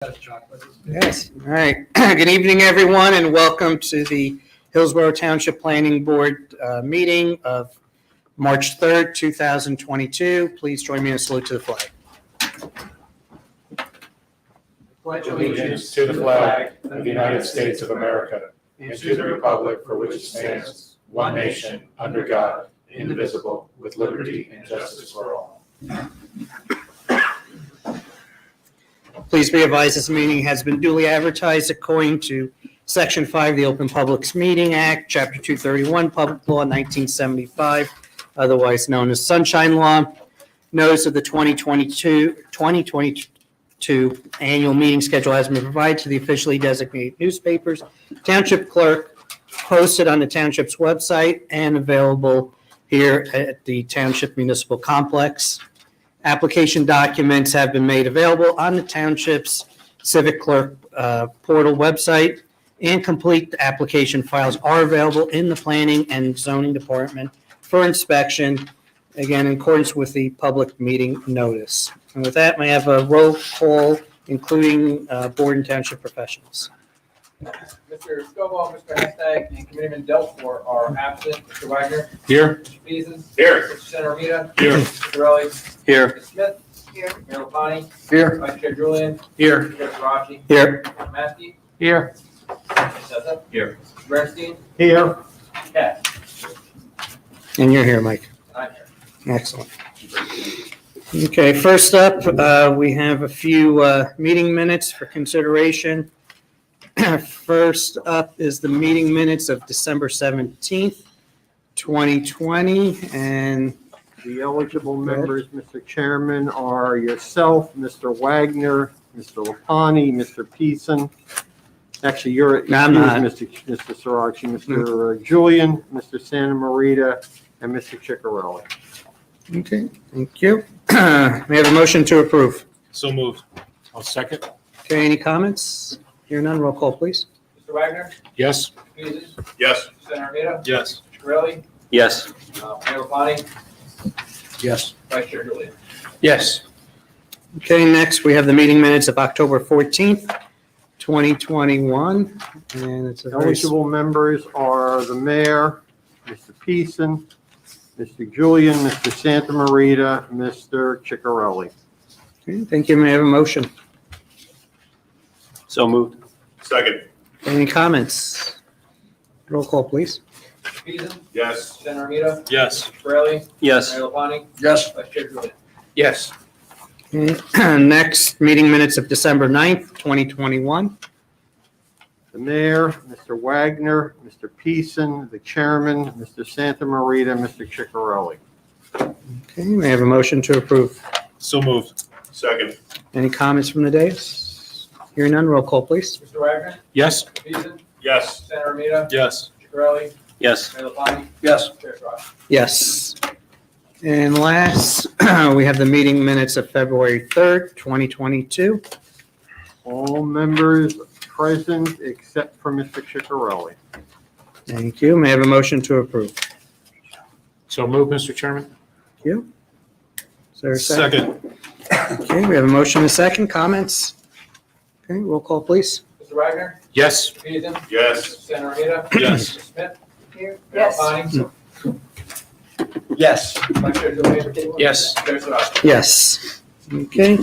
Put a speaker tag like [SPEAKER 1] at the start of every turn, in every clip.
[SPEAKER 1] Yes. All right. Good evening, everyone, and welcome to the Hillsborough Township Planning Board meeting of March 3rd, 2022. Please join me in a salute to the flag.
[SPEAKER 2] Pledge allegiance to the flag of the United States of America and to the republic for which it stands, one nation, under God, indivisible, with liberty and justice for all.
[SPEAKER 1] Please be advised this meeting has been duly advertised according to Section 5 of the Open Publics Meeting Act, Chapter 231, Public Law 1975, otherwise known as Sunshine Law. Notice of the 2022 annual meeting schedule has been provided to the officially designated newspapers, Township Clerk, posted on the Township's website, and available here at the Township Municipal Complex. Application documents have been made available on the Township's Civic Clerk portal website, and complete application files are available in the Planning and Zoning Department for inspection, again, in accordance with the public meeting notice. And with that, may I have a roll call, including board and township professionals?
[SPEAKER 3] Mr. Scoville, Mr. Hashtag, and Committeeman Delfor are absent. Mr. Wagner.
[SPEAKER 2] Here.
[SPEAKER 3] Mr. Beason.
[SPEAKER 2] Here.
[SPEAKER 3] Mr. Senator.
[SPEAKER 2] Here.
[SPEAKER 3] Mr. Corelli.
[SPEAKER 1] Here.
[SPEAKER 3] Mr. Smith. Here. Mayor LaPlante.
[SPEAKER 1] Here.
[SPEAKER 3] Vice Chair Julian.
[SPEAKER 1] Here.
[SPEAKER 3] Chair Sarachi.
[SPEAKER 1] Here.
[SPEAKER 3] Mr. Maskey.
[SPEAKER 2] Here.
[SPEAKER 3] Mr. Sessa.
[SPEAKER 2] Here.
[SPEAKER 3] Mr. Bernstein.
[SPEAKER 2] Here.
[SPEAKER 3] Cat.
[SPEAKER 1] And you're here, Mike.
[SPEAKER 3] I'm here.
[SPEAKER 1] Excellent. Okay, first up, we have a few meeting minutes for consideration. First up is the meeting minutes of December 17th, 2020, and
[SPEAKER 4] The eligible members, Mr. Chairman, are yourself, Mr. Wagner, Mr. Lapani, Mr. Peason. Actually, you're
[SPEAKER 1] No, I'm not.
[SPEAKER 4] Mr. Sarachi, Mr. Julian, Mr. Santa Marita, and Mr. Ciccarelli.
[SPEAKER 1] okay, thank you. May I have a motion to approve?
[SPEAKER 2] So moved. I'll second.
[SPEAKER 1] Okay, any comments? Hear none, roll call, please.
[SPEAKER 3] Mr. Wagner.
[SPEAKER 2] Yes.
[SPEAKER 3] Mr. Beason.
[SPEAKER 2] Yes.
[SPEAKER 3] Mr. Senator.
[SPEAKER 2] Yes.
[SPEAKER 3] Mr. Corelli.
[SPEAKER 2] Yes.
[SPEAKER 3] Mayor LaPlante.
[SPEAKER 2] Yes.
[SPEAKER 3] Vice Chair Julian.
[SPEAKER 2] Yes.
[SPEAKER 1] Okay, next, we have the meeting minutes of October 14th, 2021, and it's a very...
[SPEAKER 4] Eligible members are the mayor, Mr. Peason, Mr. Julian, Mr. Santa Marita, Mr. Ciccarelli.
[SPEAKER 1] Okay, thank you. May I have a motion?
[SPEAKER 2] So moved. Second.
[SPEAKER 1] Any comments? Roll call, please.
[SPEAKER 3] Mr. Beason.
[SPEAKER 2] Yes.
[SPEAKER 3] Mr. Senator.
[SPEAKER 2] Yes.
[SPEAKER 3] Mr. Corelli.
[SPEAKER 2] Yes.
[SPEAKER 3] Mayor LaPlante.
[SPEAKER 2] Yes.
[SPEAKER 3] Vice Chair Julian.
[SPEAKER 2] Yes.
[SPEAKER 1] Okay, next, meeting minutes of December 9th, 2021.
[SPEAKER 4] The mayor, Mr. Wagner, Mr. Peason, the chairman, Mr. Santa Marita, Mr. Ciccarelli.
[SPEAKER 1] Okay, may I have a motion to approve?
[SPEAKER 2] So moved. Second.
[SPEAKER 1] Any comments from the dais? Hearing none, roll call, please.
[SPEAKER 3] Mr. Wagner.
[SPEAKER 2] Yes.
[SPEAKER 3] Mr. Beason.
[SPEAKER 2] Yes.
[SPEAKER 3] Senator Armita.
[SPEAKER 2] Yes.
[SPEAKER 3] Mr. Corelli.
[SPEAKER 2] Yes.
[SPEAKER 3] Mayor LaPlante.
[SPEAKER 2] Yes.
[SPEAKER 3] Chair Sarachi.
[SPEAKER 1] Yes. And last, we have the meeting minutes of February 3rd, 2022.
[SPEAKER 4] All members present except for Mr. Ciccarelli.
[SPEAKER 1] Thank you. May I have a motion to approve?
[SPEAKER 2] So moved, Mr. Chairman.
[SPEAKER 1] Thank you. Is there a second? Okay, we have a motion and a second. Comments? Okay, roll call, please.
[SPEAKER 3] Mr. Wagner.
[SPEAKER 2] Yes.
[SPEAKER 3] Mr. Beason.
[SPEAKER 2] Yes.
[SPEAKER 3] Mr. Senator Armita.
[SPEAKER 2] Yes.
[SPEAKER 3] Mr. Smith. Here.
[SPEAKER 5] Yes.
[SPEAKER 3] Mayor LaPlante.
[SPEAKER 2] Yes.
[SPEAKER 3] Vice Chair Julian.
[SPEAKER 2] Yes.
[SPEAKER 3] Chair Sarachi.
[SPEAKER 1] Yes. Okay.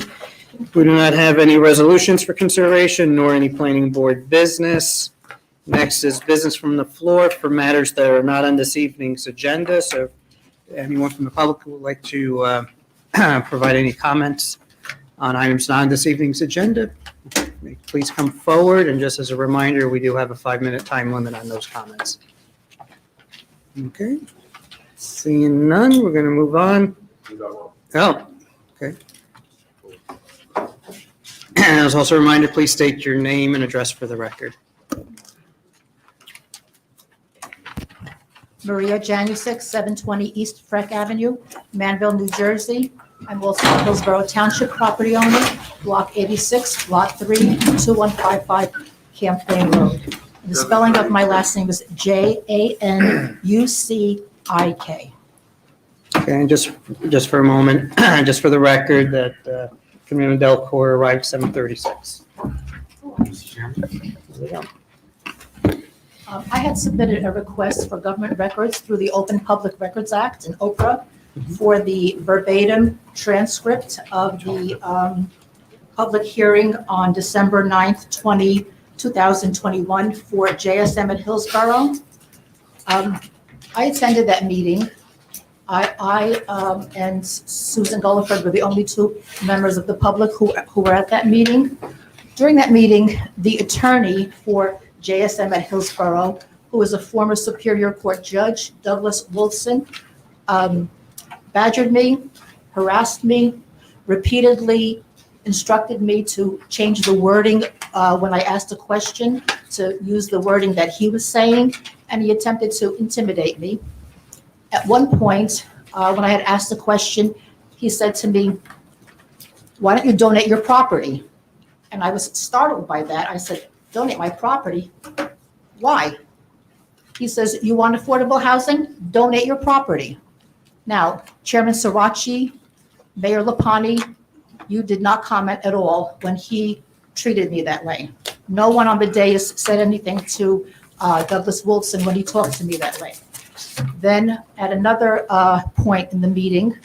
[SPEAKER 1] We do not have any resolutions for consideration nor any planning board business. Next is business from the floor for matters that are not on this evening's agenda. So if anyone from the public who would like to provide any comments on items not on this evening's agenda, please come forward. And just as a reminder, we do have a 5-minute time limit on those comments. Okay. Seeing none, we're going to move on. Oh, okay. And as also a reminder, please state your name and address for the record.
[SPEAKER 5] Maria Janusik, 720 East Freck Avenue, Manville, New Jersey. I'm also a Hillsborough Township property owner, Block 86, Lot 3, 2155 Camp Plain Road. The spelling of my last name is Janucik.
[SPEAKER 1] Okay, and just for a moment, just for the record, that Committeeman Delcor arrived 7:36.
[SPEAKER 5] I had submitted a request for government records through the Open Public Records Act and OPRA for the verbatim transcript of the public hearing on December 9th, 2021 for JSM at Hillsborough. I attended that meeting. I and Susan Gulliford were the only two members of the public who were at that meeting. During that meeting, the attorney for JSM at Hillsborough, who is a former Superior Court judge, Douglas Wilson, badgered me, harassed me, repeatedly instructed me to change the wording when I asked a question, to use the wording that he was saying, and he attempted to intimidate me. At one point, when I had asked a question, he said to me, "Why don't you donate your property?" And I was startled by that. I said, "Donate my property? Why?" He says, "You want affordable housing? Donate your property." Now, Chairman Sirachi, Mayor Lapani, you did not comment at all when he treated me that way. No one on the dais said anything to Douglas Wilson when he talked to me that way. Then at another point in the meeting,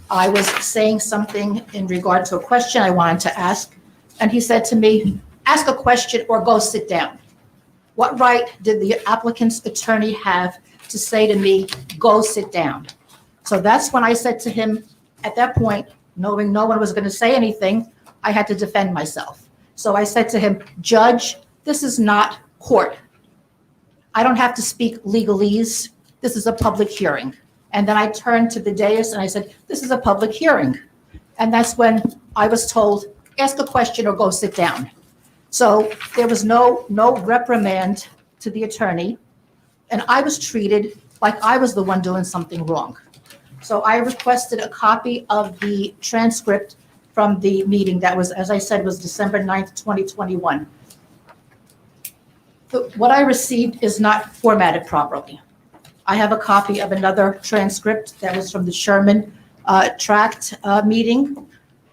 [SPEAKER 5] I was saying something in regard to a question I wanted to ask, and he said to me, "Ask a question or go sit down." What right did the applicant's attorney have to say to me, "Go sit down"? So that's when I said to him, at that point, knowing no one was going to say anything, I had to defend myself. So I said to him, "Judge, this is not court. I don't have to speak legalese. This is a public hearing." And then I turned to the dais and I said, "This is a public hearing." And that's when I was told, "Ask a question or go sit down." So there was no reprimand to the attorney, and I was treated like I was the one doing something wrong. So I requested a copy of the transcript from the meeting that was, as I said, was December 9th, 2021. What I received is not formatted properly. I have a copy of another transcript that was from the Sherman tract meeting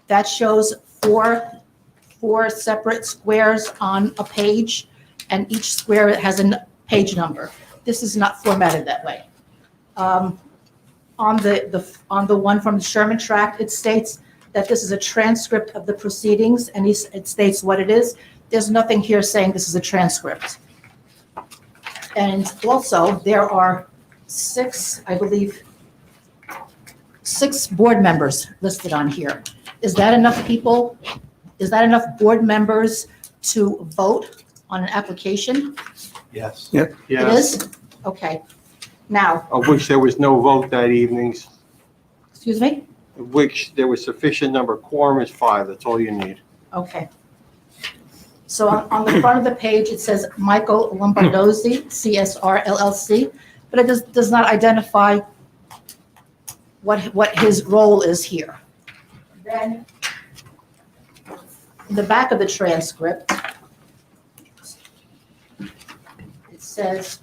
[SPEAKER 5] that shows four separate squares on a page, and each square has a page number. This is not formatted that way. On the one from the Sherman tract, it states that this is a transcript of the proceedings, and it states what it is. There's nothing here saying this is a transcript. And also, there are I believe, six board members listed on here. Is that enough people? Is that enough board members to vote on an application?
[SPEAKER 2] Yes.
[SPEAKER 1] Yep.
[SPEAKER 5] It is? Okay. Now,
[SPEAKER 4] Of which there was no vote that evening,
[SPEAKER 5] excuse me?
[SPEAKER 4] of which there was sufficient number. Quorum is 5, that's all you need.
[SPEAKER 5] Okay. So on the front of the page, it says Michael Lombardozzi, CSR LLC, but it does not identify what his role is here. Then, in the back of the transcript, it says,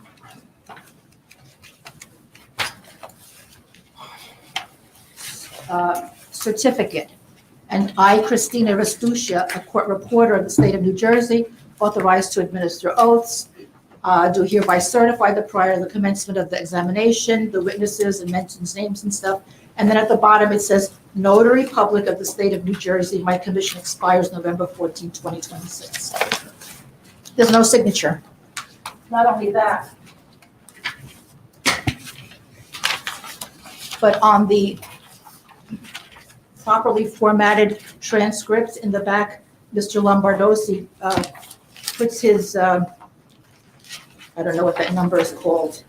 [SPEAKER 5] certificate. And I, Christina Restuccia, a court reporter of the state of New Jersey, authorized to administer oaths, do hereby certify that prior to the commencement of the examination, the witnesses, and mentions names and stuff. And then at the bottom, it says, Notary Public of the state of New Jersey, my commission expires November 14, 2026. There's no signature. Not only that, but on the properly formatted transcript in the back, Mr. Lombardozzi puts his, I don't know what that number is called.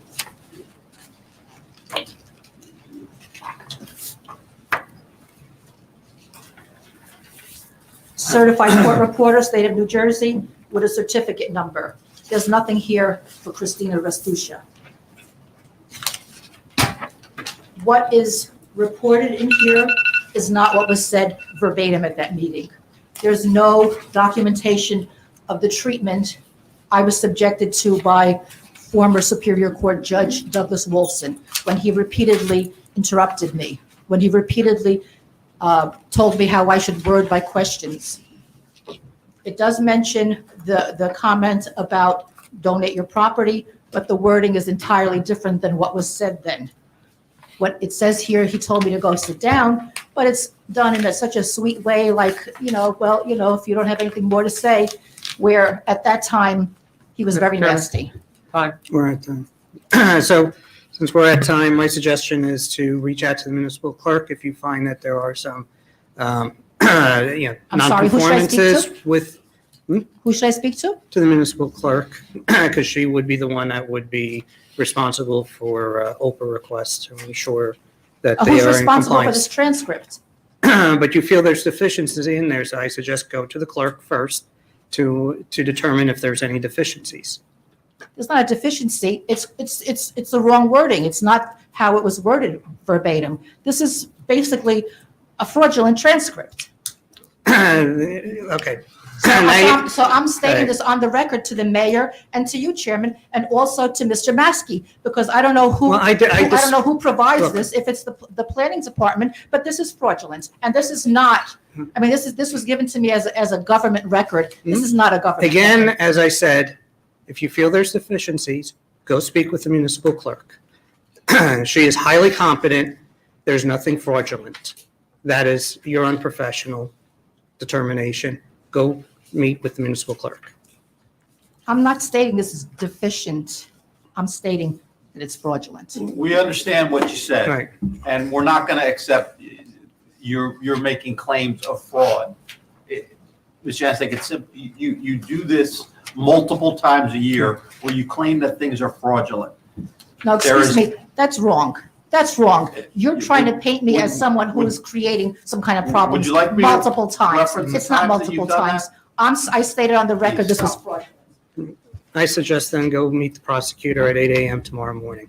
[SPEAKER 5] Certified court reporter, state of New Jersey, with a certificate number. There's nothing here for Christina Restuccia. What is reported in here is not what was said verbatim at that meeting. There's no documentation of the treatment I was subjected to by former Superior Court Judge Douglas Wilson when he repeatedly interrupted me, when he repeatedly told me how I should word my questions. It does mention the comment about donate your property, but the wording is entirely different than what was said then. What it says here, he told me to go sit down, but it's done in such a sweet way, like, well, if you don't have anything more to say, where at that time, he was very nasty.
[SPEAKER 1] We're at time. So since we're at time, my suggestion is to reach out to the municipal clerk if you find that there are some,
[SPEAKER 5] I'm sorry, who should I speak to?
[SPEAKER 1] nonconformances with,
[SPEAKER 5] Who should I speak to?
[SPEAKER 1] to the municipal clerk, because she would be the one that would be responsible for Oprah requests to ensure that they
[SPEAKER 5] Who's
[SPEAKER 1] are in
[SPEAKER 5] responsible for this
[SPEAKER 1] compliance.
[SPEAKER 5] transcript?
[SPEAKER 1] But you feel there's deficiencies in there, so I suggest go to the clerk first to determine if there's any deficiencies.
[SPEAKER 5] There's not a deficiency. It's the wrong wording. It's not how it was worded verbatim. This is basically a fraudulent transcript.
[SPEAKER 1] Okay. Now you-
[SPEAKER 5] So I'm stating
[SPEAKER 1] Right.
[SPEAKER 5] this on the record to the mayor and to you, Chairman, and also to Mr. Maskey, because I don't know who,
[SPEAKER 1] Well,
[SPEAKER 5] I don't know who provides
[SPEAKER 1] look.
[SPEAKER 5] this, if it's the planning department, but this is fraudulent. And this is not, I mean, this was given to me as a government record. This is not a government.
[SPEAKER 1] Again,
[SPEAKER 5] record.
[SPEAKER 1] as I said, if you feel there's deficiencies, go speak with the municipal clerk. She is highly competent. There's nothing fraudulent. That is your unprofessional determination. Go meet with the municipal clerk.
[SPEAKER 5] I'm not stating this is deficient. I'm stating that it's fraudulent.
[SPEAKER 6] We understand what you said,
[SPEAKER 1] Right.
[SPEAKER 6] and we're not going to accept you're making claims of fraud. Ms. Janicek, it's simple. You do this multiple times a year where you claim that things are fraudulent.
[SPEAKER 5] No,
[SPEAKER 6] There
[SPEAKER 5] excuse
[SPEAKER 6] is-
[SPEAKER 5] me, that's wrong. That's wrong. You're trying to paint me as someone who is creating some kind of problems
[SPEAKER 6] Would you like me to
[SPEAKER 5] multiple times.
[SPEAKER 6] reference the
[SPEAKER 5] It's not
[SPEAKER 6] times that
[SPEAKER 5] multiple
[SPEAKER 6] you've done
[SPEAKER 5] times. I stated on the record this was fraudulent.
[SPEAKER 1] I suggest then go meet the prosecutor at 8 a.m. tomorrow morning.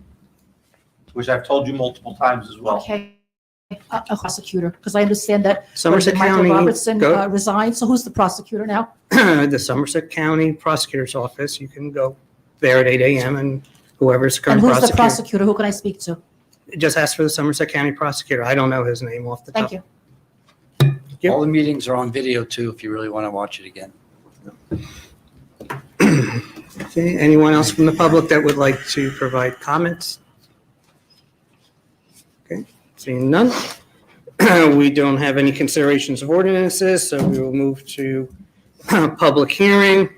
[SPEAKER 6] Which I've told you multiple times as well.
[SPEAKER 5] Okay, a prosecutor, because I understand that
[SPEAKER 1] Somerset
[SPEAKER 5] Michael
[SPEAKER 1] County,
[SPEAKER 5] Robertson
[SPEAKER 1] go,
[SPEAKER 5] resigned, so who's the prosecutor now?
[SPEAKER 1] the Somerset County Prosecutor's Office, you can go there at 8 a.m. and whoever's the
[SPEAKER 5] And
[SPEAKER 1] current
[SPEAKER 5] who's the
[SPEAKER 1] prosecutor.
[SPEAKER 5] prosecutor? Who can I speak to?
[SPEAKER 1] Just ask for the Somerset County Prosecutor. I don't know his name off the top.
[SPEAKER 5] Thank you.
[SPEAKER 1] Yep.
[SPEAKER 7] All the meetings are on video too, if you really want to watch it again.
[SPEAKER 1] Okay, anyone else from the public that would like to provide comments? Okay, seeing none. We don't have any considerations of ordinances, so we will move to public hearing.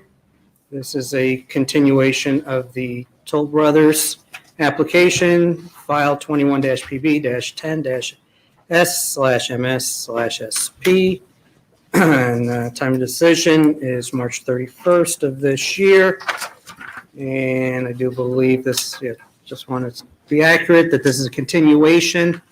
[SPEAKER 1] This is a continuation of the Toll Brothers application, file 21-PB-10-S/MS/SP. And time of decision is March 31st of this year. And I do believe this, just want to be accurate, that this is a continuation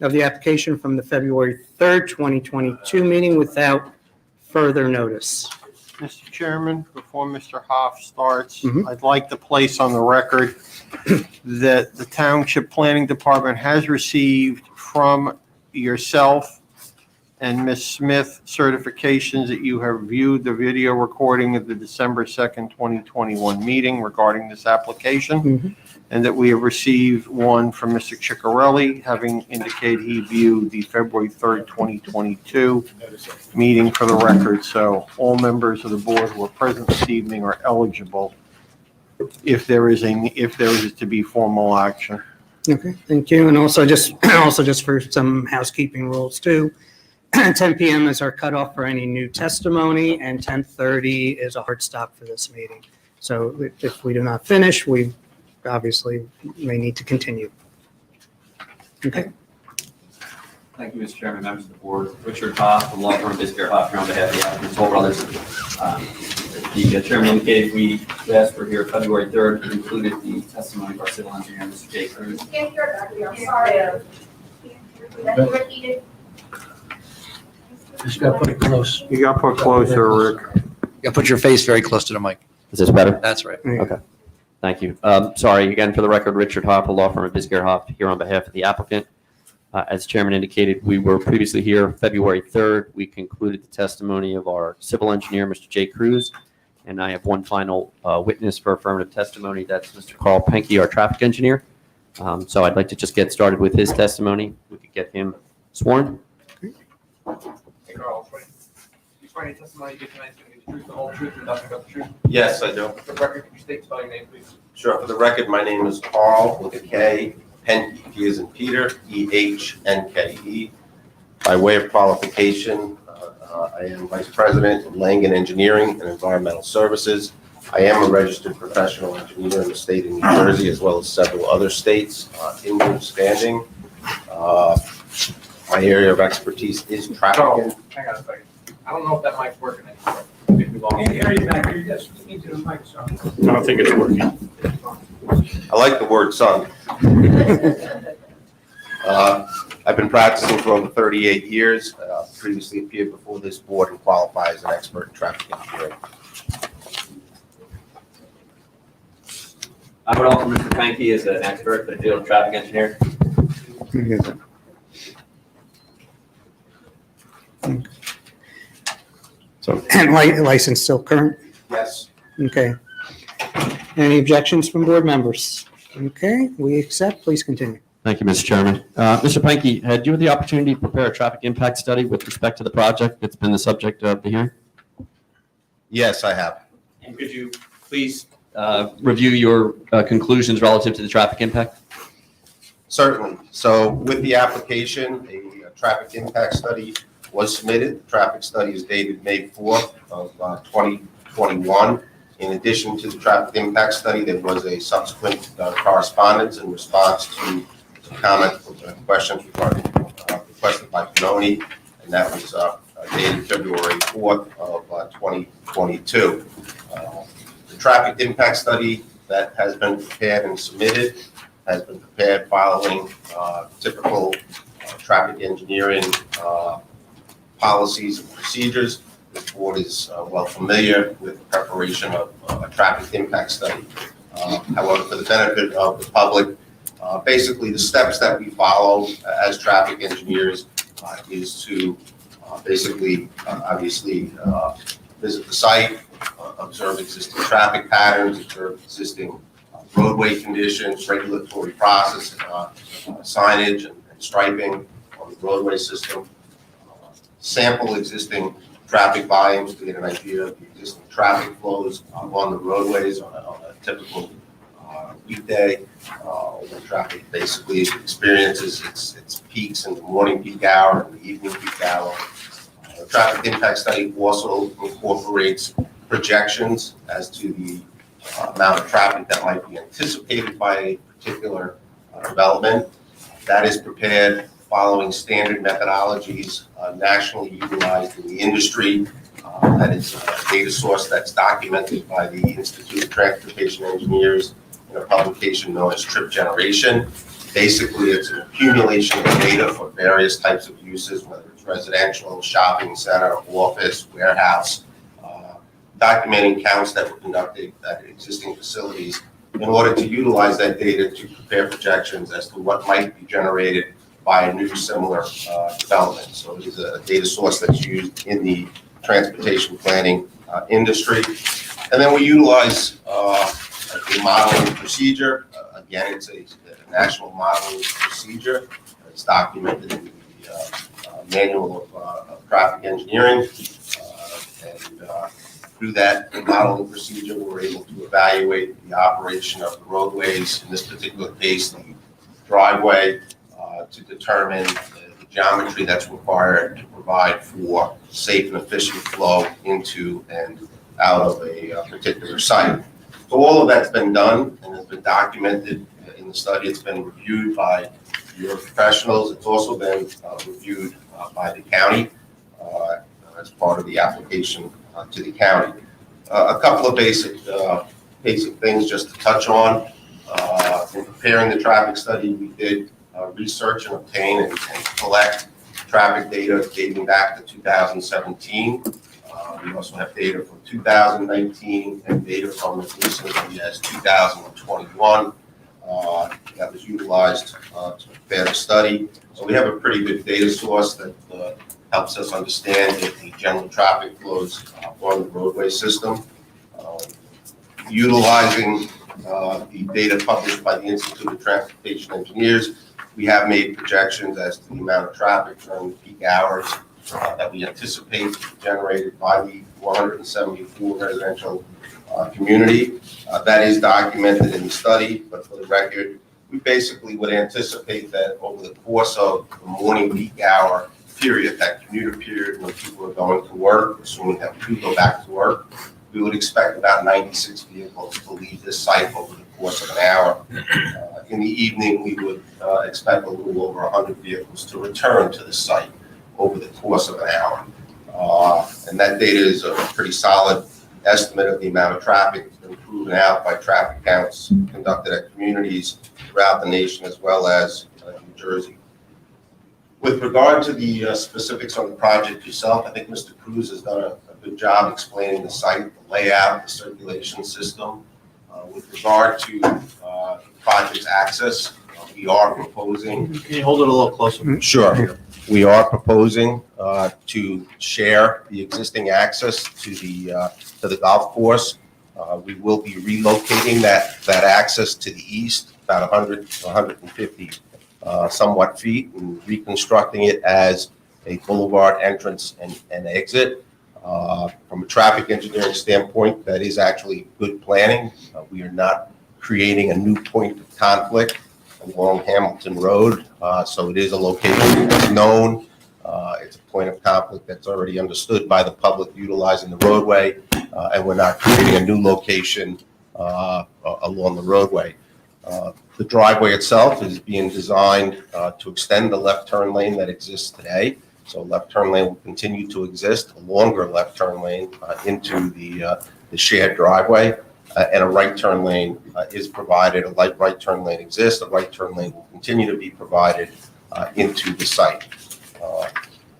[SPEAKER 1] of the application from the February 3rd, 2022 meeting without further notice.
[SPEAKER 4] Mr. Chairman, before Mr. Hoff starts,
[SPEAKER 1] Mhm.
[SPEAKER 4] I'd like to place on the record that the Township Planning Department has received from yourself and Ms. Smith certifications that you have viewed the video recording of the December 2nd, 2021 meeting regarding this application,
[SPEAKER 1] Mhm.
[SPEAKER 4] and that we have received one from Mr. Ciccarelli, having indicated he viewed the February 3rd, 2022 meeting for the record. So all members of the board who are present this evening are eligible if there is to be formal action.
[SPEAKER 1] Okay, thank you. And also just for some housekeeping rules too, 10 p.m. is our cutoff for any new testimony, and 10:30 is a hard stop for this meeting. So if we do not finish, we obviously may need to continue. Okay.
[SPEAKER 8] Thank you, Mr. Chairman, members of the board. Richard Hoff, the law firm Biscayne Hoff, here on behalf of the applicant Toll Brothers. The chairman indicated we asked for here February 3rd, and included the testimony of our civil engineer, Mr. Jay Cruz.
[SPEAKER 9] Can't hear that, I'm sorry. Can you repeat it?
[SPEAKER 7] Just got to put it close.
[SPEAKER 4] You got to put closer, Rick.
[SPEAKER 7] You got to put your face very close to the mic.
[SPEAKER 8] Is this better?
[SPEAKER 7] That's right.
[SPEAKER 8] Okay. Thank you. Sorry, again, for the record, Richard Hoff, a law firm of Biscayne Hoff, here on behalf of the applicant. As chairman indicated, we were previously here February 3rd. We concluded the testimony of our civil engineer, Mr. Jay Cruz, and I have one final witness for affirmative testimony. That's Mr. Carl Penke, our traffic engineer. So I'd like to just get started with his testimony. We could get him sworn.
[SPEAKER 6] Hey, Carl,
[SPEAKER 3] swear any testimony you give tonight is going to be the truth, the whole truth, and nothing but the truth?
[SPEAKER 10] Yes, I do.
[SPEAKER 3] For the record, could you state and spell your name, please?
[SPEAKER 10] Sure. For the record, my name is Carl with a K, Penke, P as in Peter, EHNKE. By way of qualification, I am Vice President of Langen Engineering and Environmental Services. I am a registered professional engineer in the state of New Jersey, as well as several other states, in good standing. My area of expertise is traffic.
[SPEAKER 3] Hang on a second. I don't know if that mic's working anymore. Maybe we lost it.
[SPEAKER 2] I don't think it's working.
[SPEAKER 10] I like the word son. I've been practicing for over 38 years, previously appeared before this board and qualify as an expert in traffic engineering.
[SPEAKER 8] I would offer Mr. Pankey as an expert for the field of traffic engineer.
[SPEAKER 1] So, and license still current?
[SPEAKER 10] Yes.
[SPEAKER 1] Okay. Any objections from board members? Okay, we accept. Please continue.
[SPEAKER 8] Thank you, Mr. Chairman. Mr. Pankey, had you had the opportunity to prepare a traffic impact study with respect to the project that's been the subject of the hearing?
[SPEAKER 10] Yes, I have.
[SPEAKER 8] And could you please review your conclusions relative to the traffic impact?
[SPEAKER 10] Certainly. So with the application, a traffic impact study was submitted. The traffic study is dated May 4th of 2021. In addition to the traffic impact study, there was a subsequent correspondence in response to comments, questions requested by Benoni, and that was dated February 4th of 2022. The traffic impact study that has been prepared and submitted has been prepared following typical traffic engineering policies and procedures. The board is well familiar with the preparation of a traffic impact study. However, for the benefit of the public, basically the steps that we follow as traffic engineers is to basically, obviously, visit the site, observe existing traffic patterns, observe existing roadway conditions, regulatory process, signage and striping on the roadway system, sample existing traffic volumes to get an idea of the existing traffic flows on the roadways on a typical weekday, when traffic basically experiences its peaks in the morning peak hour and the evening peak hour. The traffic impact study also incorporates projections as to the amount of traffic that might be anticipated by a particular development. That is prepared following standard methodologies nationally utilized in the industry. That is a data source that's documented by the Institute of Transportation Engineers in a publication known as Trip Generation. Basically, it's an accumulation of data for various types of uses, whether it's residential, shopping center, office, warehouse, documenting counts that were conducted at existing facilities in order to utilize that data to prepare projections as to what might be generated by a new similar development. So it is a data source that's used in the transportation planning industry. And then we utilize a modeling procedure. Again, it's a national modeling procedure. It's documented in the manual of traffic engineering. Through that modeling procedure, we're able to evaluate the operation of the roadways, in this particular case, the driveway, to determine the geometry that's required to provide for safe and efficient flow into and out of a particular site. So all of that's been done and has been documented in the study. It's been reviewed by your professionals. It's also been reviewed by the county as part of the application to the county. A couple of basic things just to touch on. In preparing the traffic study, we did research and obtain and collect traffic data dating back to 2017. We also have data from 2019 and data from as recently as 2021 that was utilized to prepare the study. So we have a pretty good data source that helps us understand the general traffic flows on the roadway system. Utilizing the data published by the Institute of Transportation Engineers, we have made projections as to the amount of traffic during the peak hours that we anticipate generated by the 474 residential community. That is documented in the study, but for the record, we basically would anticipate that over the course of the morning peak hour period, that commuter period when people are going to work, assuming that we do go back to work, we would expect about 96 vehicles to leave this site over the course of an hour. In the evening, we would expect a little over 100 vehicles to return to the site over the course of an hour. And that data is a pretty solid estimate of the amount of traffic that's been proven out by traffic counts conducted at communities throughout the nation as well as New Jersey. With regard to the specifics on the project itself, I think Mr. Cruz has done a good job explaining the site, the layout, the circulation system. With regard to the project's access, we are proposing.
[SPEAKER 4] Can you hold it a little closer?
[SPEAKER 10] Sure. We are proposing to share the existing access to the golf course. We will be relocating that access to the east, about 100 to 150 somewhat feet, and reconstructing it as a boulevard entrance and exit. From a traffic engineering standpoint, that is actually good planning. We are not creating a new point of conflict along Hamilton Road, so it is a location that's known. It's a point of conflict that's already understood by the public utilizing the roadway, and we're not creating a new location along the roadway. The driveway itself is being designed to extend the left turn lane that exists today. So left turn lane will continue to exist, a longer left turn lane into the shared driveway, and a right turn lane is provided. A light right turn lane exists. A right turn lane will continue to be provided into the site.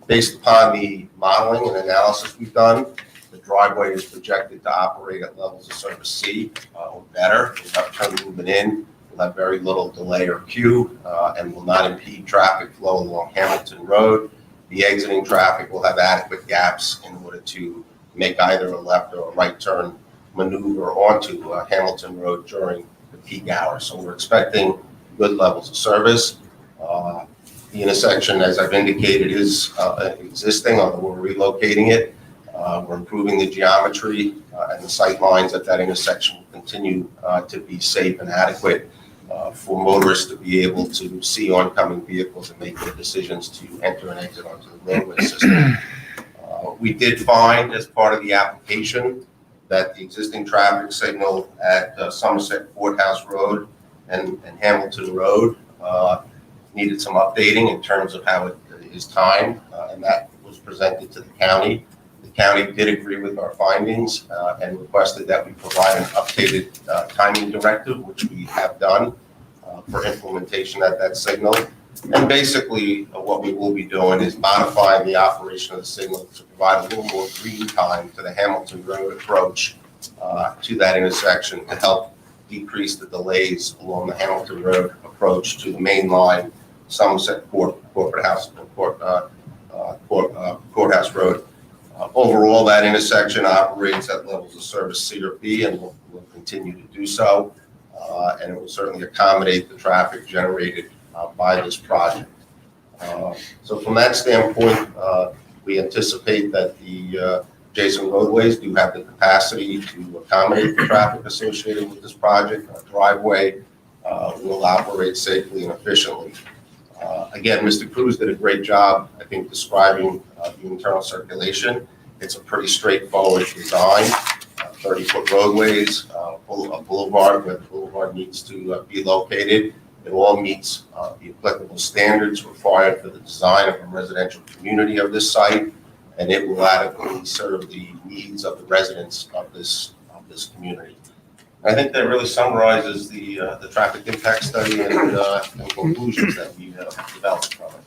[SPEAKER 10] Based upon the modeling and analysis we've done, the driveway is projected to operate at levels of service C or better. The left turn movement in will have very little delay or queue and will not impede traffic flow along Hamilton Road. The exiting traffic will have adequate gaps in order to make either a left or a right turn maneuver onto Hamilton Road during the peak hours. So we're expecting good levels of service. The intersection, as I've indicated, is existing, although we're relocating it. We're improving the geometry and the sight lines at that intersection will continue to be safe and adequate for motorists to be able to see oncoming vehicles and make their decisions to enter and exit onto the roadway system. We did find as part of the application that the existing traffic signal at Somerset Courthouse Road and Hamilton Road needed some updating in terms of how it is timed, and that was presented to the county. The county did agree with our findings and requested that we provide an updated timing directive, which we have done for implementation at that signal. And basically, what we will be doing is modifying the operation of the signal to provide a little more green time to the Hamilton Road approach to that intersection to help decrease the delays along the Hamilton Road approach to the main line, Somerset Courthouse Road. Overall, that intersection operates at levels of service C or B and will continue to do so. And it will certainly accommodate the traffic generated by this project. So from that standpoint, we anticipate that the adjacent roadways do have the capacity to accommodate the traffic associated with this project. Our driveway will operate safely and efficiently. Again, Mr. Cruz did a great job, I think, describing the internal circulation. It's a pretty straightforward design, 30-foot roadways, a boulevard where the boulevard needs to be located. It all meets the applicable standards required for the design of a residential community of this site, and it will adequately serve the needs of the residents of this community. I think that really summarizes the traffic impact study and conclusions that we developed from it.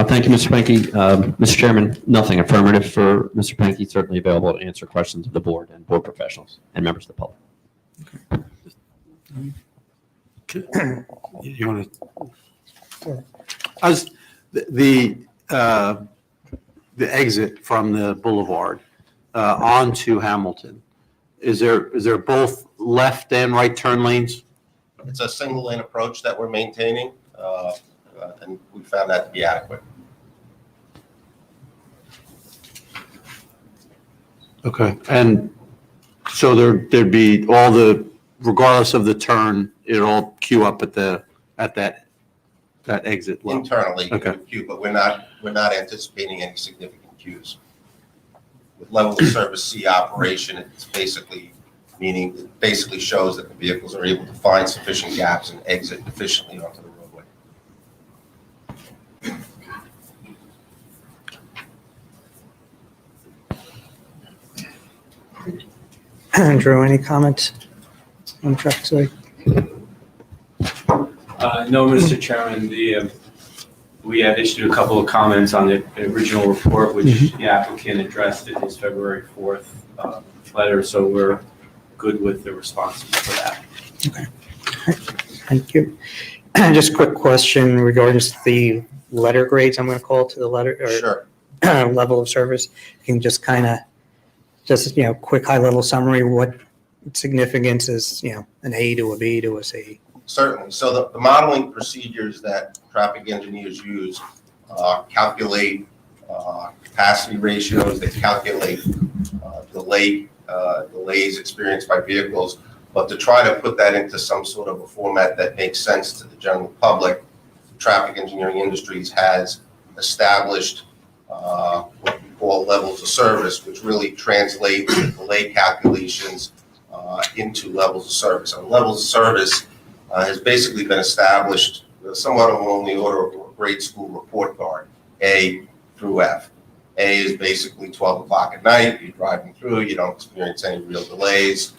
[SPEAKER 8] Thank you, Mr. Pankey. Mr. Chairman, nothing affirmative for Mr. Pankey. Certainly available to answer questions of the board and board professionals and members of the public.
[SPEAKER 11] You want to? As the exit from the boulevard onto Hamilton, is there both left and right turn lanes?
[SPEAKER 10] It's a single lane approach that we're maintaining, and we found that to be adequate.
[SPEAKER 11] Okay, and so there'd be regardless of the turn, it'll all queue up at that exit level?
[SPEAKER 10] Internally, in
[SPEAKER 11] Okay.
[SPEAKER 10] the queue, but we're not anticipating any significant queues. With level of service C operation, it's basically shows that the vehicles are able to find sufficient gaps and exit efficiently onto the roadway.
[SPEAKER 1] Andrew, any comments on traffic study?
[SPEAKER 12] No, Mr. Chairman, we had issued a couple of comments on the original report, which the applicant addressed in his February 4th letter, so we're good with the responses for that.
[SPEAKER 1] Okay. Thank you. Just a quick question regarding the letter grades, I'm going to call it, to the letter or
[SPEAKER 10] Sure.
[SPEAKER 1] level of service. You can just kind of, quick high-level summary, what significance is, an A to a B to a C?
[SPEAKER 10] Certainly. So the modeling procedures that traffic engineers use calculate capacity ratios, they calculate delays experienced by vehicles, but to try to put that into some sort of a format that makes sense to the general public, Traffic Engineering Industries has established what we call levels of service, which really translate the delay calculations into levels of service. And levels of service has basically been established somewhat along the order of a grade school report card, A through F. A is basically 12 o'clock at night, you're driving through, you don't experience any real delays.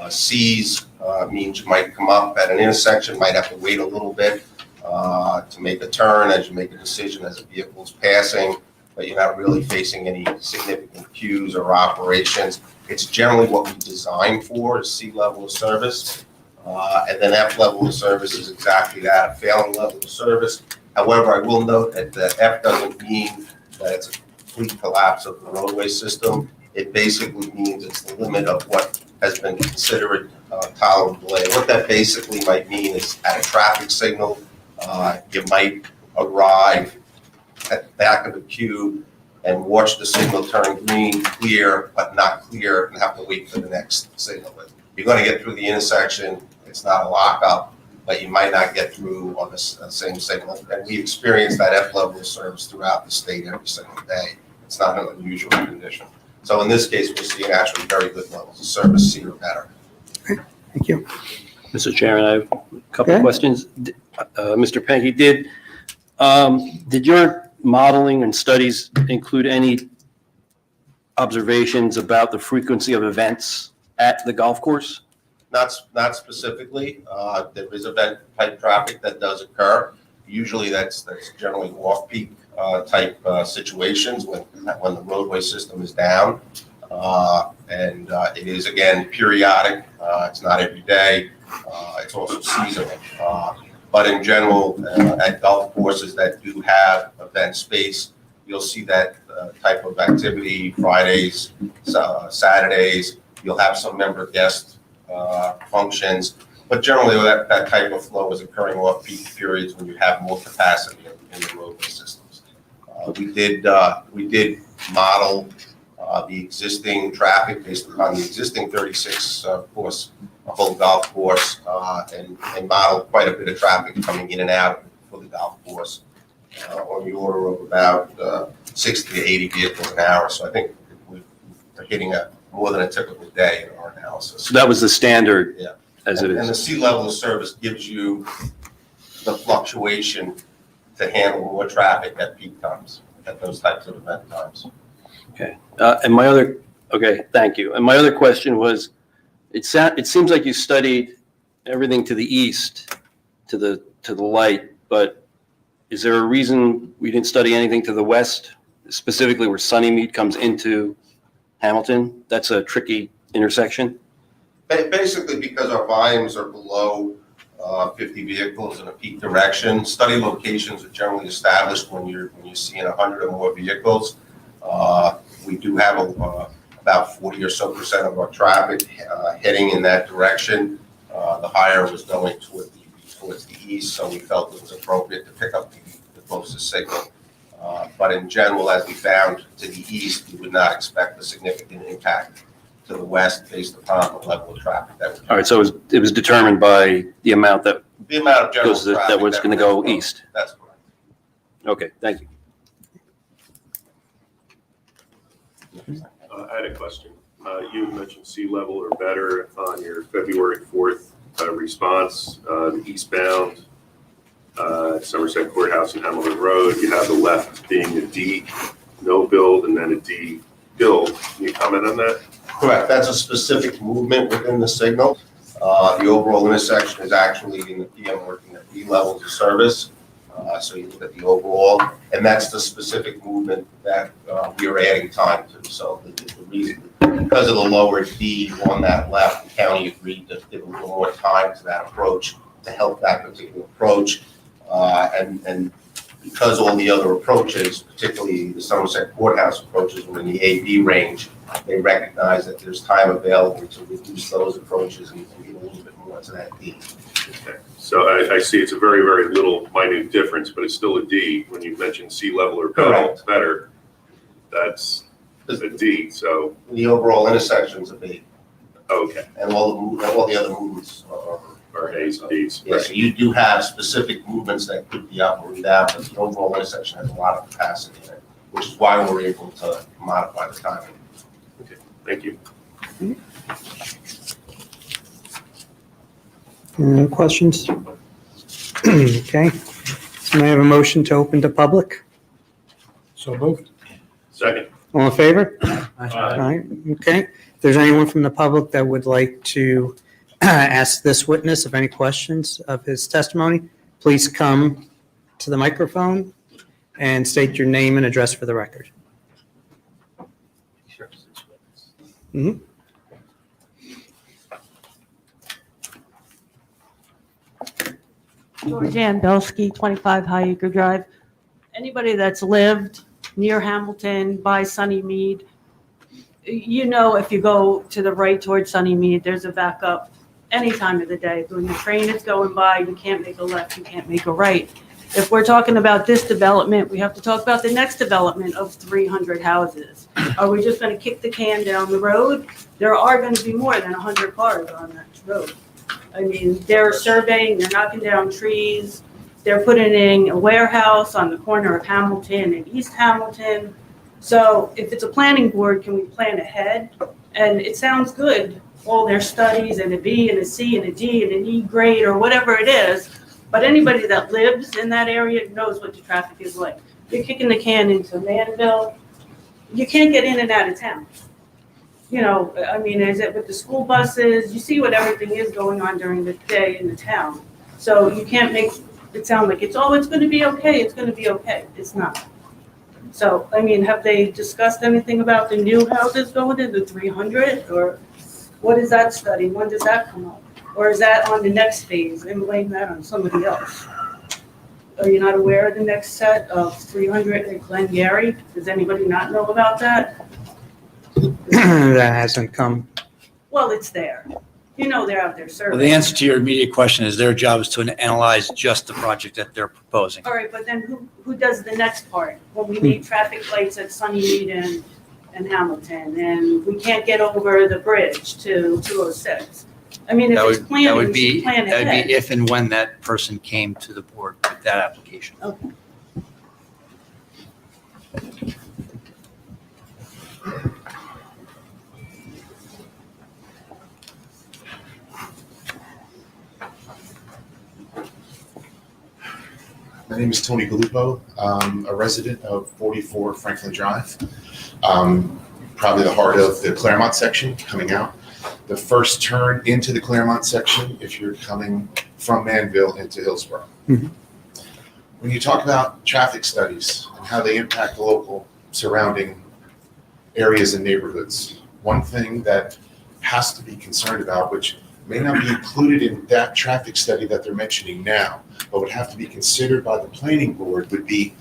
[SPEAKER 10] C's means you might come up at an intersection, might have to wait a little bit to make a turn as you make a decision as a vehicle is passing, but you're not really facing any significant queues or operations. It's generally what we design for, is C level of service. And then F level of service is exactly that, a failing level of service. However, I will note that the F doesn't mean that it's a complete collapse of the roadway system. It basically means it's the limit of what has been considered tolerable delay. What that basically might mean is at a traffic signal, you might arrive at the back of the queue and watch the signal turn green, clear, but not clear, and have to wait for the next signal. But you're going to get through the intersection. It's not a lockup, but you might not get through on the same signal. And we experience that F level of service throughout the state every single day. It's not an unusual condition. So in this case, we're seeing actually very good levels of service, C or better.
[SPEAKER 1] Thank you.
[SPEAKER 13] Mr. Chairman, I have a couple
[SPEAKER 1] Okay.
[SPEAKER 13] of questions. Mr. Penke, did your modeling and studies include any observations about the frequency of events at the golf course?
[SPEAKER 10] Not specifically. There is event type traffic that does occur. Usually that's generally off-peak type situations when the roadway system is down. And it is, again, periodic. It's not every day. It's also seasonal. But in general, at golf courses that do have event space, you'll see that type of activity Fridays, Saturdays. You'll have some member guest functions. But generally, that type of flow is occurring off-peak periods when you have more capacity in the roadway systems. We did model the existing traffic based upon the existing 36 course, a whole golf course, and modeled quite a bit of traffic coming in and out for the golf course on the order of about 60 to 80 vehicles an hour. So I think we're hitting more than a typical day in our analysis.
[SPEAKER 13] So that was the standard
[SPEAKER 10] Yeah.
[SPEAKER 13] as it
[SPEAKER 10] And the
[SPEAKER 13] is?
[SPEAKER 10] C level of service gives you the fluctuation to handle more traffic at peak times, at those types of event times.
[SPEAKER 13] Okay. Okay, thank you. And my other question was, it seems like you studied everything to the east, to the light, but is there a reason we didn't study anything to the west, specifically where Sunnymead comes into Hamilton? That's a tricky intersection.
[SPEAKER 10] Basically, because our volumes are below 50 vehicles in a peak direction, study locations are generally established when you're seeing 100 or more vehicles. We do have about 40% or so of our traffic heading in that direction. The higher was going towards the east, so we felt it was appropriate to pick up the closest signal But in general, as we found to the east, we would not expect a significant impact to the west based upon the level of traffic that would.
[SPEAKER 13] All right, so it was determined by the amount that
[SPEAKER 10] The amount of general
[SPEAKER 13] goes,
[SPEAKER 10] traffic.
[SPEAKER 13] that was going to go
[SPEAKER 10] would-
[SPEAKER 13] east.
[SPEAKER 10] That's correct.
[SPEAKER 13] Okay, thank you.
[SPEAKER 14] I had a question. You mentioned sea level or better on your February 4th response, the eastbound Somerset Courthouse and Hamilton Road. You have the left being a D no build and then a D build. Can you comment on that?
[SPEAKER 10] Correct. That's a specific movement within the signal. The overall intersection is actually in the PM working at B levels of service. So you look at the overall, and that's the specific movement that we are adding time to. So the reason, because of the lower D on that left, the county agreed to give a little more time to that approach to help that particular approach. And because all the other approaches, particularly the Somerset Courthouse approaches, were in the AB range, they recognize that there's time available to reduce those approaches and get a little bit more to that D.
[SPEAKER 14] Okay. So I see it's a very, very little minute difference, but it's still a D. When you mention sea level or better, that's a D. So
[SPEAKER 10] The overall intersection's a B,
[SPEAKER 14] okay,
[SPEAKER 10] and all the other movements
[SPEAKER 14] or A's and D's.
[SPEAKER 10] yeah, so you do have specific movements that could be up or down, but the overall intersection has a lot of capacity in it, which is why we're able to modify the timing.
[SPEAKER 14] Okay, thank you.
[SPEAKER 1] Any questions? Okay. May I have a motion to open to public?
[SPEAKER 2] So moved.
[SPEAKER 14] Second.
[SPEAKER 1] All in favor?
[SPEAKER 14] Aye.
[SPEAKER 1] Aye. Okay. If there's anyone from the public that would like to ask this witness of any questions of his testimony, please come to the microphone and state your name and address for the record. Mhm.
[SPEAKER 15] Georgianne Belsky, 25 High Acre Drive. Anybody that's lived near Hamilton by Sunny Mead, you know if you go to the right towards Sunny Mead, there's a backup any time of the day. When the train is going by, you can't make a left, you can't make a right. If we're talking about this development, we have to talk about the next development of 300 houses. Are we just going to kick the can down the road? There are going to be more than 100 cars on that road. I mean, they're surveying, they're knocking down trees, they're putting in a warehouse on the corner of Hamilton and East Hamilton. So if it's a planning board, can we plan ahead? And it sounds good, all their studies and a B and a C and a D and an E grade or whatever it is. But anybody that lives in that area knows what the traffic is like. You're kicking the can into Manville, you can't get in and out of town. You know, I mean, is it with the school buses? You see what everything is going on during the day in the town. So you can't make it sound like it's going to be okay, it's going to be okay. It's not. So, I mean, have they discussed anything about the new houses going in, the 300? Or what is that study? When does that come up? Or is that on the next phase and blame that on somebody else? Are you not aware of the next set of 300 at Glengarry? Does anybody not know about that?
[SPEAKER 1] That hasn't come.
[SPEAKER 15] Well, it's there. You know they're out there
[SPEAKER 7] Well,
[SPEAKER 15] serving.
[SPEAKER 7] the answer to your immediate question is their job is to analyze just the project that they're proposing.
[SPEAKER 15] All right, but then who does the next part? When we need traffic lights at Sunny Mead and Hamilton, and we can't get over the bridge to 206. I mean, if
[SPEAKER 7] That
[SPEAKER 15] it's
[SPEAKER 7] would
[SPEAKER 15] planning, we
[SPEAKER 7] be,
[SPEAKER 15] should plan
[SPEAKER 7] that would
[SPEAKER 15] ahead.
[SPEAKER 7] be if and when that person came to the board with that application.
[SPEAKER 15] Okay.
[SPEAKER 16] My name is Tony Gallupo. I'm a resident of 44 Franklin Drive, probably the heart of the Claremont section coming out. The first turn into the Claremont section if you're coming from Manville into Hillsborough.
[SPEAKER 1] Mhm.
[SPEAKER 16] When you talk about traffic studies and how they impact the local surrounding areas and neighborhoods, one thing that has to be concerned about, which may not be included in that traffic study that they're mentioning now, but would have to be considered by the planning board, would be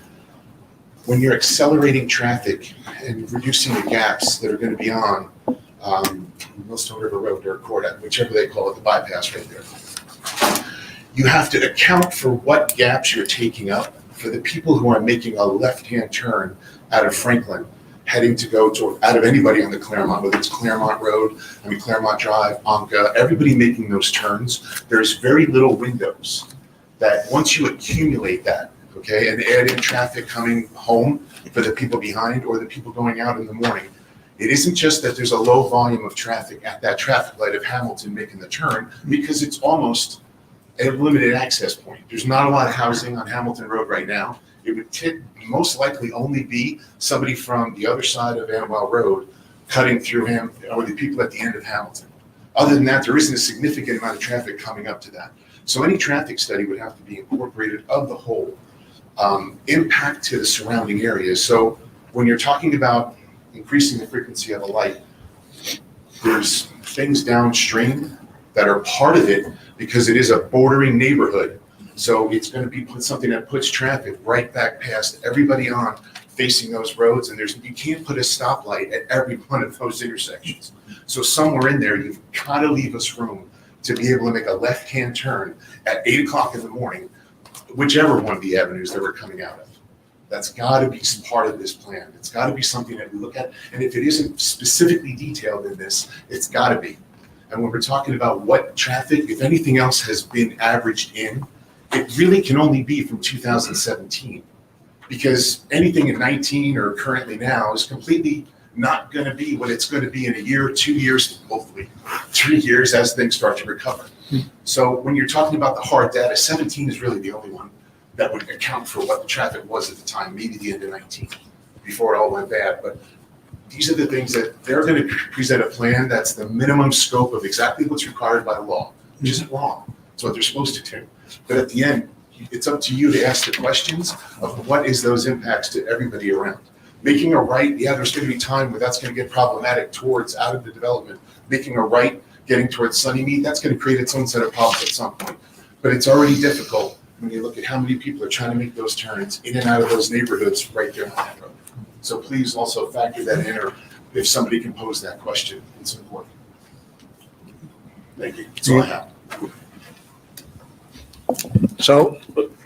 [SPEAKER 16] when you're accelerating traffic and reducing the gaps that are going to be on Millstone River Road or Court, whichever they call it, the bypass right there. You have to account for what gaps you're taking up for the people who are making a left-hand turn out of Franklin, heading to go to, out of anybody on the Claremont, whether it's Claremont Road, Claremont Drive, Anka, everybody making those turns, there's very little windows that once you accumulate that, okay, and add in traffic coming home for the people behind or the people going out in the morning, it isn't just that there's a low volume of traffic at that traffic light of Hamilton making the turn, because it's almost a limited access point. There's not a lot of housing on Hamilton Road right now. It would most likely only be somebody from the other side of Amwell Road cutting through or the people at the end of Hamilton. Other than that, there isn't a significant amount of traffic coming up to that. So any traffic study would have to be incorporated of the whole impact to the surrounding areas. So when you're talking about increasing the frequency of a light, there's things downstream that are part of it because it is a bordering neighborhood. So it's going to be something that puts traffic right back past everybody on facing those roads, and you can't put a stoplight at every one of those intersections. So somewhere in there, you've got to leave us room to be able to make a left-hand turn at 8 o'clock in the morning, whichever one of the avenues that we're coming out of. That's got to be part of this plan. It's got to be something that we look at, and if it isn't specifically detailed in this, it's got to be. And when we're talking about what traffic, if anything else has been averaged in, it really can only be from 2017, because anything in 19 or currently now is completely not going to be what it's going to be in a year, 2 years, hopefully 3 years as things start to recover. So when you're talking about the hard data, 17 is really the only one that would account for what the traffic was at the time, maybe the end of 19, before it all went bad. But these are the things that they're going to present a plan that's the minimum scope of exactly what's required by the law, which isn't wrong. It's what they're supposed to do. But at the end, it's up to you to ask the questions of what is those impacts to everybody around. Making a right, yeah, there's going to be time where that's going to get problematic towards out of the development. Making a right, getting towards Sunnymead, that's going to create its own set of problems at some point. But it's already difficult when you look at how many people are trying to make those turns in and out of those neighborhoods right there on that road. So please also factor that in, or if somebody can pose that question, it's important. Thank you. That's all I have.
[SPEAKER 7] So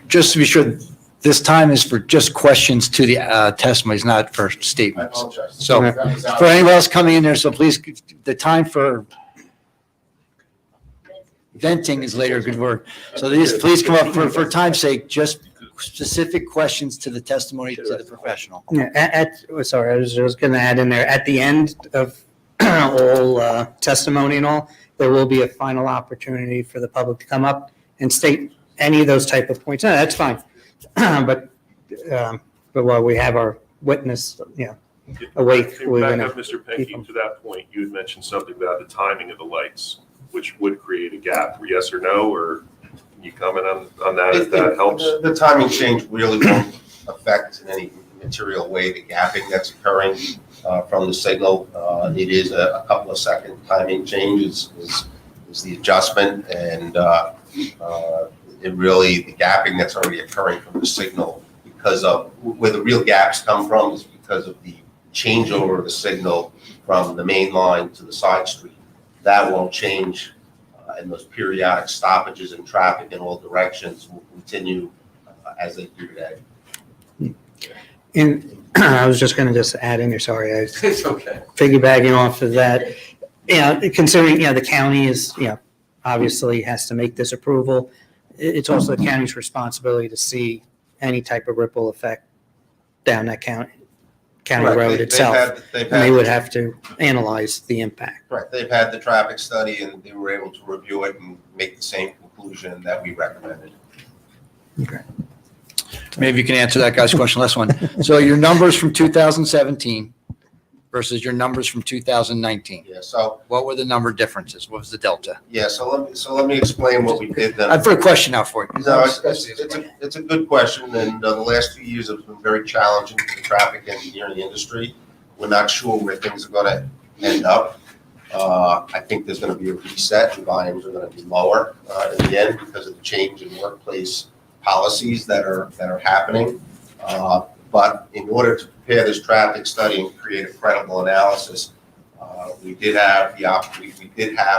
[SPEAKER 7] just to be sure, this time is for just questions to the testimonies, not for
[SPEAKER 16] I
[SPEAKER 7] statements.
[SPEAKER 16] apologize.
[SPEAKER 7] So
[SPEAKER 16] That was out.
[SPEAKER 7] for anyone else coming in there, so please, the time for venting is later, good word. So please come up for time's sake, just specific questions to the testimony to the professional.
[SPEAKER 1] Yeah, sorry, I was just going to add in there, at the end of all testimony and all, there will be a final opportunity for the public to come up and state any of those type of points. No, that's fine. But while we have our witness, awake, we're
[SPEAKER 14] Back
[SPEAKER 1] going
[SPEAKER 14] up, Mr. Penke, to that point, you had mentioned something about the timing of the lights, which would create a gap. Yes or no, or can you comment on that if that helps?
[SPEAKER 10] The timing change really won't affect in any material way the gapping that's occurring from the signal. It is a couple of second timing change is the adjustment, and it really, the gapping that's already occurring from the signal, because of where the real gaps come from is because of the changeover of the signal from the main line to the side street. That won't change, and those periodic stoppages in traffic in all directions will continue as they do today.
[SPEAKER 1] And I was just going to just add in there, sorry, I was
[SPEAKER 6] It's okay.
[SPEAKER 1] piggybacking off of that. Considering, the county is, obviously has to make this approval. It's also the county's responsibility to see any type of ripple effect down that county
[SPEAKER 10] Right,
[SPEAKER 1] road itself.
[SPEAKER 10] they've
[SPEAKER 1] And they
[SPEAKER 10] had-
[SPEAKER 1] would have to analyze the impact.
[SPEAKER 10] Right, they've had the traffic study and they were able to review it and make the same conclusion that we recommended.
[SPEAKER 7] Maybe you can answer that guy's question, last one. So your numbers from 2017 versus your numbers from 2019.
[SPEAKER 10] Yeah, so,
[SPEAKER 7] What were the number differences? What was the delta?
[SPEAKER 10] yeah, so let me explain what we did then.
[SPEAKER 7] I've got a question now for you.
[SPEAKER 10] No, it's a good question, and the last 2 years have been very challenging for the traffic engineering industry. We're not sure where things are gonna end up. I think there's gonna be a reset, and volumes are gonna be lower in the end because of the change in workplace policies that are happening. But in order to prepare this traffic study and create a credible analysis, we did have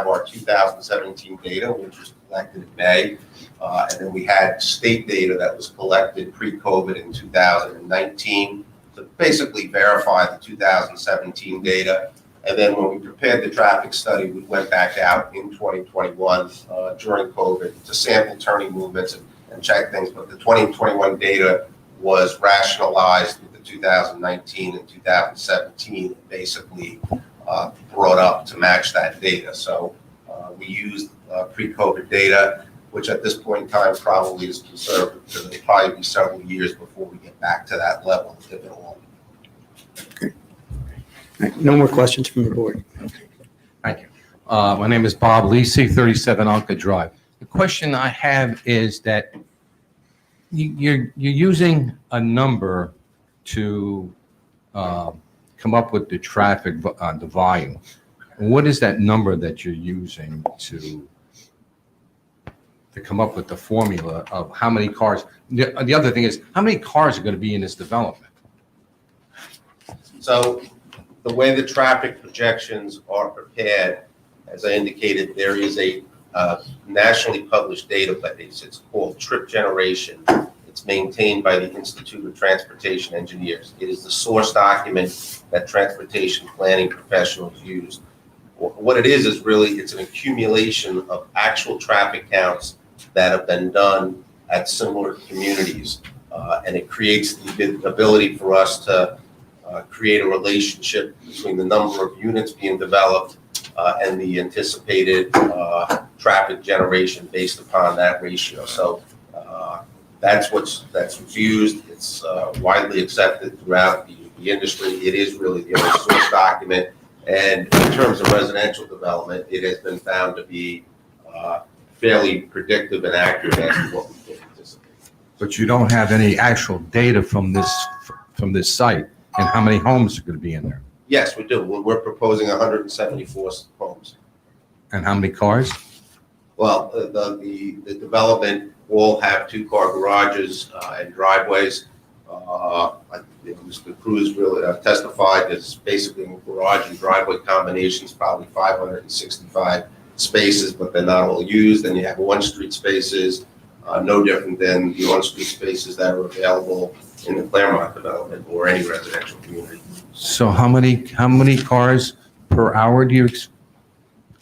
[SPEAKER 10] our 2017 data, which was collected in May. And then we had state data that was collected pre-COVID in 2019 to basically verify the 2017 data. And then when we prepared the traffic study, we went back out in 2021 during COVID to sample turning movements and check things. But the 2021 data was rationalized with the 2019 and 2017, basically brought up to match that data. So we used pre-COVID data, which at this point in time probably is conservative. So it'll probably be several years before we get back to that level, if at all.
[SPEAKER 1] No more questions from the board.
[SPEAKER 17] Thank you. My name is Bob Lisi, 37 Anka Drive. The question I have is that you're using a number to come up with the traffic, the volume. What is that number that you're using to come up with the formula of how many cars? The other thing is, how many cars are going to be in this development?
[SPEAKER 10] So the way the traffic projections are prepared, as I indicated, there is a nationally published database. It's called Trip Generation. It's maintained by the Institute of Transportation Engineers. It is the source document that transportation planning professionals use. What it is really, it's an accumulation of actual traffic counts that have been done at similar communities. And it creates the ability for us to create a relationship between the number of units being developed and the anticipated traffic generation based upon that ratio. So that's what's used. It's widely accepted throughout the industry. It is really the only source document. And in terms of residential development, it has been found to be fairly predictive and accurate as to what we can anticipate.
[SPEAKER 17] But you don't have any actual data from this site and how many homes are going to be in there?
[SPEAKER 10] Yes, we do. We're proposing 174 homes.
[SPEAKER 17] And how many cars?
[SPEAKER 10] Well, the development will have 2-car garages and driveways. Mr. Cruz really testified that basically garage and driveway combinations, probably 565 spaces, but they're not all used. And you have on-street spaces, no different than the on-street spaces that are available in the Claremont development or any residential community.
[SPEAKER 17] So how many cars per hour do you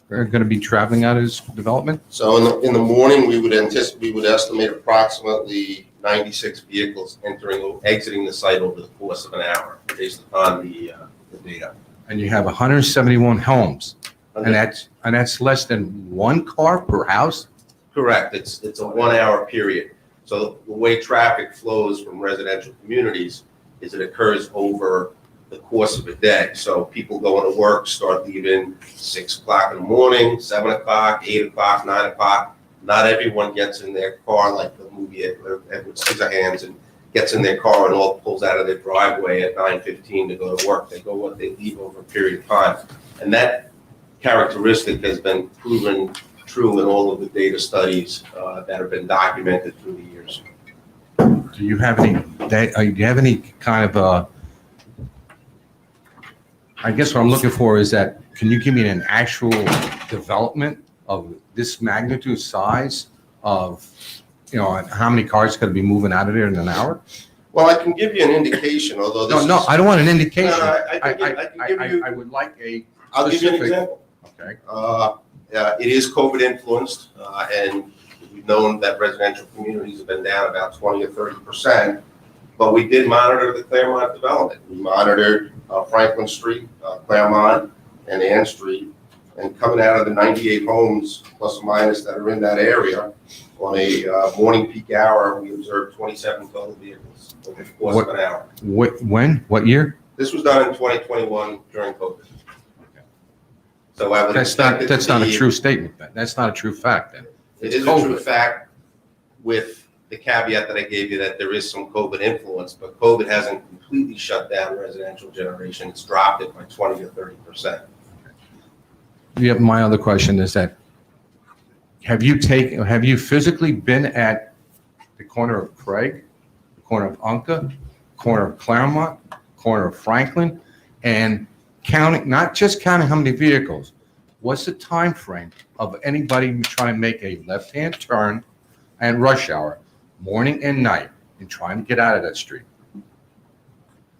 [SPEAKER 17] are going to be traveling out of this development?
[SPEAKER 10] So in the morning, we would estimate approximately 96 vehicles entering or exiting the site over the course of an hour, based upon the data.
[SPEAKER 17] And you have 171 homes, and that's less than 1 car per house?
[SPEAKER 10] Correct. It's a 1-hour period. So the way traffic flows from residential communities is it occurs over the course of a day. So people going to work, start leaving 6 o'clock in the morning, 7 o'clock, 8 o'clock, 9 o'clock. Not everyone gets in their car like the movie Edward Scissorhands and gets in their car and all pulls out of their driveway at 9:15 to go to work. They leave over a period of time. And that characteristic has been proven true in all of the data studies that have been documented through the years.
[SPEAKER 17] Do you have any kind of I guess what I'm looking for is that, can you give me an actual development of this magnitude size of, how many cars going to be moving out of there in an hour?
[SPEAKER 10] Well, I can give you an indication, although this
[SPEAKER 17] No, I don't want an indication.
[SPEAKER 10] No, I can give you.
[SPEAKER 17] I would like a
[SPEAKER 10] I'll give you an
[SPEAKER 17] specific.
[SPEAKER 10] example.
[SPEAKER 17] Okay.
[SPEAKER 10] It is COVID influenced, and we've known that residential communities have been down about 20 or 30%. But we did monitor the Claremont development. We monitored Franklin Street, Claremont, and Ann Street. And coming out of the 98 homes, plus or minus, that are in that area, on a morning peak hour, we observed 27 total vehicles over the course of an hour.
[SPEAKER 17] When? What year?
[SPEAKER 10] This was done in 2021 during COVID. So I would expect it
[SPEAKER 17] That's
[SPEAKER 10] to
[SPEAKER 17] not a
[SPEAKER 10] be-
[SPEAKER 17] true statement then. That's not a true fact then.
[SPEAKER 10] It
[SPEAKER 17] It's
[SPEAKER 10] is a true
[SPEAKER 17] COVID.
[SPEAKER 10] fact with the caveat that I gave you that there is some COVID influence, but COVID hasn't completely shut down residential generation. It's dropped it by 20 to 30%.
[SPEAKER 17] Yeah, my other question is that, have you physically been at the corner of Craig, the corner of Unka, corner of Claremont, corner of Franklin, and counting, not just counting how many vehicles, what's the time frame of anybody trying to make a left-hand turn and rush hour, morning and night, and trying to get out of that street?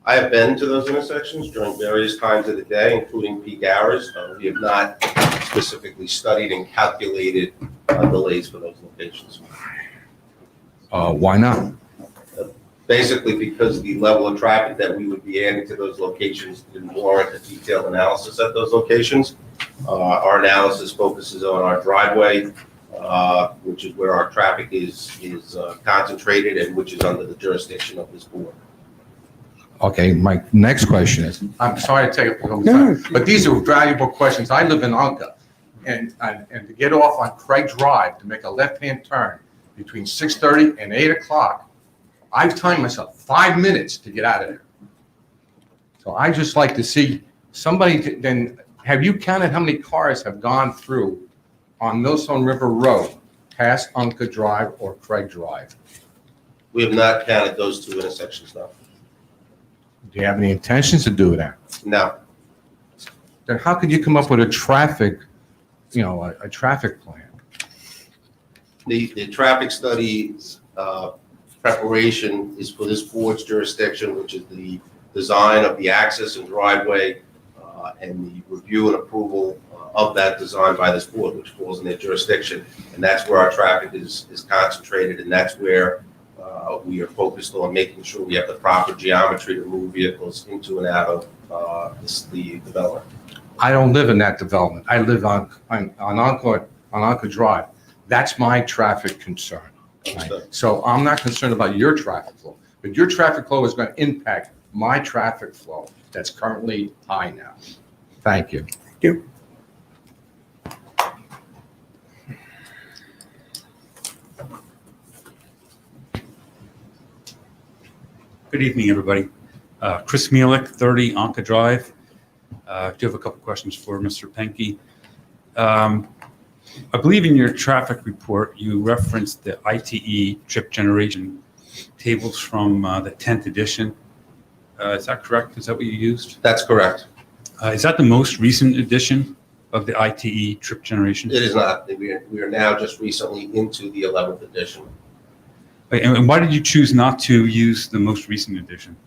[SPEAKER 10] I have been to those intersections during various times of the day, including peak hours. We have not specifically studied and calculated delays for those locations.
[SPEAKER 17] Why not?
[SPEAKER 10] Basically because the level of traffic that we would be adding to those locations didn't warrant a detailed analysis at those locations. Our analysis focuses on our driveway, which is where our traffic is concentrated and which is under the jurisdiction of this board.
[SPEAKER 17] Okay, my next question is, I'm sorry to take up all the time, but these are valuable questions. I live in Onka, and to get off on Craig Drive to make a left-hand turn between 6:30 and 8 o'clock, I've timed myself 5 minutes to get out of there. So I just like to see somebody, then, have you counted how many cars have gone through on Millstone River Road, past Onka Drive or Craig Drive?
[SPEAKER 10] We have not counted those two intersections, no.
[SPEAKER 17] Do you have any intentions to do that?
[SPEAKER 10] No.
[SPEAKER 17] Then how could you come up with a traffic, a traffic plan?
[SPEAKER 10] The traffic studies preparation is for this board's jurisdiction, which is the design of the access and driveway and the review and approval of that design by this board, which falls in their jurisdiction. And that's where our traffic is concentrated, and that's where we are focused on making sure we have the proper geometry to move vehicles into and out of the development.
[SPEAKER 17] I don't live in that development. I live on Onka Drive. That's my traffic concern. Right? So I'm not concerned about your traffic flow, but your traffic flow is going to impact my traffic flow that's currently high now. Thank you.
[SPEAKER 1] Thank you.
[SPEAKER 18] Good evening, everybody. Chris Mielek, 30 Onka Drive. I do have a couple questions for Mr. Penke. I believe in your traffic report, you referenced the ITE trip generation tables from the 10th edition. Is that correct? Is that what you used?
[SPEAKER 10] That's correct.
[SPEAKER 18] Is that the most recent edition of the ITE trip generation?
[SPEAKER 10] It is not. We are now just recently into the 11th edition.
[SPEAKER 18] And why did you choose not to use the most recent edition?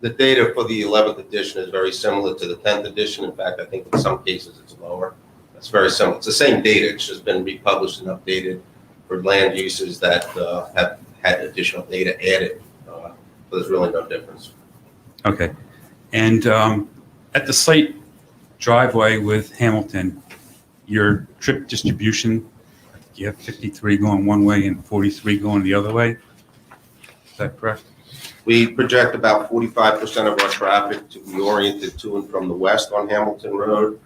[SPEAKER 10] The data for the 11th edition is very similar to the 10th edition. In fact, I think in some cases it's lower. It's very similar. It's the same data. It's just been republished and updated for land uses that have had additional data added. So there's really no difference.
[SPEAKER 18] Okay. And at the site driveway with Hamilton, your trip distribution, you have 53 going one way and 43 going the other way. Is that correct?
[SPEAKER 10] We project about 45% of our traffic to be oriented to and from the west on Hamilton Road,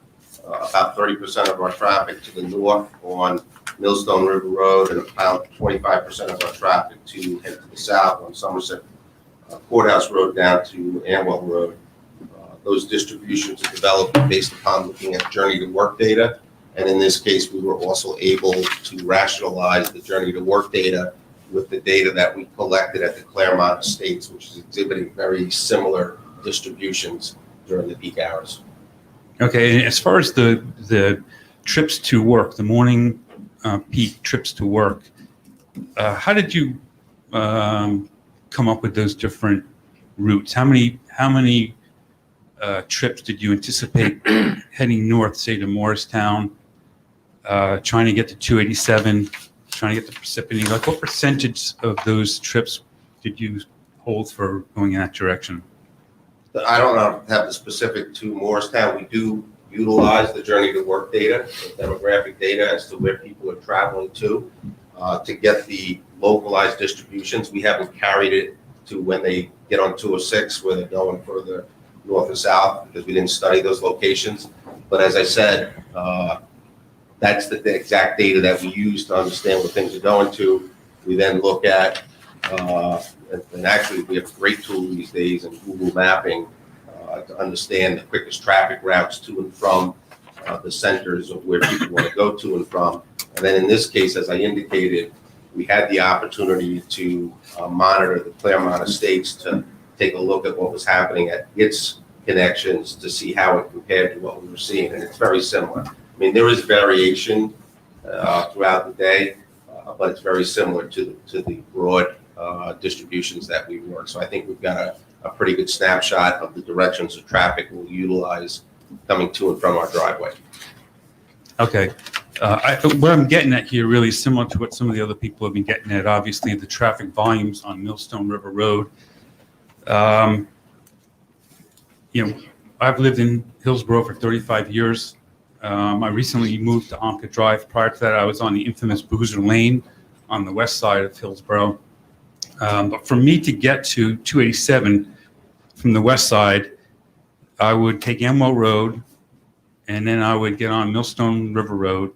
[SPEAKER 10] about 30% of our traffic to the north on Millstone River Road, and about 25% of our traffic to head to the south on Somerset Courthouse Road down to Amwell Road. Those distributions are developed based upon looking at journey to work data. And in this case, we were also able to rationalize the journey to work data with the data that we collected at the Claremont Estates, which is exhibiting very similar distributions during the peak hours.
[SPEAKER 18] Okay, and as far as the trips to work, the morning peak trips to work, how did you come up with those different routes? How many trips did you anticipate heading north, say to Morristown, trying to get to 287, trying to get to Parsippany? Like, what percentage of those trips did you hold for going in that direction?
[SPEAKER 10] I don't have the specific to Morristown. We do utilize the journey to work data, the demographic data as to where people are traveling to get the localized distributions. We haven't carried it to when they get on 206, where they're going further north or south, because we didn't study those locations. But as I said, that's the exact data that we use to understand what things are going to. We then look at, and actually we have a great tool these days in Google Mapping to understand the quickest traffic routes to and from the centers of where people want to go to and from. And then in this case, as I indicated, we had the opportunity to monitor the Claremont Estates to take a look at what was happening at its connections to see how it compared to what we were seeing. And it's very similar. mean, there is variation throughout the day, but it's very similar to the broad distributions that we work. So I think we've got a pretty good snapshot of the directions of traffic we'll utilize coming to and from our driveway.
[SPEAKER 18] Okay. What I'm getting at here really is similar to what some of the other people have been getting at. Obviously, the traffic volumes on Millstone River Road. I've lived in Hillsborough for 35 years. I recently moved to Onka Drive. Prior to that, I was on the infamous Boozer Lane on the west side of Hillsborough. But for me to get to 287 from the west side, I would take Elmo Road, and then I would get on Millstone River Road,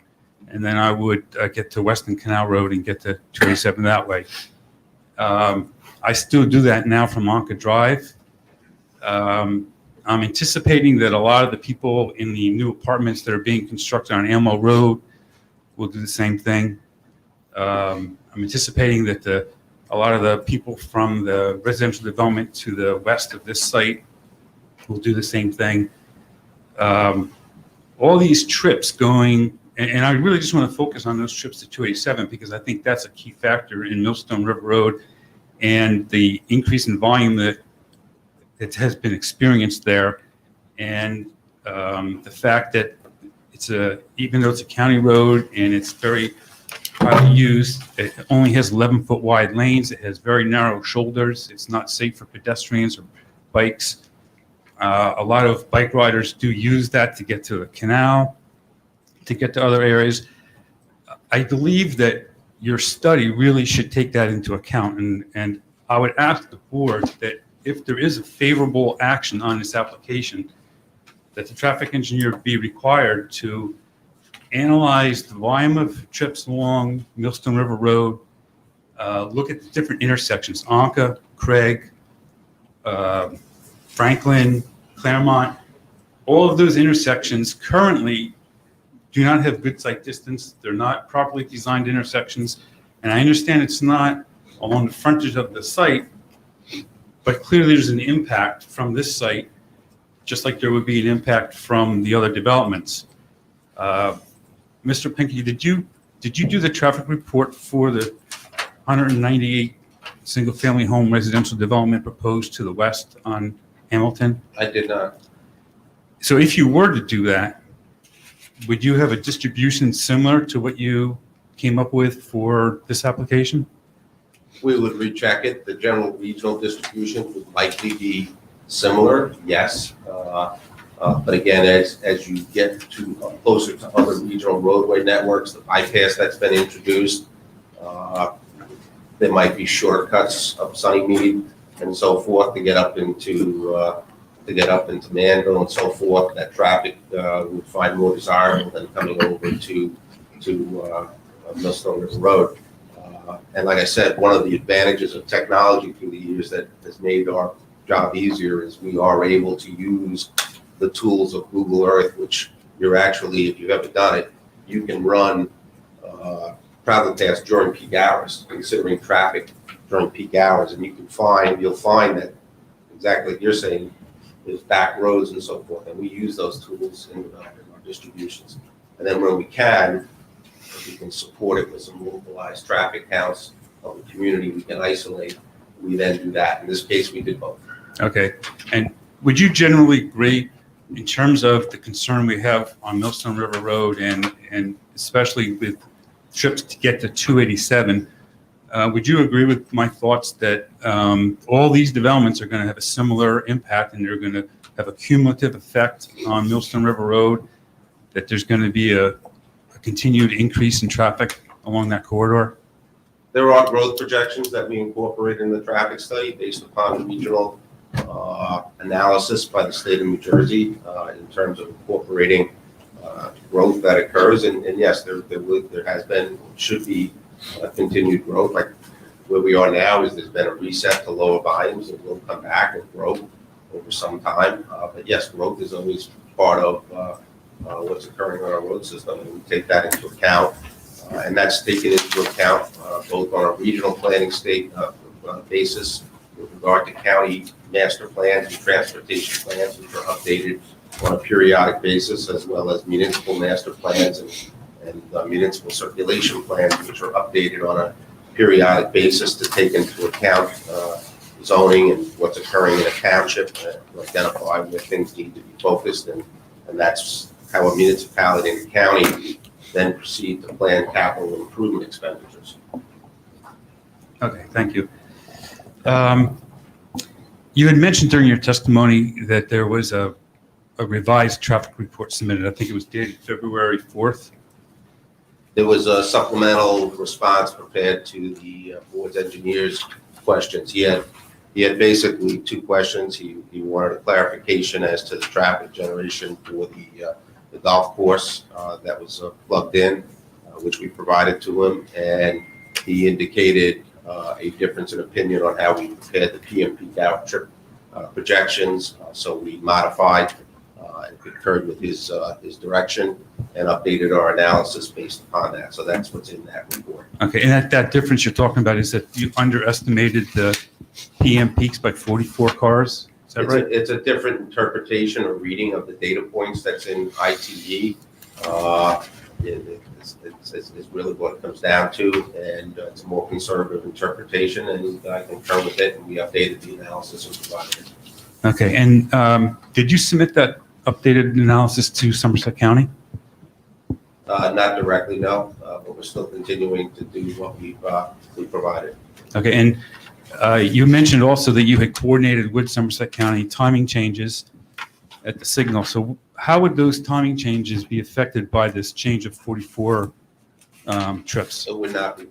[SPEAKER 18] and then I would get to Weston Canal Road and get to 287 that way. I still do that now from Onka Drive. I'm anticipating that a lot of the people in the new apartments that are being constructed on Elmo Road will do the same thing. I'm anticipating that a lot of the people from the residential development to the west of this site will do the same thing. All these trips going, and I really just want to focus on those trips to 287 because I think that's a key factor in Millstone River Road and the increase in volume that it has been experienced there, and the fact that even though it's a county road and it's very highly used, it only has 11-foot wide lanes. It has very narrow shoulders. It's not safe for pedestrians or bikes. A lot of bike riders do use that to get to the canal, to get to other areas. I believe that your study really should take that into account, and I would ask the board that if there is a favorable action on this application, that the traffic engineer be required to analyze the volume of trips along Millstone River Road, look at the different intersections, Onka, Craig, Franklin, Claremont. All of those intersections currently do not have good sight distance. They're not properly designed intersections. And I understand it's not along the frontage of the site, but clearly there's an impact from this site, just like there would be an impact from the other developments. Mr. Pinky, did you do the traffic report for the 198 single-family home residential development proposed to the west on Hamilton?
[SPEAKER 10] I did not.
[SPEAKER 18] So if you were to do that, would you have a distribution similar to what you came up with for this application?
[SPEAKER 10] We would recheck it. The general regional distribution would likely be similar, yes. But again, as you get to closer to other regional roadway networks, the bypass that's been introduced, there might be shortcuts of Sunnymead and so forth to get up into Manville and so forth. That traffic would find more desirable than coming over to Millstone River Road. And like I said, one of the advantages of technology through the years that has made our job easier is we are able to use the tools of Google Earth, which you're actually, if you've ever done it, you can run travel paths during peak hours, considering traffic during peak hours, and you'll find that exactly like you're saying, there's back roads and so forth, and we use those tools in our distributions. And then when we can support it with some localized traffic counts of the community we can isolate, we then do that. In this case, we did both.
[SPEAKER 18] Okay. And would you generally agree in terms of the concern we have on Millstone River Road and especially with trips to get to 287, would you agree with my thoughts that all these developments are going to have a similar impact and they're going to have a cumulative effect on Millstone River Road, that there's going to be a continued increase in traffic along that corridor?
[SPEAKER 10] There are growth projections that we incorporate in the traffic study based upon the regional analysis by the state of New Jersey in terms of incorporating growth that occurs. And yes, there has been, should be continued growth. Like where we are now is there's been a reset to lower volumes, and we'll come back and grow over some time. But yes, growth is always part of what's occurring on our road system, and we take that into account. And that's taken into account both on a regional planning state basis with regard to county master plans and transportation plans, which are updated on a periodic basis, as well as municipal master plans and municipal circulation plans, which are updated on a periodic basis to take into account zoning and what's occurring in a township, to identify where things need to be focused, and that's how a municipality and a county then proceed to plan capital improvement expenditures.
[SPEAKER 18] Okay, thank you. You had mentioned during your testimony that there was a revised traffic report submitted. I think it was dated February 4th.
[SPEAKER 10] There was a supplemental response prepared to the board's engineer's questions. He had basically two questions. He wanted a clarification as to the traffic generation for the golf course that was plugged in, which we provided to him, and he indicated a difference in opinion on how we prepared the PM peak trip projections. So we modified and concurred with his direction and updated our analysis based upon that. So that's what's in that report.
[SPEAKER 18] Okay, and that difference you're talking about is that you underestimated the PM peaks by 44 cars? Is that right?
[SPEAKER 10] It's a different interpretation or reading of the data points that's in ITE. It's really what it comes down to, and it's a more conservative interpretation, and I concur with it, and we updated the analysis and provided it.
[SPEAKER 18] Okay, and did you submit that updated analysis to Somerset County?
[SPEAKER 10] Not directly, no, but we're still continuing to do what we provided.
[SPEAKER 18] Okay, and you mentioned also that you had coordinated with Somerset County timing changes at the signal. So how would those timing changes be affected by this change of 44 trips?
[SPEAKER 10] It would not be.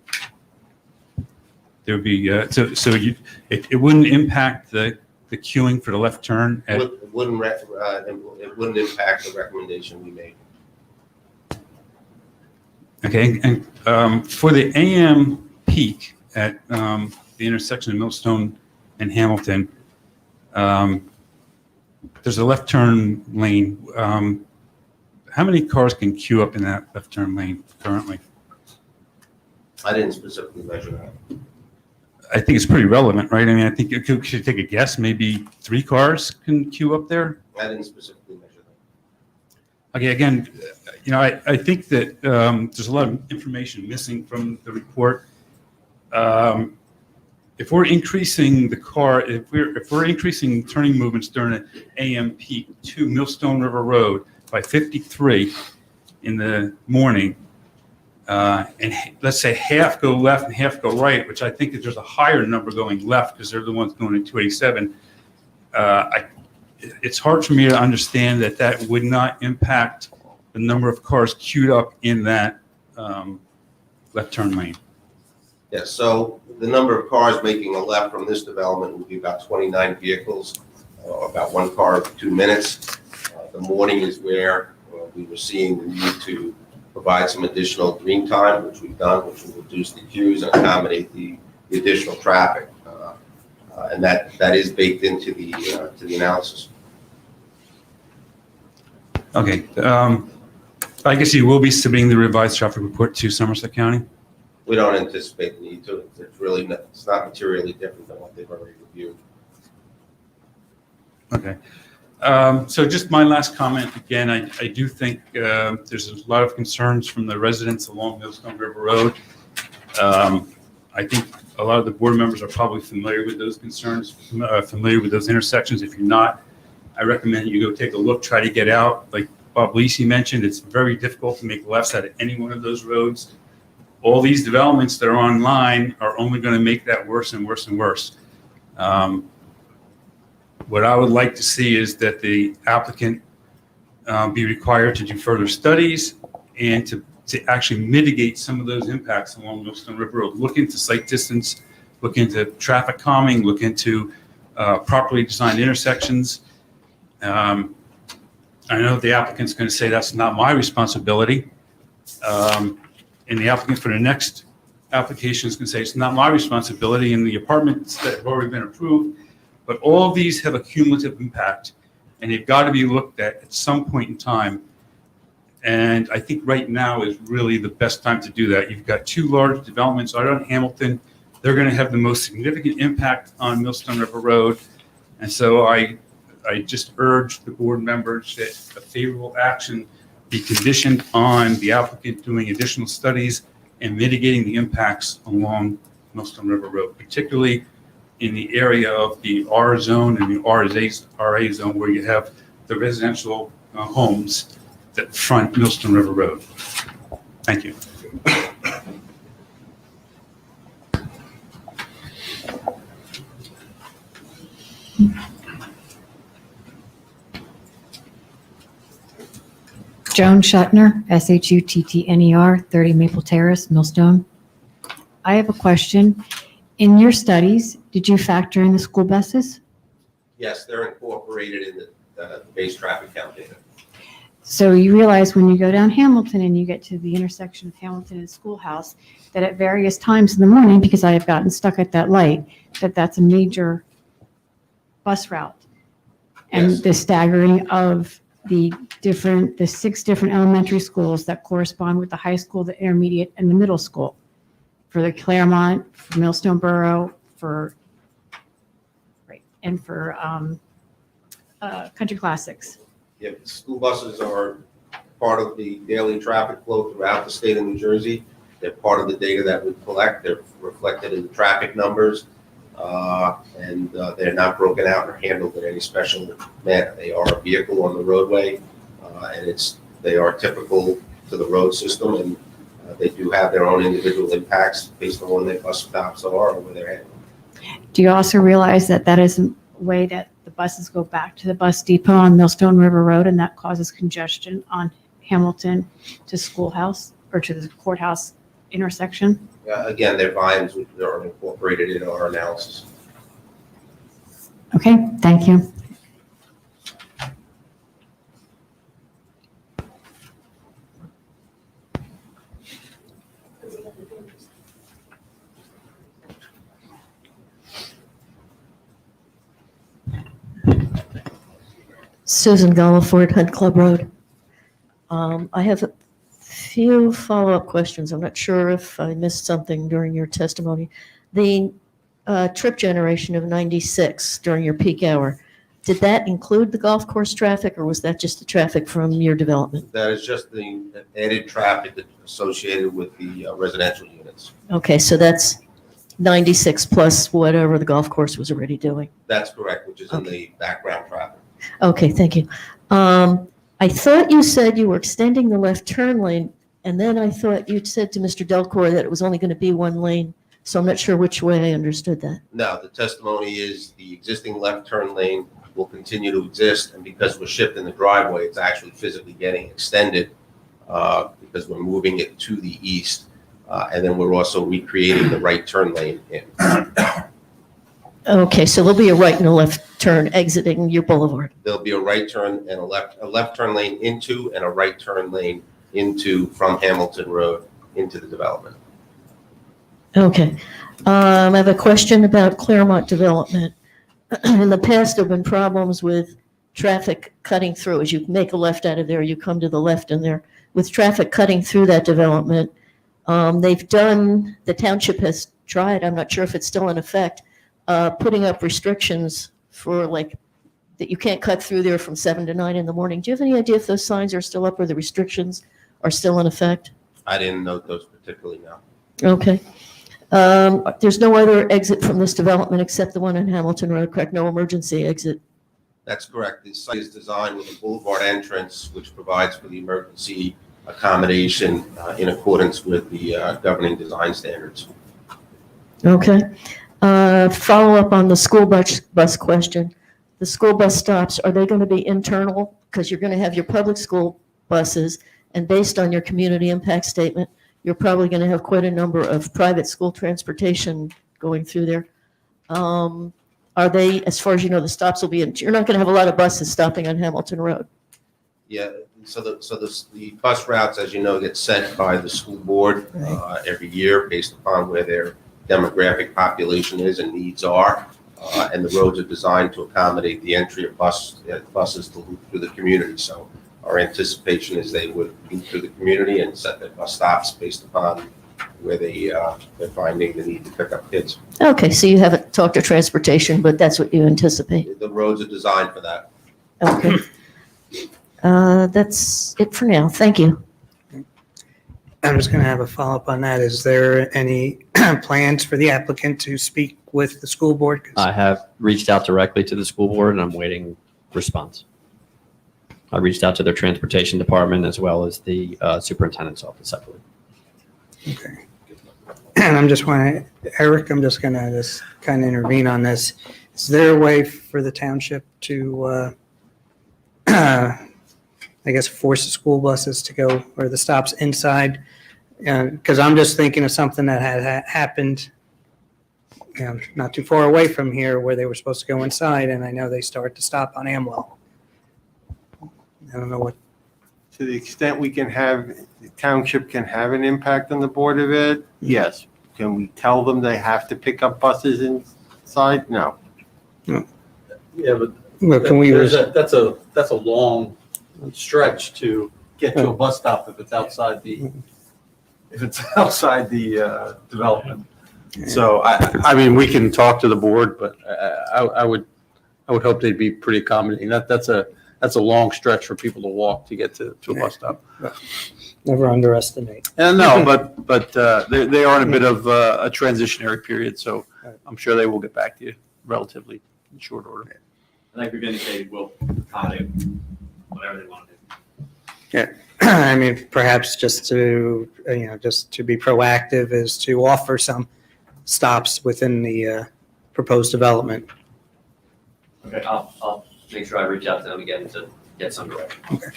[SPEAKER 18] There would be, it wouldn't impact the queuing for the left turn?
[SPEAKER 10] It wouldn't impact the recommendation we made.
[SPEAKER 18] Okay, and for the AM peak at the intersection of Millstone and Hamilton, there's a left turn lane. How many cars can queue up in that left turn lane currently?
[SPEAKER 10] I didn't specifically measure that.
[SPEAKER 18] I think it's pretty relevant, right? I mean, I think you should take a guess. Maybe 3 cars can queue up there.
[SPEAKER 10] I didn't specifically measure that.
[SPEAKER 18] Okay, again, I think that there's a lot of information missing from the report. If we're increasing if we're increasing turning movements during an AM peak to Millstone River Road by 53 in the morning, and let's say half go left and half go right, which I think that there's a higher number going left because they're the ones going in 287. It's hard for me to understand that would not impact the number of cars queued up in that left turn lane.
[SPEAKER 10] Yes, so the number of cars making a left from this development would be about 29 vehicles, about 1 car every 2 minutes. The morning is where we were seeing the need to provide some additional green time, which we've done, which will reduce the queues and accommodate the additional traffic. And that is baked into the analysis.
[SPEAKER 18] Okay, I guess you will be submitting the revised traffic report to Somerset County?
[SPEAKER 10] We don't anticipate the need to. It's not materially different than what they've already reviewed.
[SPEAKER 18] Okay. So just my last comment, again, I do think there's a lot of concerns from the residents along Millstone River Road. I think a lot of the board members are probably familiar with those concerns, familiar with those intersections. If you're not, I recommend you go take a look, try to get out. Like Bob Lisi mentioned, it's very difficult to make lefts out of any one of those roads. All these developments that are online are only going to make that worse and worse and worse. What I would like to see is that the applicant be required to do further studies and to actually mitigate some of those impacts along Millstone River Road. Look into site distance, look into traffic calming, look into properly designed intersections. I know the applicant's going to say that's not my responsibility. And the applicant for the next application is going to say it's not my responsibility, and the apartments that have already been approved. But all of these have a cumulative impact, and they've got to be looked at some point in time. And I think right now is really the best time to do that. You've got 2 large developments out on Hamilton. They're going to have the most significant impact on Millstone River Road. And so I I just urge the board members that a favorable action be conditioned on the applicant doing additional studies and mitigating the impacts along Millstone River Road, particularly in the area of the R zone and the RA zone where you have the residential homes that front Millstone River Road. Thank you.
[SPEAKER 19] Joan Shuttner, Shuttner, 30 Maple Terrace, Millstone. I have a question. In your studies, did you factor in the school buses?
[SPEAKER 10] Yes, they're incorporated in the base traffic count data.
[SPEAKER 19] So you realize when you go down Hamilton and you get to the intersection of Hamilton and Schoolhouse, that at various times in the morning, because I have gotten stuck at that light, that's a major bus route. And
[SPEAKER 10] Yes.
[SPEAKER 19] the staggering of the 6 different elementary schools that correspond with the high school, the intermediate, and the middle school. For the Claremont, for Millstone Borough, and for Country Classics.
[SPEAKER 10] Yeah, school buses are part of the daily traffic flow throughout the state of New Jersey. They're part of the data that we collect. They're reflected in the traffic numbers, and they're not broken out or handled in any special manner. They are a vehicle on the roadway, and they are typical to the road system, and they do have their own individual impacts based on where their bus stops are or where they're heading.
[SPEAKER 19] Do you also realize that that is a way that the buses go back to the bus depot on Millstone River Road, and that causes congestion on Hamilton to Schoolhouse or to the courthouse intersection?
[SPEAKER 10] Again, their volumes are incorporated in our analysis.
[SPEAKER 19] Okay, thank you.
[SPEAKER 20] Susan Galliford, Hunt Club Road. I have a few follow-up questions. I'm not sure if I missed something during your testimony. The trip generation of 96 during your peak hour, did that include the golf course traffic, or was that just the traffic from your development?
[SPEAKER 10] That is just the added traffic associated with the residential units.
[SPEAKER 20] Okay, so that's 96 plus whatever the golf course was already doing.
[SPEAKER 10] That's correct, which is in the background traffic.
[SPEAKER 20] Okay, thank you. I thought you said you were extending the left turn lane, and then I thought you'd said to Mr. Delcor that it was only going to be one lane, so I'm not sure which way I understood that.
[SPEAKER 10] No, the testimony is the existing left turn lane will continue to exist, and because we're shifting the driveway, it's actually physically getting extended because we're moving it to the east, and then we're also recreating the right turn lane in.
[SPEAKER 20] Okay, so there'll be a right and a left turn exiting your boulevard.
[SPEAKER 10] There'll be a right turn and a left turn lane into and a right turn lane into from Hamilton Road into the development.
[SPEAKER 20] Okay. I have a question about Claremont development. In the past, there have been problems with traffic cutting through. As you make a left out of there, you come to the left in there. With traffic cutting through that development, the township has tried, I'm not sure if it's still in effect, putting up restrictions for that you can't cut through there from 7 to 9 in the morning. Do you have any idea if those signs are still up or the restrictions are still in effect?
[SPEAKER 10] I didn't note those particularly now.
[SPEAKER 20] Okay. There's no other exit from this development except the one on Hamilton Road, correct? No emergency exit?
[SPEAKER 10] That's correct. The site is designed with a boulevard entrance, which provides for the emergency accommodation in accordance with the governing design standards.
[SPEAKER 20] Okay. Follow up on the school bus question. The school bus stops, are they going to be internal? Because you're going to have your public school buses, and based on your community impact statement, you're probably going to have quite a number of private school transportation going through there. Are they, as far as you know, the stops will be, you're not going to have a lot of buses stopping on Hamilton Road?
[SPEAKER 10] Yeah, so the bus routes, as you know, get set by the school board every year based upon where their demographic population is and needs are. And the roads are designed to accommodate the entry of buses to loop through the community. So our anticipation is they would loop through the community and set their bus stops based upon where they're finding the need to pick up kids.
[SPEAKER 20] Okay, so you haven't talked to transportation, but that's what you anticipate.
[SPEAKER 10] The roads are designed for that.
[SPEAKER 20] Okay. That's it for now. Thank you.
[SPEAKER 1] I'm just going to have a follow-up on that. Is there any plans for the applicant to speak with the school board?
[SPEAKER 8] I have reached out directly to the school board and I'm waiting response. I reached out to their transportation department as well as the superintendent's office, I believe.
[SPEAKER 1] Okay. And I'm just want to, Eric, I'm just going to just kind of intervene on this. Is there a way for the township to, I guess, force the school buses to go, or the stops inside? Because I'm just thinking of something that had happened, not too far away from here, where they were supposed to go inside, and I know they start to stop on Amwell. I don't know what.
[SPEAKER 4] To the extent we can have, the township can have an impact on the Board of Ed, yes. Can we tell them they have to pick up buses inside? No.
[SPEAKER 6] Yeah, but
[SPEAKER 1] Well, can we?
[SPEAKER 6] that's a long stretch to get to a bus stop if it's outside the development.
[SPEAKER 11] So I mean, we can talk to the board, but I would hope they'd be pretty accommodating. That's a long stretch for people to walk to get to a bus stop.
[SPEAKER 1] Never underestimate.
[SPEAKER 11] And no, but they are in a bit of a transitionary period, so I'm sure they will get back to you relatively in short order.
[SPEAKER 12] I think we've indicated we'll accommodate whatever they want to do.
[SPEAKER 1] Yeah, I mean, perhaps just to, just to be proactive is to offer some stops within the proposed development.
[SPEAKER 8] Okay, I'll make sure I reach out to them again to get some direction.
[SPEAKER 1] Okay.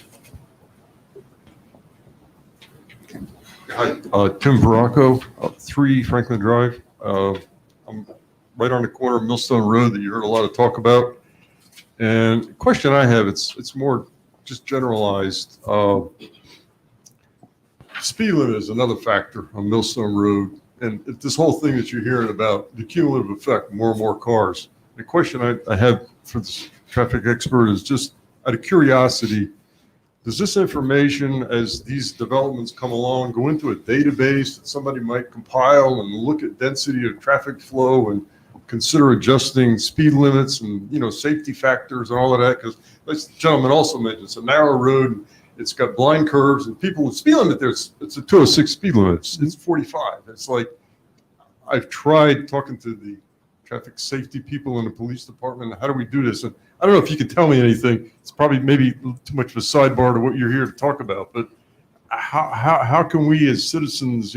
[SPEAKER 21] Hi, Tim Veraco, 3 Franklin Drive. I'm right on the corner of Millstone Road that you heard a lot of talk about. And the question I have, it's more just generalized. Speed limit is another factor on Millstone Road. And this whole thing that you're hearing about, the cumulative effect, more and more cars. The question I have for the traffic expert is just out of curiosity, does this information, as these developments come along, go into a database that somebody might compile and look at density of traffic flow and consider adjusting speed limits and, safety factors and all of that? Because this gentleman also mentioned it's a narrow road, it's got blind curves, and people with speed limit there, it's a 206 speed limit, it's 45. It's like, I've tried talking to the traffic safety people in the police department, how do we do this? And I don't know if you can tell me anything. It's probably maybe too much of a sidebar to what you're here to talk about, but how can we as citizens,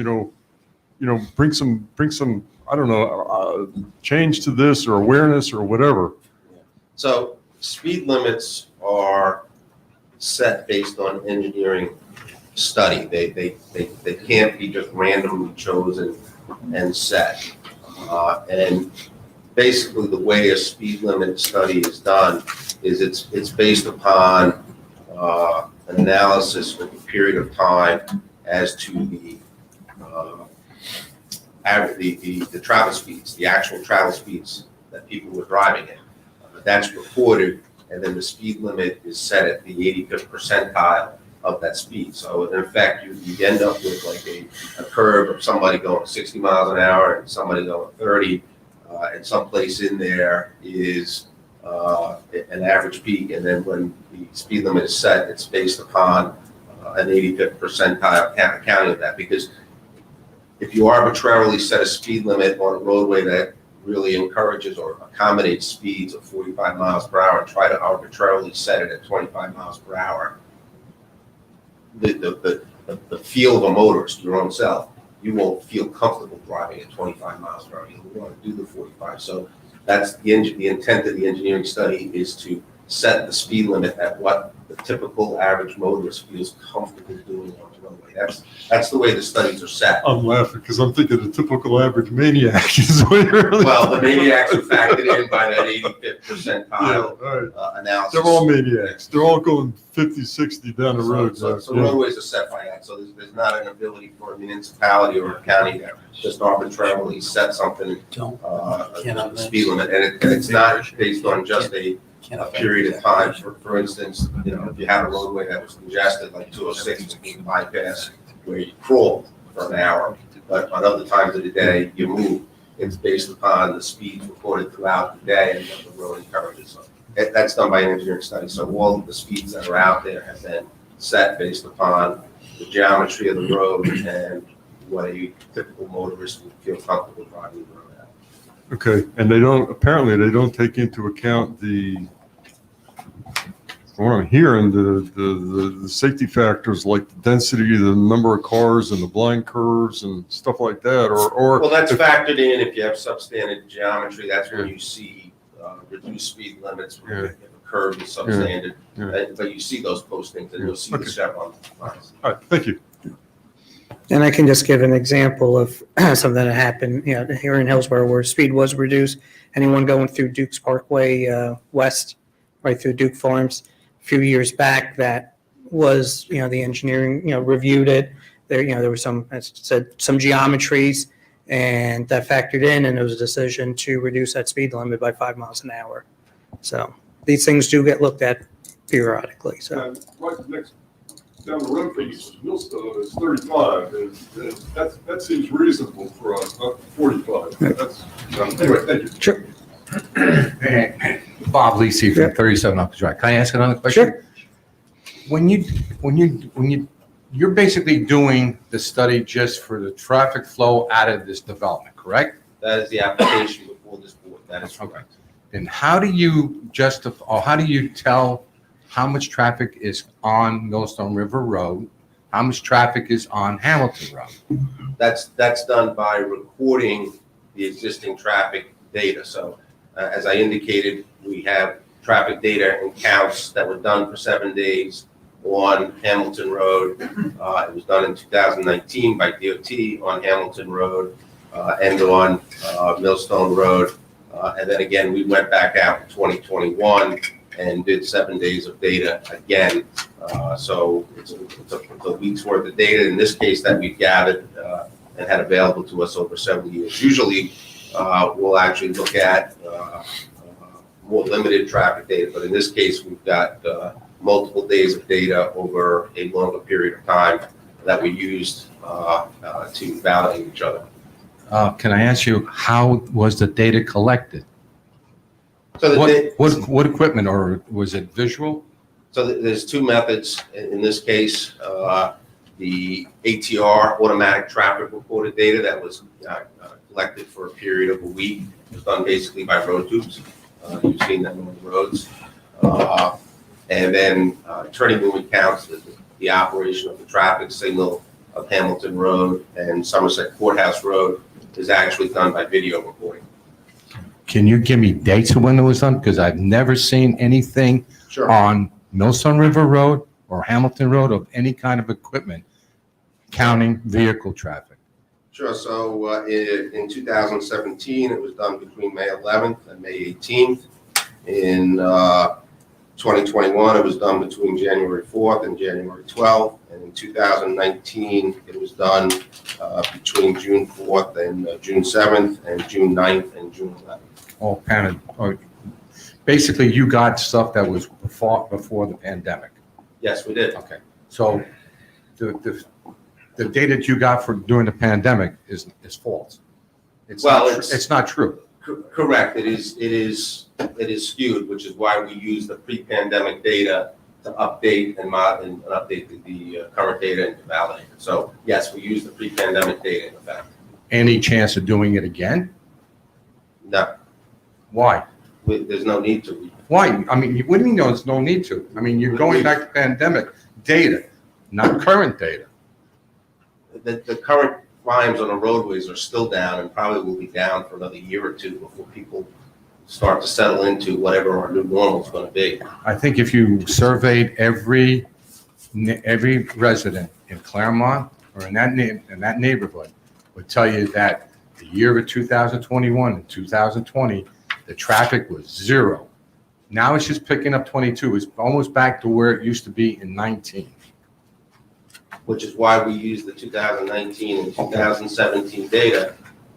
[SPEAKER 21] bring some, I don't know, change to this or awareness or whatever?
[SPEAKER 10] So speed limits are set based on engineering study. They can't be just randomly chosen and set. And basically the way a speed limit study is done is it's based upon analysis with a period of time as to the travel speeds, the actual travel speeds that people were driving in. That's recorded, and then the speed limit is set at the 85th percentile of that speed. So in effect, you end up with like a curve of somebody going 60 miles an hour and somebody going 30, and someplace in there is an average peak. And then when the speed limit is set, it's based upon an 85th percentile counting of that. Because if you arbitrarily set a speed limit on a roadway that really encourages or accommodates speeds of 45 miles per hour and try to arbitrarily set it at 25 miles per hour, the feel of a motorist, your own self, you won't feel comfortable driving at 25 miles per hour. You'll want to do the 45. So that's the intent of the engineering study, is to set the speed limit at what the typical average motorist feels comfortable doing on the roadway. That's the way the studies are set.
[SPEAKER 21] I'm laughing because I'm thinking the typical average maniac is what you're really.
[SPEAKER 10] Well, the maniacs are factored in by that 85th percentile analysis.
[SPEAKER 21] They're all maniacs. They're all going 50, 60 down the road.
[SPEAKER 10] So roadways are set by that. So there's not an ability for a municipality or a county to just arbitrarily set something, a speed limit. And it's not based on just a period of time. For instance, if you have a roadway that was congested, like 206, you can bypass where you crawl for an hour. But on other times of the day, you move. It's based upon the speeds recorded throughout the day and what the road encourages. That's done by an engineering study. So all of the speeds that are out there have been set based upon the geometry of the road and what a typical motorist would feel comfortable driving the road at.
[SPEAKER 21] Okay, and apparently they don't take into account from what I'm hearing, the safety factors like the density, the number of cars and the blind curves and stuff like that, or.
[SPEAKER 10] Well, that's factored in if you have substandard geometry. That's when you see reduced speed limits, where you have a curve is substandard. But you see those postings and you'll see the chevron lines.
[SPEAKER 21] All right, thank you.
[SPEAKER 1] And I can just give an example of something that happened, here in Hillsborough where speed was reduced. Anyone going through Duke's Parkway West, right through Duke Farms, a few years back, that was, the engineering, reviewed it. There were some, as I said, some geometries, and that factored in, and there was a decision to reduce that speed limit by 5 miles an hour. So these things do get looked at periodically. So.
[SPEAKER 21] Right next down the road from you, Millstone is 35, and that seems reasonable for us, not 45. Anyway, thank you.
[SPEAKER 1] Sure.
[SPEAKER 17] Bob Lisi from 37 Uncle Drive. Can I ask another question?
[SPEAKER 1] Sure.
[SPEAKER 17] You're basically doing the study just for the traffic flow out of this development, correct?
[SPEAKER 10] That is the application before this board. That is correct.
[SPEAKER 17] Then how do you justify, or how do you tell how much traffic is on Millstone River Road, how much traffic is on Hamilton Road?
[SPEAKER 10] That's done by recording the existing traffic data. So as I indicated, we have traffic data and counts that were done for 7 days on Hamilton Road. It was done in 2019 by DOT on Hamilton Road and on Millstone Road. And then again, we went back out in 2021 and did 7 days of data again. So it's a week's worth of data in this case that we've gathered and had available to us over several years. Usually we'll actually look at more limited traffic data, but in this case we've got multiple days of data over a longer period of time that we used to validate each other.
[SPEAKER 17] Can I ask you, how was the data collected?
[SPEAKER 10] So
[SPEAKER 17] what equipment, or was it visual?
[SPEAKER 10] So there's two methods in this case. The ATR, automatic traffic reported data, that was collected for a period of a week. It was done basically by road tubes. You've seen them on the roads. And then turning movement counts, the operation of the traffic signal of Hamilton Road and Somerset Courthouse Road is actually done by video recording.
[SPEAKER 17] Can you give me dates of when it was done? Because I've never seen anything on Millstone River Road or Hamilton Road of any kind of equipment counting vehicle traffic.
[SPEAKER 10] Sure. So in 2017, it was done between May 11th and May 18th. In 2021, it was done between January 4th and January 12th. And in 2019, it was done between June 4th and June 7th and June 9th and June 11th.
[SPEAKER 17] All kind of, basically you got stuff that was before the pandemic.
[SPEAKER 10] Yes, we did.
[SPEAKER 17] Okay. So the data that you got for during the pandemic is false. It's not true.
[SPEAKER 10] Correct. It is skewed, which is why we use the pre-pandemic data to update and update the current data and to validate it. So yes, we use the pre-pandemic data in effect.
[SPEAKER 17] Any chance of doing it again?
[SPEAKER 10] No.
[SPEAKER 17] Why?
[SPEAKER 10] There's no need to.
[SPEAKER 17] Why? I mean, what do you mean there's no need to? I mean, you're going back to pandemic data, not current data.
[SPEAKER 10] The current volumes on the roadways are still down and probably will be down for another year or two before people start to settle into whatever our new normal is going to be.
[SPEAKER 17] I think if you surveyed every resident in Claremont or in that neighborhood would tell you that the year of 2021 and 2020, the traffic was zero. Now it's just picking up 22. It's almost back to where it used to be in 19.
[SPEAKER 10] Which is why we use the 2019 and 2017 data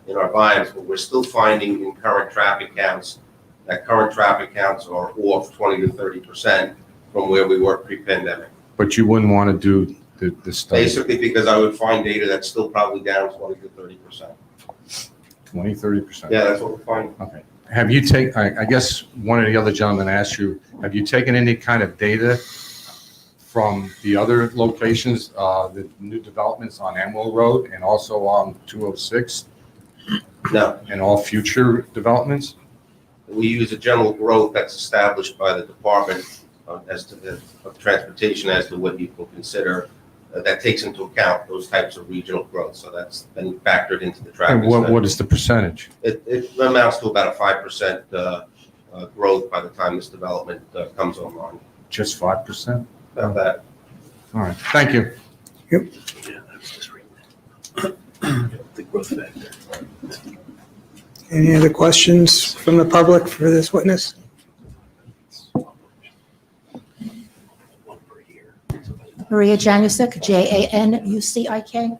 [SPEAKER 10] in our volumes, but we're still finding in current traffic counts that current traffic counts are off 20 to 30% from where we were pre-pandemic.
[SPEAKER 17] But you wouldn't want to do the study.
[SPEAKER 10] Basically because I would find data that's still probably down 20 to 30%.
[SPEAKER 17] 20, 30%.
[SPEAKER 10] Yeah, that's what we're finding.
[SPEAKER 17] Okay. have you I guess one of the other gentlemen asked you, have you taken any kind of data from the other locations, the new developments on Amwell Road and also on 206?
[SPEAKER 10] No.
[SPEAKER 17] And all future developments?
[SPEAKER 10] We use a general growth that's established by the Department as to of Transportation as to what you can consider that takes into account those types of regional growth. So that's been factored into the traffic
[SPEAKER 17] And
[SPEAKER 10] study.
[SPEAKER 17] what is the percentage?
[SPEAKER 10] It amounts to about a 5% growth by the time this development comes online.
[SPEAKER 17] Just 5%?
[SPEAKER 10] About that.
[SPEAKER 17] All right, thank you.
[SPEAKER 1] Yep.
[SPEAKER 13] The growth factor.
[SPEAKER 1] Any other questions from the public for this witness?
[SPEAKER 5] Maria Janusik, Janucik.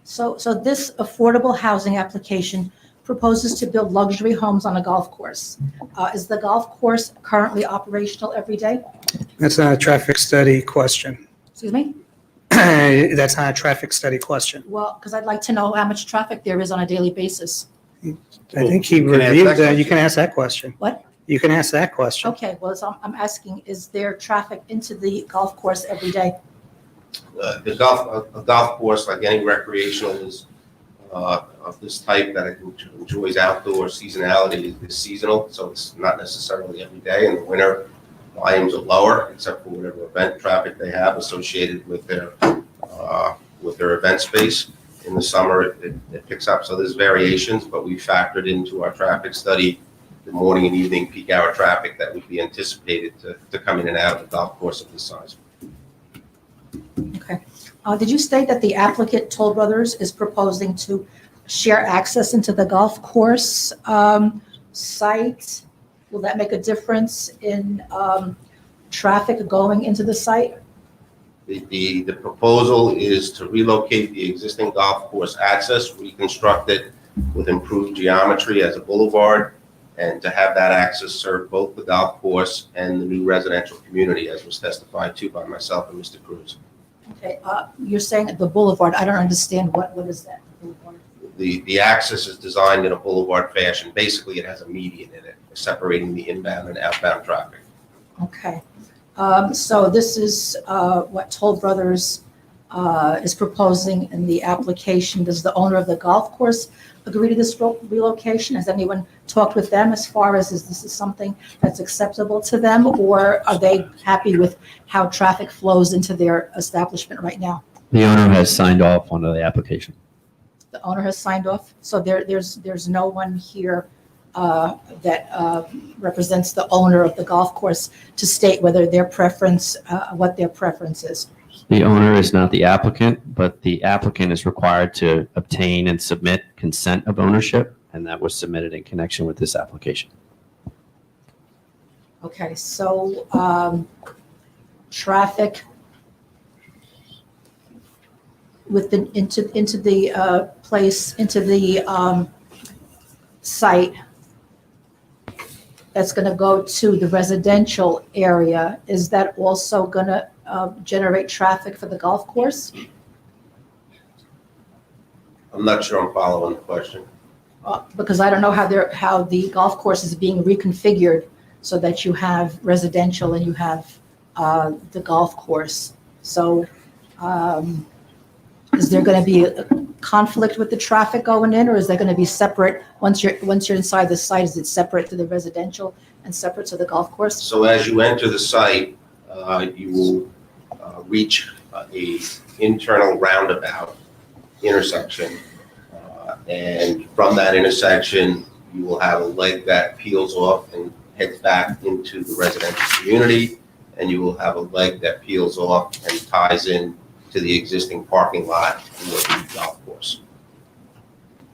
[SPEAKER 5] So this affordable housing application proposes to build luxury homes on a golf course. Is the golf course currently operational every day?
[SPEAKER 1] That's not a traffic study question.
[SPEAKER 5] Excuse me?
[SPEAKER 1] That's not a traffic study question.
[SPEAKER 5] Well, because I'd like to know how much traffic there is on a daily basis.
[SPEAKER 1] I think he
[SPEAKER 10] You can ask
[SPEAKER 1] reviewed
[SPEAKER 10] that
[SPEAKER 1] that. You
[SPEAKER 10] question.
[SPEAKER 1] can ask that question.
[SPEAKER 5] What?
[SPEAKER 1] You can ask that question.
[SPEAKER 5] Okay, well, so I'm asking, is there traffic into the golf course every day?
[SPEAKER 10] A golf course, like any recreational, is of this type that enjoys outdoor seasonality is seasonal, so it's not necessarily every day. In the winter, volumes are lower, except for whatever event traffic they have associated with their event space. In the summer, it picks up. So there's variations, but we factored into our traffic study the morning and evening peak hour traffic that would be anticipated to come in and out of the golf course of this size.
[SPEAKER 5] Okay. Did you state that the applicant, Toll Brothers, is proposing to share access into the golf course site? Will that make a difference in traffic going into the site?
[SPEAKER 10] The proposal is to relocate the existing golf course access, reconstruct it with improved geometry as a boulevard, and to have that access serve both the golf course and the new residential community, as was testified to by myself and Mr. Cruz.
[SPEAKER 5] Okay, you're saying the boulevard, I don't understand, what is that? Boulevard?
[SPEAKER 10] The access is designed in a boulevard fashion. Basically, it has a median in it, separating the inbound and outbound traffic.
[SPEAKER 5] Okay, so this is what Toll Brothers is proposing in the application. Does the owner of the golf course agree to this relocation? Has anyone talked with them as far as this is something that's acceptable to them, or are they happy with how traffic flows into their establishment right now?
[SPEAKER 8] The owner has signed off on the application.
[SPEAKER 5] The owner has signed off, so there's no one here that represents the owner of the golf course to state whether their preference, what their preference is.
[SPEAKER 8] The owner is not the applicant, but the applicant is required to obtain and submit consent of ownership, and that was submitted in connection with this application.
[SPEAKER 5] Okay, so traffic with the into the place, into the site that's going to go to the residential area, is that also going to generate traffic for the golf course?
[SPEAKER 10] I'm not sure I'm following the question.
[SPEAKER 5] Because I don't know how the golf course is being reconfigured so that you have residential and you have the golf course. So is there going to be a conflict with the traffic going in, or is there going to be separate once you're inside the site? Is it separate to the residential and separate to the golf course?
[SPEAKER 10] So as you enter the site, you will reach a internal roundabout intersection, and from that intersection, you will have a leg that peels off and heads back into the residential community, and you will have a leg that peels off and ties in to the existing parking lot for the golf course.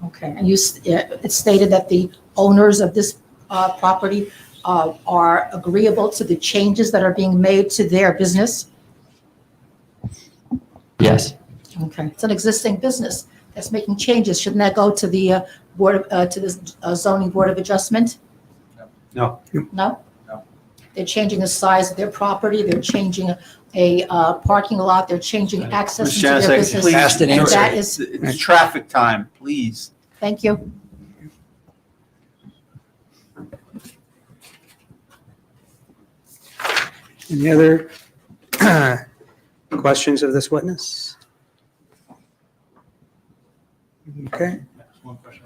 [SPEAKER 5] Okay, and it's stated that the owners of this property are agreeable to the changes that are being made to their business?
[SPEAKER 8] Yes.
[SPEAKER 5] Okay, it's an existing business that's making changes. Shouldn't that go to the to the zoning board of adjustment?
[SPEAKER 6] No.
[SPEAKER 5] No? No. They're changing the size of their property. They're changing a parking lot. They're changing access into their business.
[SPEAKER 6] Please,
[SPEAKER 5] And that is,
[SPEAKER 6] it's traffic time, please.
[SPEAKER 5] thank you.
[SPEAKER 1] Any other questions of this witness? Okay.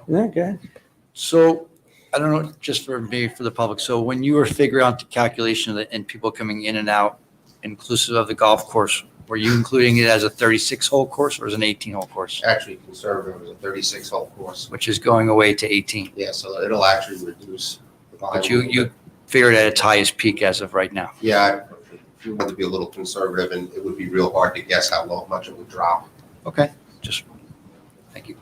[SPEAKER 1] Yeah, good.
[SPEAKER 7] So, I don't know, just for me, for the public, so when you were figuring out the calculation of the, and people coming in and out, inclusive of the golf course, were you including it as a 36-hole course or as an 18-hole course?
[SPEAKER 10] Actually, conservative is a 36-hole course.
[SPEAKER 7] Which is going away to 18.
[SPEAKER 10] Yeah, so it'll actually reduce the volume.
[SPEAKER 7] But you figured at its highest peak as of right now.
[SPEAKER 10] Yeah, if you want to be a little conservative, and it would be real hard to guess how much it would drop.
[SPEAKER 7] Okay, just, thank you.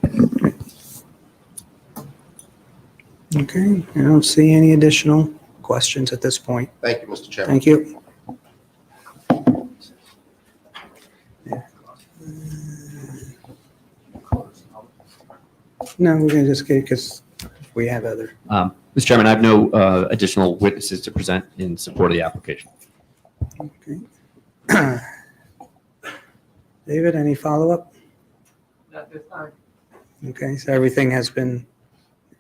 [SPEAKER 1] Okay, I don't see any additional questions at this point.
[SPEAKER 10] Thank you, Mr. Chairman.
[SPEAKER 1] Thank you. No, we're going to just get, because we have other.
[SPEAKER 8] Mr. Chairman, I have no additional witnesses to present in support of the application.
[SPEAKER 1] Okay. David, any follow-up?
[SPEAKER 3] Not this time.
[SPEAKER 1] Okay, so everything has been,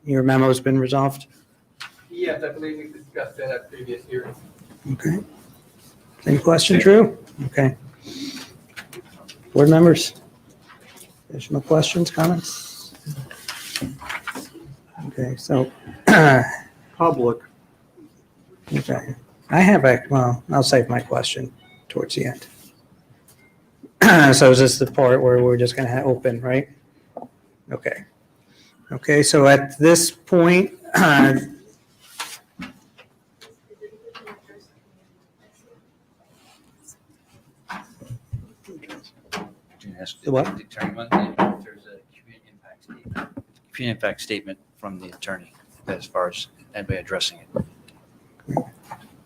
[SPEAKER 1] your memo's been resolved?
[SPEAKER 3] Yes, I believe we discussed that at previous hearings.
[SPEAKER 1] Okay. Same question, Drew? Okay. Board members? Additional questions, comments? Okay, so.
[SPEAKER 4] Public.
[SPEAKER 1] Okay. I have well, I'll save my question towards the end. So is this the part where we're just going to open, right? Okay. Okay, so at this point,
[SPEAKER 7] The
[SPEAKER 1] what?
[SPEAKER 7] If there's a community impact statement from the attorney as far as anybody addressing it.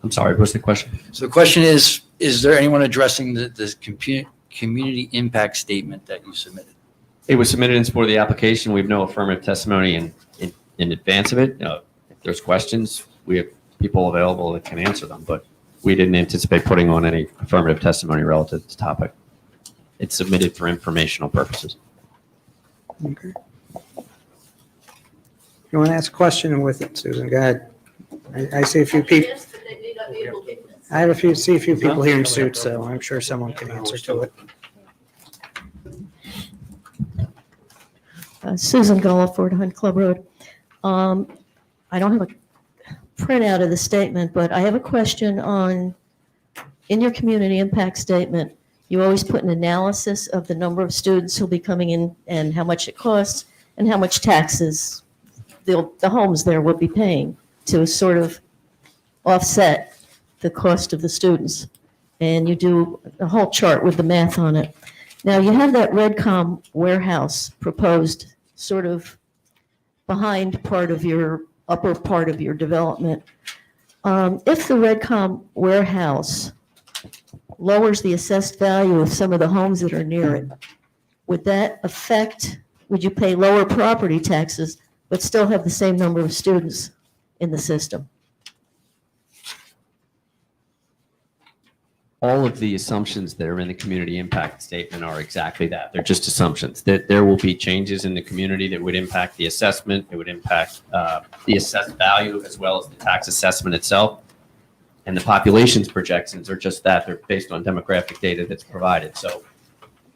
[SPEAKER 8] I'm sorry, what's the question?
[SPEAKER 7] So the question is there anyone addressing the community impact statement that you submitted?
[SPEAKER 8] It was submitted in support of the application. We have no affirmative testimony in advance of it. If there's questions, we have people available that can answer them, but we didn't anticipate putting on any affirmative testimony relative to the topic. It's submitted for informational purposes.
[SPEAKER 1] okay. You want to ask a question with it, Susan? Go ahead. I see a few people. I see a few people here in suits, so I'm sure someone can answer to it.
[SPEAKER 20] Susan Gullah, Fort Hunt Club Road. I don't have a printout of the statement, but I have a question on, in your community impact statement, you always put an analysis of the number of students who'll be coming in and how much it costs and how much taxes the homes there will be paying to sort of offset the cost of the students. And you do a whole chart with the math on it. Now, you have that Redcom warehouse proposed sort of behind part of your, upper part of your development. If the Redcom warehouse lowers the assessed value of some of the homes that are near it, would that affect, would you pay lower property taxes but still have the same number of students in the system?
[SPEAKER 8] All of the assumptions that are in the community impact statement are exactly that. They're just assumptions. That there will be changes in the community that would impact the assessment. It would impact the assessed value as well as the tax assessment itself. And the population's projections are just that. They're based on demographic data that's provided. So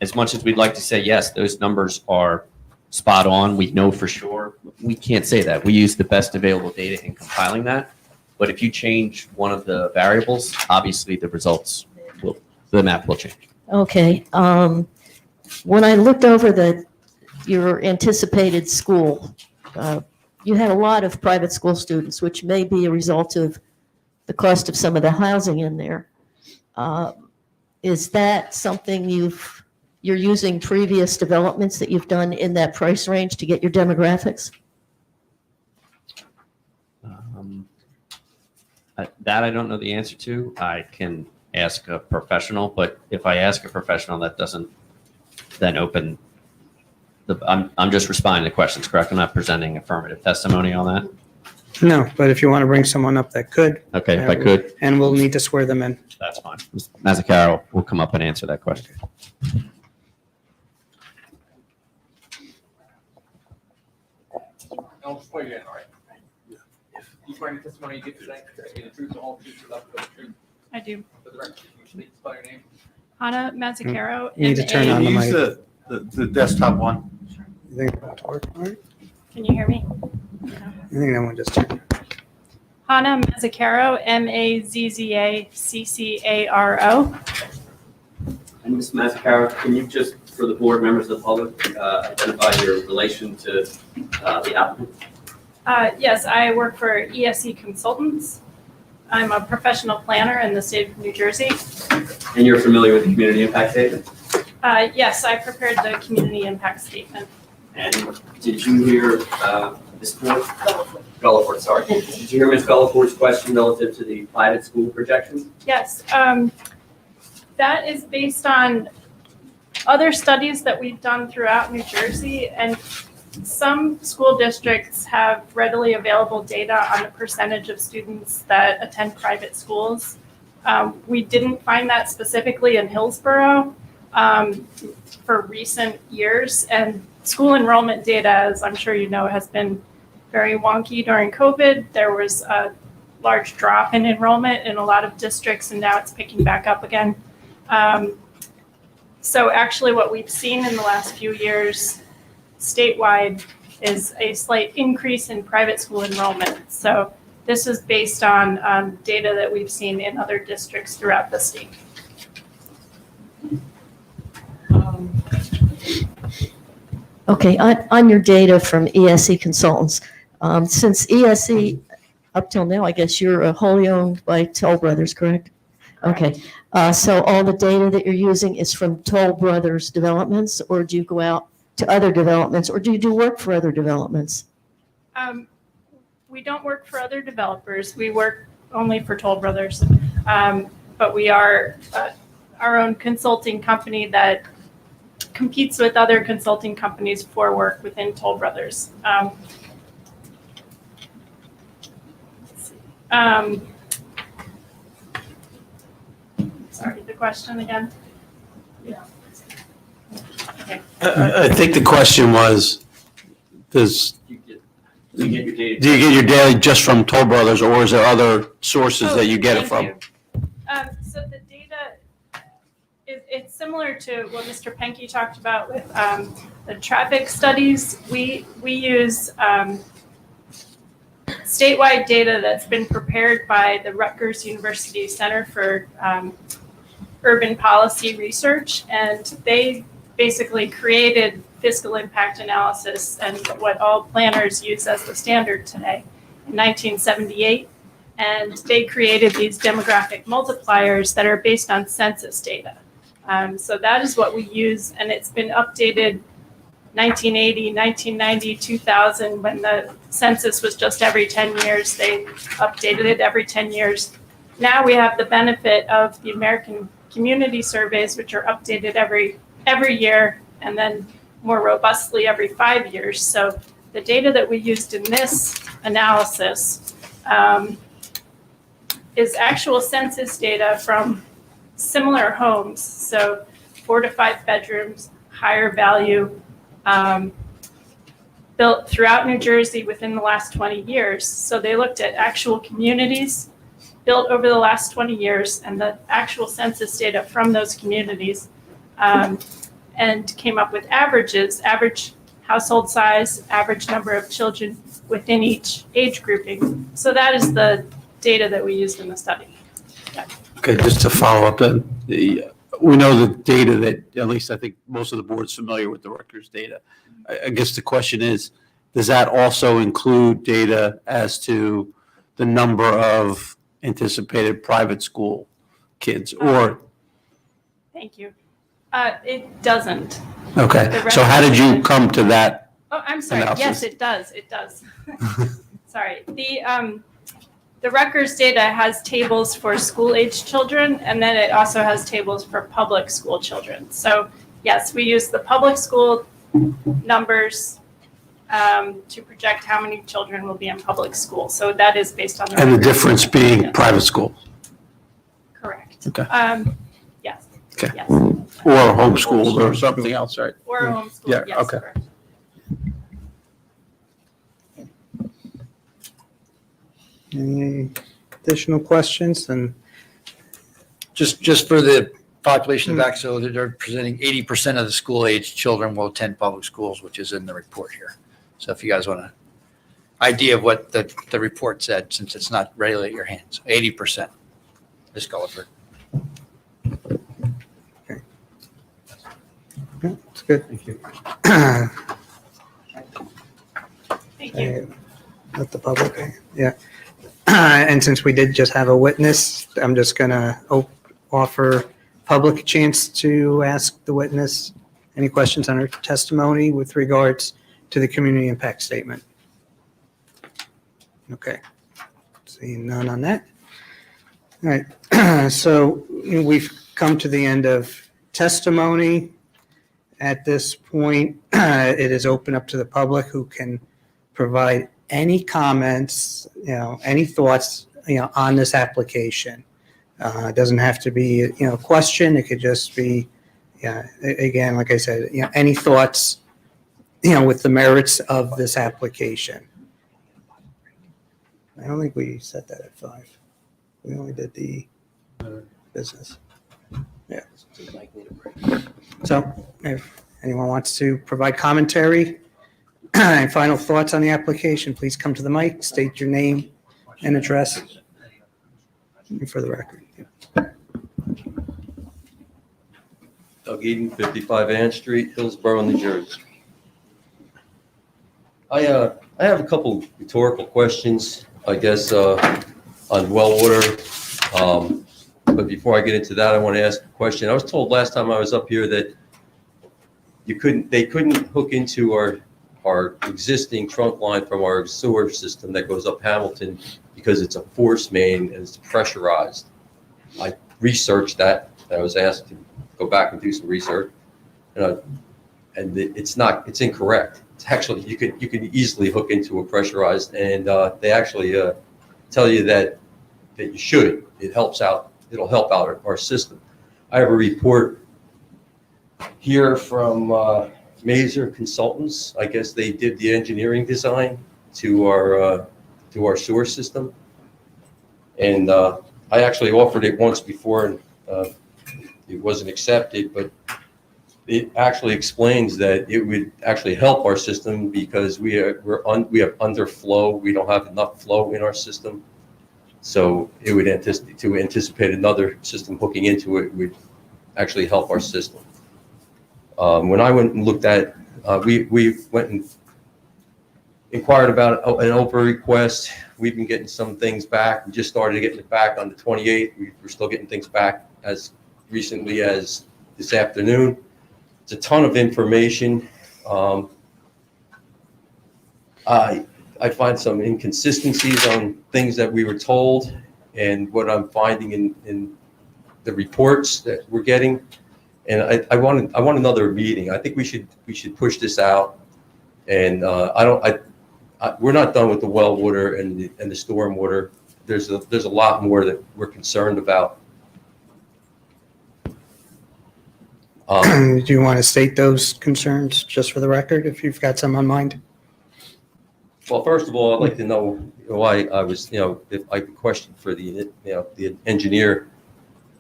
[SPEAKER 8] as much as we'd like to say, yes, those numbers are spot on, we know for sure, we can't say that. We use the best available data in compiling that. But if you change one of the variables, obviously the results will, the map will change.
[SPEAKER 20] Okay. When I looked over your anticipated school, you had a lot of private school students, which may be a result of the cost of some of the housing in there. Is that something you're using previous developments that you've done in that price range to get your demographics?
[SPEAKER 8] That I don't know the answer to. I can ask a professional, but if I ask a professional, that doesn't then open I'm just responding to questions, correct? I'm not presenting affirmative testimony on that.
[SPEAKER 1] No, but if you want to bring someone up that could.
[SPEAKER 8] Okay, if I could.
[SPEAKER 1] And we'll need to swear them in.
[SPEAKER 8] That's fine. Mazzacaro will come up and answer that question.
[SPEAKER 3] I'll swear you in, all right? You swear any testimony you give tonight, the truth, the whole truth, the love, and the truth.
[SPEAKER 9] I do.
[SPEAKER 3] For the record, can you please spell your name?
[SPEAKER 9] Hana Mazzucaro.
[SPEAKER 1] You need to turn on the
[SPEAKER 6] Use
[SPEAKER 1] mic.
[SPEAKER 6] the desktop one.
[SPEAKER 1] You think that would work? All right.
[SPEAKER 9] Can you hear me?
[SPEAKER 1] I think that one just turned.
[SPEAKER 9] Hana Mazzucaro, Mazzaccaro.
[SPEAKER 8] And Ms. Mazzucaro, can you just, for the board members of the public, identify your relation to the applicant?
[SPEAKER 9] Yes, I work for ESE Consultants. I'm a professional planner in the state of New Jersey.
[SPEAKER 8] And you're familiar with the community impact statement?
[SPEAKER 9] Yes, I prepared the community impact statement.
[SPEAKER 8] And did you hear Ms. Gulliford, sorry. Did you hear Ms. Gulliford's question relative to the private school projections?
[SPEAKER 9] Yes, that is based on other studies that we've done throughout New Jersey, and some school districts have readily available data on the percentage of students that attend private schools. We didn't find that specifically in Hillsborough for recent years, and school enrollment data, as I'm sure you know, has been very wonky during COVID. There was a large drop in enrollment in a lot of districts, and now it's picking back up again. So actually what we've seen in the last few years statewide is a slight increase in private school enrollment. So this is based on data that we've seen in other districts throughout the state.
[SPEAKER 20] Okay, on your data from ESE Consultants, since ESE, up till now, I guess you're wholly owned by Toll Brothers, correct? Okay, so all the data that you're using is from Toll Brothers developments, or do you go out to other developments, or do you do work for other developments?
[SPEAKER 9] We don't work for other developers. We work only for Toll Brothers. But we are our own consulting company that competes with other consulting companies for work within Toll Brothers. Sorry, the question again? Yeah. Okay.
[SPEAKER 11] I think the question was, do you get your data just from Toll Brothers, or is there other sources that you get it from?
[SPEAKER 9] So the data, it's similar to what Mr. Penke talked about with the traffic studies. We use statewide data that's been prepared by the Rutgers University Center for Urban Policy Research, and they basically created fiscal impact analysis and what all planners use as the standard today in 1978. And they created these demographic multipliers that are based on census data. So that is what we use, and it's been updated 1980, 1990, 2000, when the census was just every 10 years. They updated it every 10 years. Now we have the benefit of the American Community Surveys, which are updated every year, and then more robustly every 5 years. So the data that we used in this analysis is actual census data from similar homes, so 4 to 5 bedrooms, higher value, built throughout New Jersey within the last 20 years. So they looked at actual communities built over the last 20 years and the actual census data from those communities, and came up with averages, average household size, average number of children within each age grouping. So that is the data that we used in the study. Yeah.
[SPEAKER 11] Okay, just to follow up then, we know the data that, at least I think most of the board's familiar with the Rutgers data. I guess the question is, does that also include data as to the number of anticipated private school kids, or?
[SPEAKER 9] Thank you. It doesn't.
[SPEAKER 11] Okay, so how did you come to that?
[SPEAKER 9] Oh, I'm sorry.
[SPEAKER 11] analysis?
[SPEAKER 9] Yes, it does. It does. Sorry. The Rutgers data has tables for school-age children, and then it also has tables for public school children. So yes, we use the public school numbers to project how many children will be in public school. So that is based on the
[SPEAKER 11] And the
[SPEAKER 9] Rutgers
[SPEAKER 11] difference
[SPEAKER 9] data.
[SPEAKER 11] being
[SPEAKER 9] Yes.
[SPEAKER 11] private school?
[SPEAKER 9] Correct.
[SPEAKER 11] Okay.
[SPEAKER 9] Yes.
[SPEAKER 11] Okay.
[SPEAKER 9] Yes.
[SPEAKER 11] Or homeschooled or something else, right?
[SPEAKER 9] Or homeschooled.
[SPEAKER 11] Yeah,
[SPEAKER 9] Yes,
[SPEAKER 11] okay.
[SPEAKER 9] correct.
[SPEAKER 1] Any additional questions? And
[SPEAKER 7] Just for the population back, so they're presenting 80% of the school-age children will attend public schools, which is in the report here. So if you guys want an idea of what the report said, since it's not readily at your hands, 80%. Ms. Gulliver.
[SPEAKER 1] That's good. Thank you.
[SPEAKER 9] Thank you.
[SPEAKER 1] Let the public, yeah. And since we did just have a witness, I'm just going to offer public a chance to ask the witness any questions on her testimony with regards to the community impact statement. Okay. Seeing none on that. All right. So we've come to the end of testimony. At this point, it is open up to the public who can provide any comments, any thoughts, on this application. It doesn't have to be, a question. It could just be, again, like I said, any thoughts, with the merits of this application. I don't think we set that at 5. We only did the business. Yeah. So if anyone wants to provide commentary and final thoughts on the application, please come to the mic, state your name and address for the record.
[SPEAKER 2] Doug Eden, 55 Ann Street, Hillsborough, New Jersey. I have a couple rhetorical questions, I guess, on well water. But before I get into that, I want to ask a question. I was told last time I was up here that they couldn't hook into our existing trunk line from our sewer system that goes up Hamilton because it's a force main and it's pressurized. I researched that. I was asked to go back and do some research, and it's incorrect. It's actually, you can easily hook into a pressurized, and they actually tell you that you should. It helps out. It'll help out our system. I have a report here from Mazer Consultants. I guess they did the engineering design to our sewer system, and I actually offered it once before, and it wasn't accepted. But it actually explains that it would actually help our system because we have underflow. We don't have enough flow in our system. So it would anticipate another system hooking into it would actually help our system. When I went and looked at, we went and inquired about an open request. We've been getting some things back. We just started getting it back on the 28th. We're still getting things back as recently as this afternoon. It's a ton of information. I find some inconsistencies on things that we were told and what I'm finding in the reports that we're getting. And I want another meeting. I think we should push this out. And we're not done with the well water and the storm water. There's a lot more that we're concerned about.
[SPEAKER 1] Do you want to state those concerns just for the record, if you've got some on mind?
[SPEAKER 2] Well, first of all, I'd like to know why I was, if I could question for the engineer,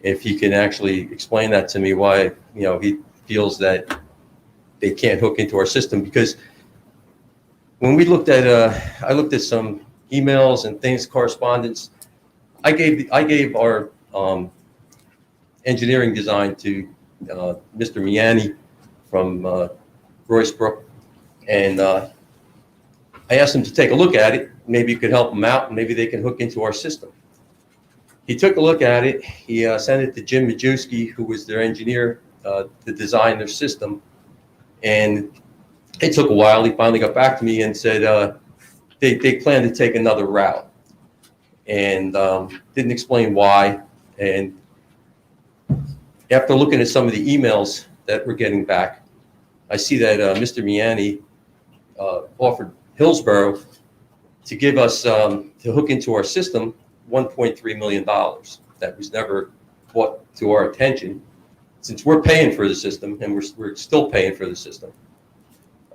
[SPEAKER 2] if he can actually explain that to me, why, he feels that they can't hook into our system. Because when we looked at, I looked at some emails and things, correspondence, I gave our engineering design to Mr. Miani from Roycebrook, and I asked him to take a look at it. Maybe you could help them out, and maybe they can hook into our system. He took a look at it. He sent it to Jim Majewski, who was their engineer, to design their system. And it took a while. He finally got back to me and said they plan to take another route, and didn't explain why. And after looking at some of the emails that we're getting back, I see that Mr. Miani offered Hillsborough to give us, to hook into our system, $1.3 million. That was never brought to our attention, since we're paying for the system, and we're still paying for the system.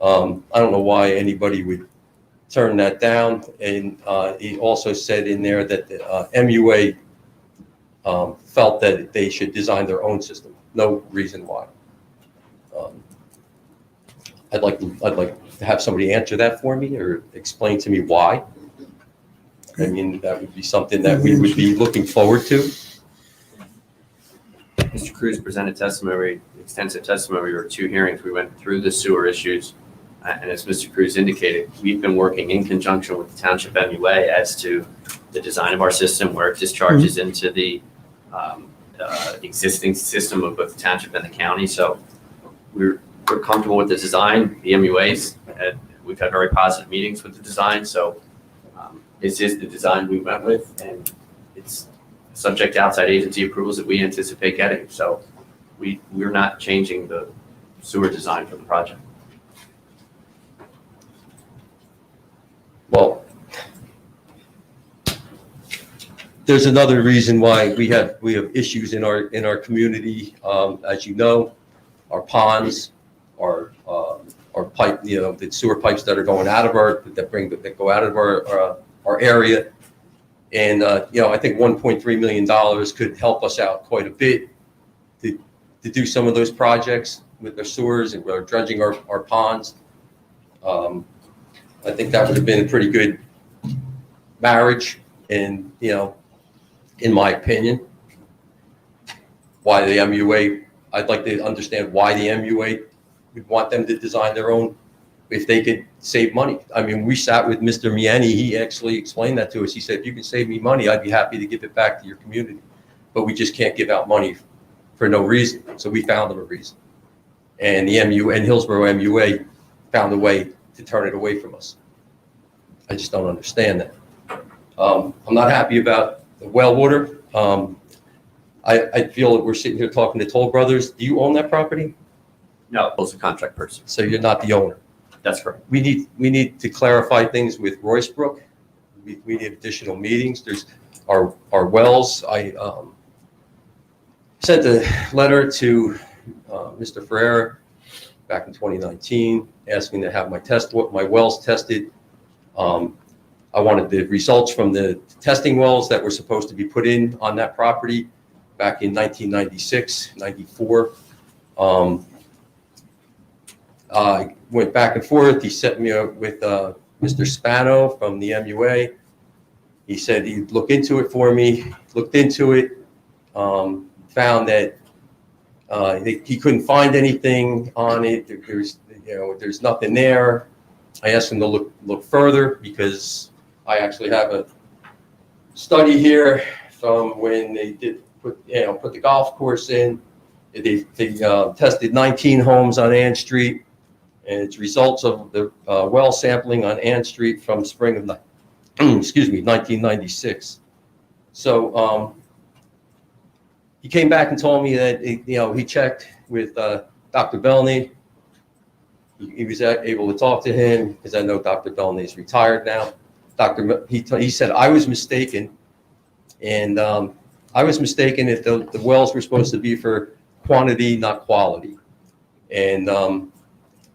[SPEAKER 2] I don't know why anybody would turn that down. And he also said in there that the MUA felt that they should design their own system. No reason why. I'd like to have somebody answer that for me or explain to me why. I mean, that would be something that we would be looking forward to.
[SPEAKER 8] Mr. Cruz presented testimony, extensive testimony, or 2 hearings. We went through the sewer issues. And as Mr. Cruz indicated, we've been working in conjunction with the Township MUA as to the design of our system, where it discharges into the existing system of both the township and the county. So we're comfortable with the design. The MUAs, we've had very positive meetings with the design. So this is the design we went with, and it's subject to outside agency approvals that we anticipate getting. So we're not changing the sewer design for the project.
[SPEAKER 2] Well, there's another reason why we have issues in our community. As you know, our ponds, our pipe, the sewer pipes that are going out of that go out of our area. And, I think $1.3 million could help us out quite a bit to do some of those projects with our sewers and dredging our ponds. I think that would have been a pretty good marriage, and, in my opinion, why the MUA, I'd like to understand why the MUA would want them to design their own if they could save money. I mean, we sat with Mr. Miani, he actually explained that to us. He said, if you can save me money, I'd be happy to give it back to your community. But we just can't give out money for no reason. So we found them a reason. And the Hillsborough MUA found a way to turn it away from us. I just don't understand that. I'm not happy about the well water. I feel that we're sitting here talking to Toll Brothers. Do you own that property?
[SPEAKER 8] No, I was a contract person.
[SPEAKER 2] So you're not the owner?
[SPEAKER 8] That's correct.
[SPEAKER 2] We need to clarify things with Roycebrook. We need additional meetings. There's our wells. I sent a letter to Mr. Ferreira back in 2019, asking to have my wells tested. I wanted the results from the testing wells that were supposed to be put in on that property back in 1996, 94. I went back and forth. He set me up with Mr. Spano from the MUA. He said he'd look into it for me, looked into it, found that he couldn't find anything on it. There's nothing there. I asked him to look further because I actually have a study here from when they did put the golf course in. They tested 19 homes on Ann Street, and it's results of the well sampling on Ann Street from spring of 1996. So he came back and told me that he checked with Dr. Bellney. He was able to talk to him because I know Dr. Bellney is retired now. He said I was mistaken, and I was mistaken if the wells were supposed to be for quantity, not quality. And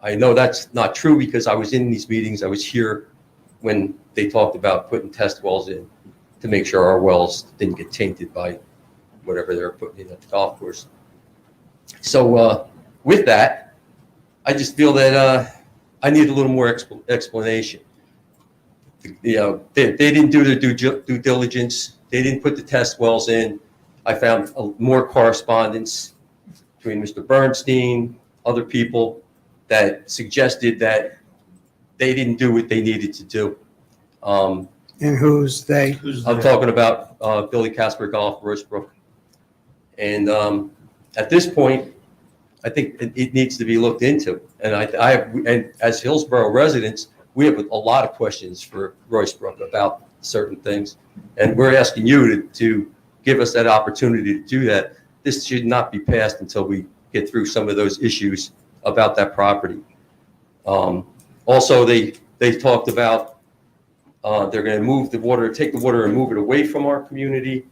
[SPEAKER 2] I know that's not true because I was in these meetings. I was here when they talked about putting test wells in to make sure our wells didn't get tainted by whatever they were putting in at the golf course. So with that, I just feel that I need a little more explanation. They didn't do their due diligence. They didn't put the test wells in. I found more correspondence between Mr. Bernstein, other people that suggested that they didn't do what they needed to do.
[SPEAKER 1] And who's they?
[SPEAKER 2] I'm talking about Billy Casper Golf, Roycebrook. And at this point, I think it needs to be looked into. And and as Hillsborough residents, we have a lot of questions for Roycebrook about certain things. And we're asking you to give us that opportunity to do that. This should not be passed until we get through some of those issues about that property. Also, they talked about they're going to move the water, take the water and move it away from our community.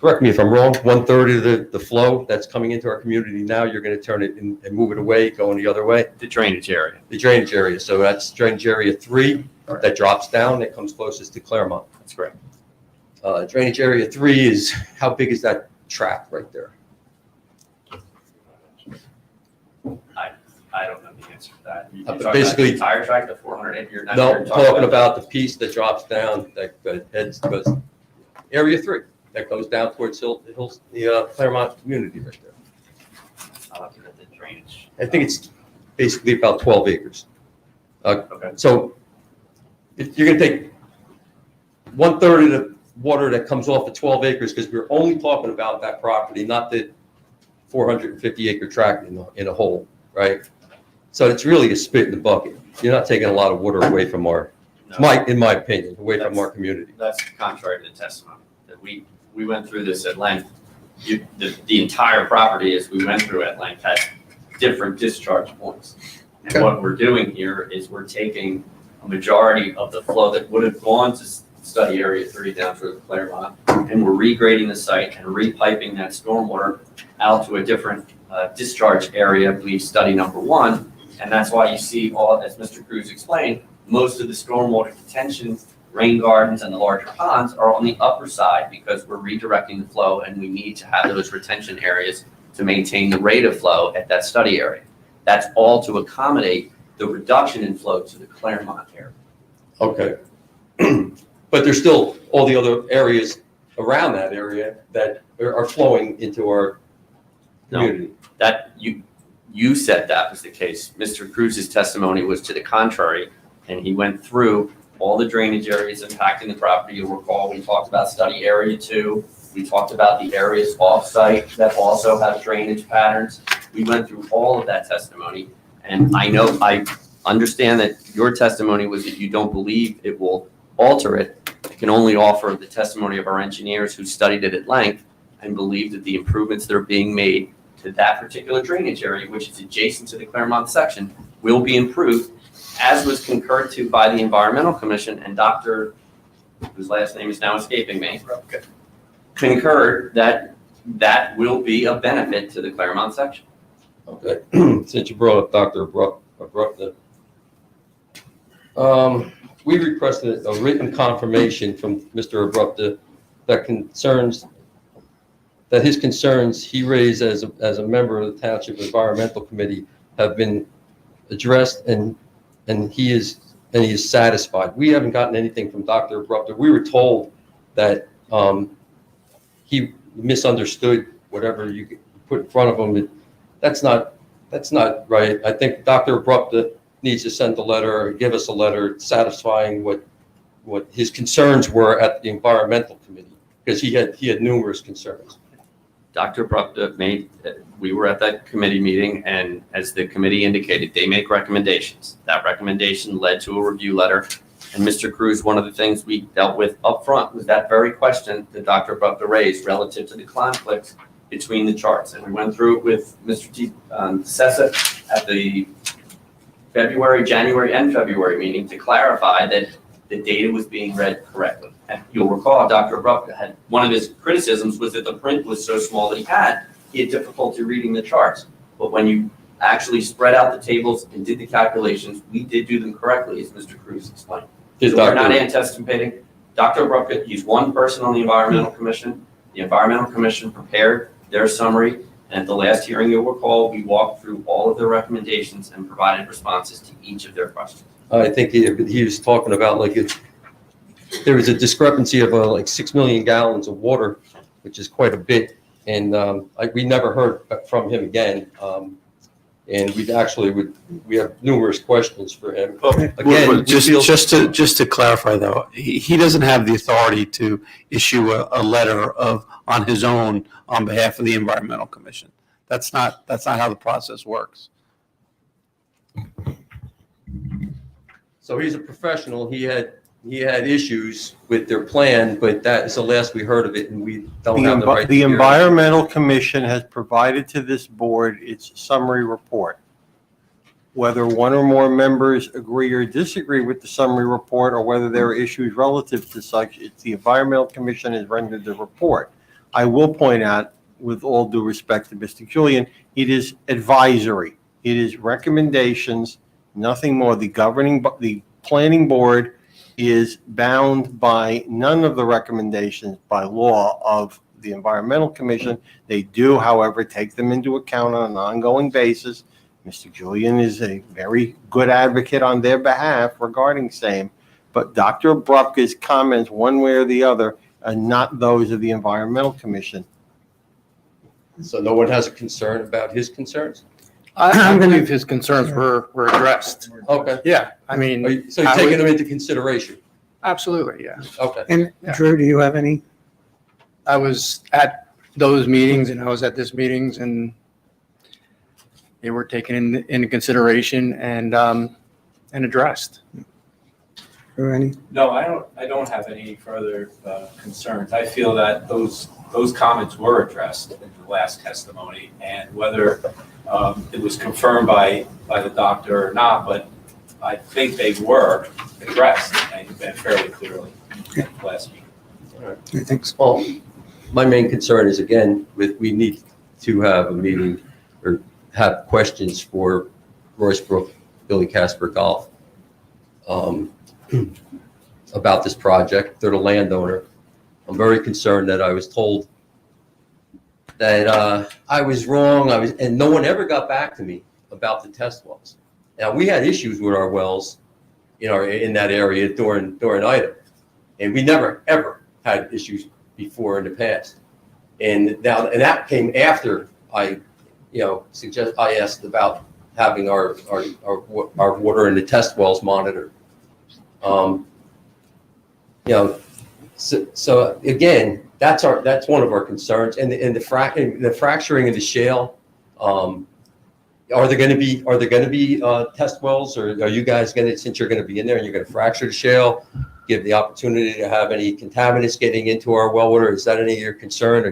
[SPEAKER 2] Correct me if I'm wrong, 1/3 of the flow that's coming into our community now, you're going to turn it and move it away, going the other way?
[SPEAKER 8] The drainage area.
[SPEAKER 2] The drainage area. So that's drainage area 3 that drops down, that comes closest to Claremont.
[SPEAKER 8] That's correct.
[SPEAKER 2] Drainage area 3 is, how big is that tract right there?
[SPEAKER 15] I don't know the answer to that. You
[SPEAKER 2] But
[SPEAKER 15] talking about
[SPEAKER 2] basically-
[SPEAKER 15] the entire tract, the 400 acre?
[SPEAKER 2] No, I'm talking about the piece that drops down, that heads, goes, area 3, that goes down towards the Claremont community right there.
[SPEAKER 15] I'll have to look at the drainage.
[SPEAKER 2] I think it's basically about 12 acres.
[SPEAKER 15] Okay.
[SPEAKER 2] So if you're gonna take 1/3 of the water that comes off of 12 acres, because we're only talking about that property, not the 450 acre tract in a whole, right? So it's really a spit in the bucket. You're not taking a lot of water away from in my opinion, away from our community.
[SPEAKER 15] That's contrary to the testimony, that we went through this at length. The entire property, as we went through at length, had different discharge points. And what we're doing here is we're taking a majority of the flow that would have gone to study area 3 down through Claremont, and we're regrading the site and repiping that stormwater out to a different discharge area, I believe study number 1. And that's why you see all, as Mr. Cruz explained, most of the stormwater detention, rain gardens, and the larger ponds are on the upper side because we're redirecting the flow and we need to have those retention areas to maintain the rate of flow at that study area. That's all to accommodate the reduction in flow to the Claremont area.
[SPEAKER 2] Okay. But there's still all the other areas around that area that are flowing into our community.
[SPEAKER 15] No, that you said that was the case. Mr. Cruz's testimony was to the contrary, and he went through all the drainage areas impacting the property. You'll recall we talked about study area 2. We talked about the areas off-site that also have drainage patterns. We went through all of that testimony, and I understand that your testimony was that you don't believe it will alter it. I can only offer the testimony of our engineers who studied it at length and believe that the improvements that are being made to that particular drainage area, which is adjacent to the Claremont section, will be improved, as was concurred to by the Environmental Commission and Dr., whose last name is now escaping me, concurred that that will be a benefit to the Claremont section.
[SPEAKER 2] Okay, since you brought up Dr. Abrupta, we requested a written confirmation from Mr. Abrupta that his concerns he raised as a member of the Township Environmental Committee have been addressed, and he is satisfied. We haven't gotten anything from Dr. Abrupta. We were told that he misunderstood whatever you put in front of him. That's not right. I think Dr. Abrupta needs to send a letter or give us a letter satisfying what his concerns were at the Environmental Committee, because he had numerous concerns.
[SPEAKER 15] Dr. Abrupta we were at that committee meeting, and as the committee indicated, they make recommendations. That recommendation led to a review letter. And Mr. Cruz, one of the things we dealt with up front was that very question that Dr. Abrupta raised relative to the conflicts between the charts. And we went through it with Mr. Sessa at the January and February meeting to clarify that the data was being read correctly. And you'll recall Dr. Abrupta had, one of his criticisms was that the print was so small that he had difficulty reading the charts. But when you actually spread out the tables and did the calculations, we did do them correctly, as Mr. Cruz explained. So we're not anticipating. Dr. Abrupta, he's one person on the Environmental Commission. The Environmental Commission prepared their summary, and at the last hearing, you'll recall, we walked through all of their recommendations and provided responses to each of their questions.
[SPEAKER 2] I think he was talking about there was a discrepancy of like 6 million gallons of water, which is quite a bit, and we never heard from him again. And we have numerous questions for him. Again,
[SPEAKER 11] just to clarify though, he doesn't have the authority to issue a letter on his own on behalf of the Environmental Commission. That's not how the process works.
[SPEAKER 2] So he's a professional. He had issues with their plan, but that is the last we heard of it, and we don't have the right.
[SPEAKER 4] The Environmental Commission has provided to this board its summary report. Whether one or more members agree or disagree with the summary report, or whether there are issues relative to such, it's the Environmental Commission has rendered the report. I will point out, with all due respect to Mr. Julian, it is advisory. It is recommendations, nothing more. The planning board is bound by none of the recommendations by law of the Environmental Commission. They do, however, take them into account on an ongoing basis. Mr. Julian is a very good advocate on their behalf regarding same, but Dr. Abrupka's comments, one way or the other, are not those of the Environmental Commission.
[SPEAKER 2] So no one has a concern about his concerns?
[SPEAKER 3] I believe his concerns were addressed.
[SPEAKER 2] Okay.
[SPEAKER 3] Yeah, I mean.
[SPEAKER 2] So you're taking them into consideration?
[SPEAKER 3] Absolutely, yeah.
[SPEAKER 2] Okay.
[SPEAKER 1] And Drew, do you have any?
[SPEAKER 3] I was at those meetings and I was at this meetings and they were taken into consideration and addressed.
[SPEAKER 1] Or any?
[SPEAKER 12] No, I don't have any further concerns. I feel that those comments were addressed in the last testimony, and whether it was confirmed by the doctor or not, but I think they were addressed and fairly clearly last week.
[SPEAKER 2] All right.
[SPEAKER 1] Thanks.
[SPEAKER 2] Well, my main concern is, again, we need to have a meeting or have questions for Royce Brook, Billy Casper Golf about this project. They're the landowner. I'm very concerned that I was told that I was wrong. And no one ever got back to me about the test wells. Now, we had issues with our wells in that area during item, and we never ever had issues before in the past. And that came after I asked about having our water in the test wells monitored. So again, that's one of our concerns. And the fracturing of the shale. Are there going to be test wells, or are you guys going to, since you're going to be in there and you're going to fracture the shale, give the opportunity to have any contaminants getting into our well water? Is that any of your concern? Are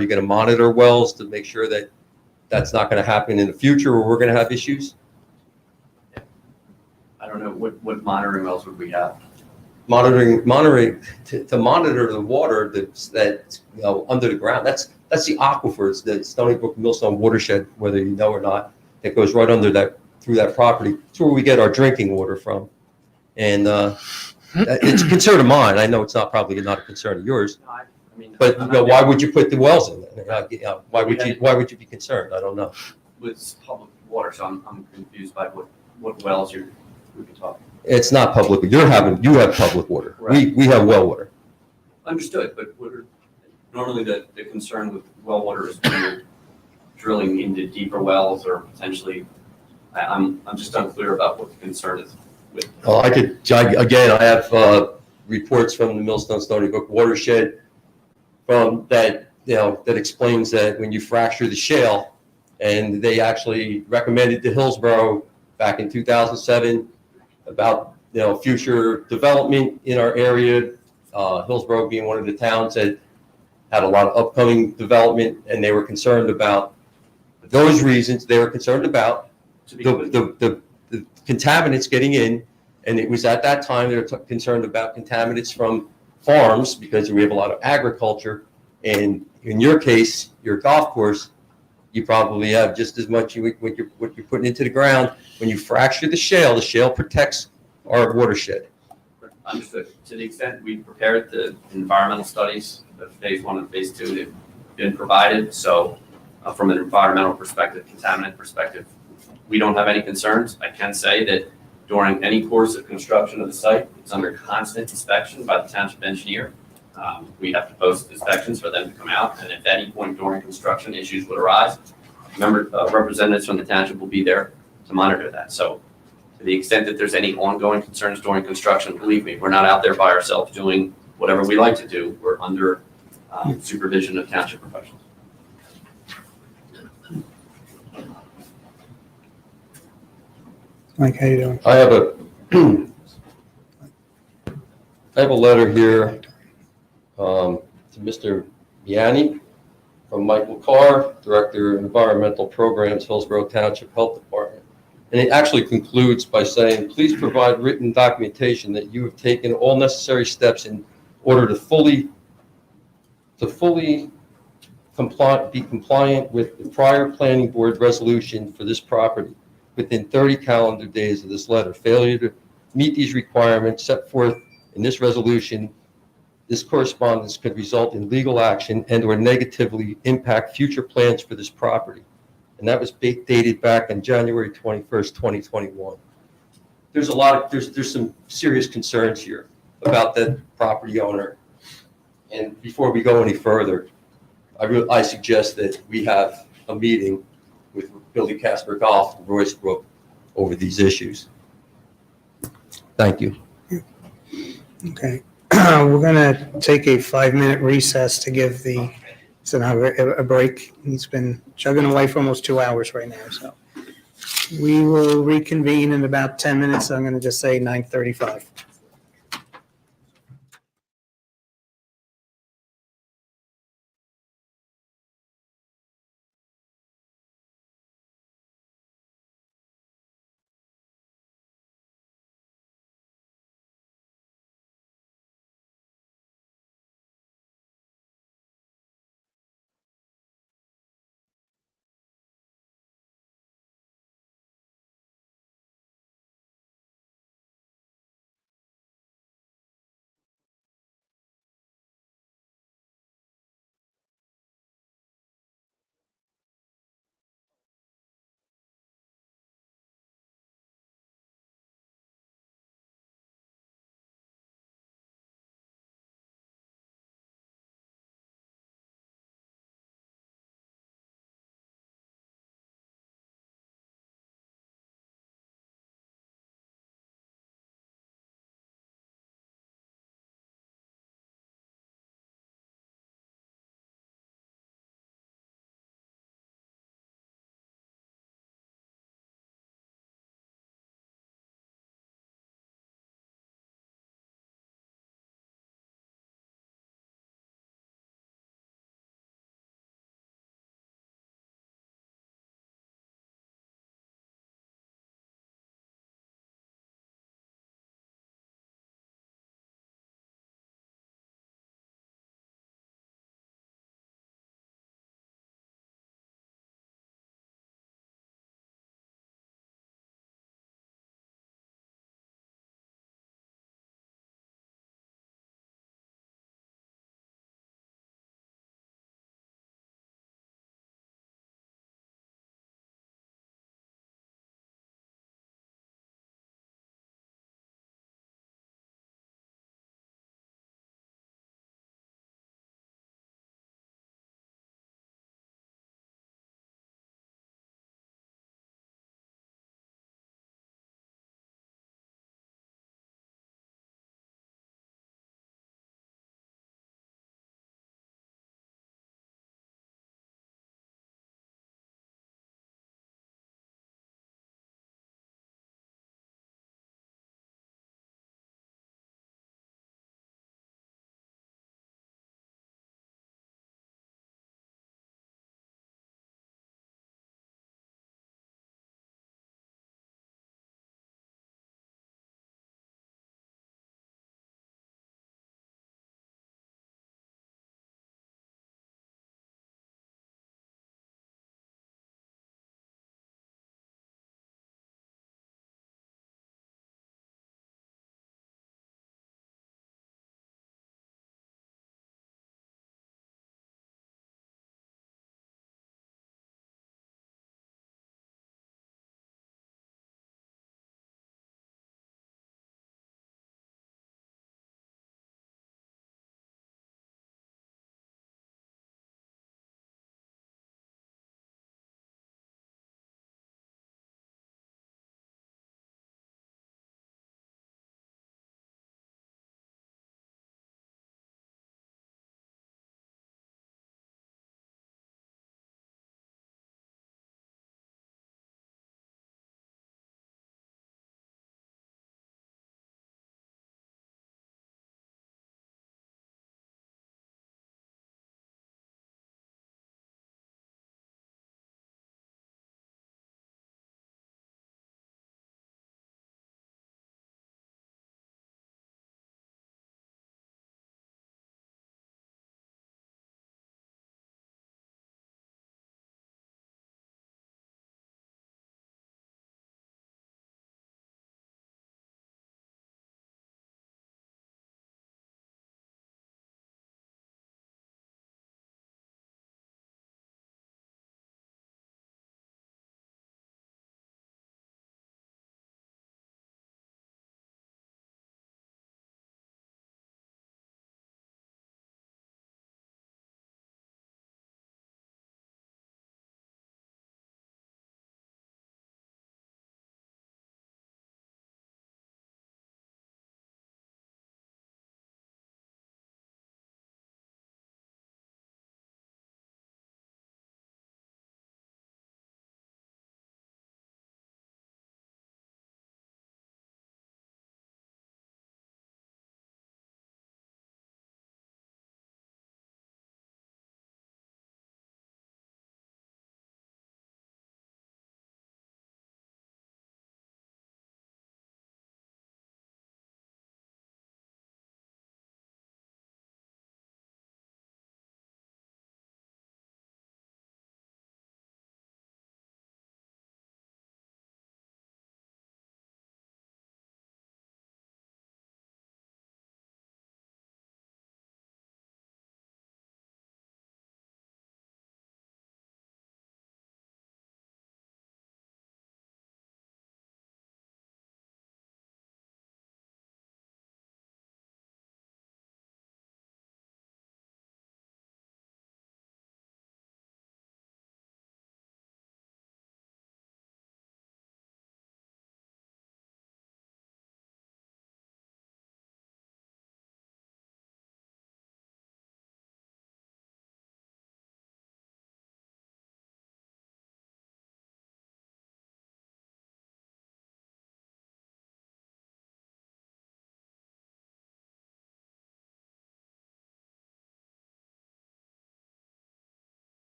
[SPEAKER 2] you going to monitor wells to make sure that that's not going to happen in the future, or we're going to have issues?
[SPEAKER 15] I don't know, what monitoring wells would we have?
[SPEAKER 2] Monitoring to monitor the water that's under the ground. That's the aquifers, the Stony Brook Millstone watershed, whether you know or not, that goes right under through that property. It's where we get our drinking water from. And it's a concern of mine. I know it's probably not a concern of yours. But why would you put the wells in there? Why would you be concerned? I don't know.
[SPEAKER 15] With public water, so I'm confused by what wells we can talk.
[SPEAKER 2] It's not public. You have public water.
[SPEAKER 15] Right.
[SPEAKER 2] We have well water.
[SPEAKER 15] Understood, but normally the concern with well water is when you're drilling into deeper wells or potentially, I'm just unclear about what the concern is with.
[SPEAKER 2] Oh, I have reports from the Millstone Stony Brook watershed that explains that when you fracture the shale, and they actually recommended to Hillsborough back in 2007 about future development in our area. Hillsborough being one of the towns that had a lot of upcoming development, and they were concerned about those reasons. They were concerned about the contaminants getting in, and it was at that time they were concerned about contaminants from farms, because we have a lot of agriculture. And in your case, your golf course, you probably have just as much what you're putting into the ground. When you fracture the shale protects our watershed.
[SPEAKER 15] Understood. To the extent we prepared the environmental studies, the phase 1 and phase 2, they've been provided. So from an environmental perspective, contaminant perspective, we don't have any concerns. I can say that during any course of construction of the site, it's under constant inspection by the township engineer. We have to post inspections for them to come out, and if at any point during construction issues would arise, representatives from the township will be there to monitor that. So to the extent that there's any ongoing concerns during construction, believe me, we're not out there by ourselves doing whatever we like to do. We're under supervision of township professionals.
[SPEAKER 1] Mike, how you doing?
[SPEAKER 2] I have a letter here to Mr. Biani from Michael Carr, Director of Environmental Programs, Hillsborough Township Health Department. And it actually concludes by saying, please provide written documentation that you have taken all necessary steps in order to fully be compliant with the prior planning board resolution for this property within 30 calendar days of this letter. Failure meet these requirements set forth in this resolution, this correspondence could result in legal action and/or negatively impact future plans for this property. And that was dated back on January 21st, 2021. There's some serious concerns here about the property owner. And before we go any further, I suggest that we have a meeting with Billy Casper Golf and Royce Brook over these issues. Thank you.
[SPEAKER 1] Okay. We're going to take a 5-minute recess to give the senator a break. He's been chugging away for almost 2 hours right now, so. We will reconvene in about 10 minutes. I'm going to just say 9:35.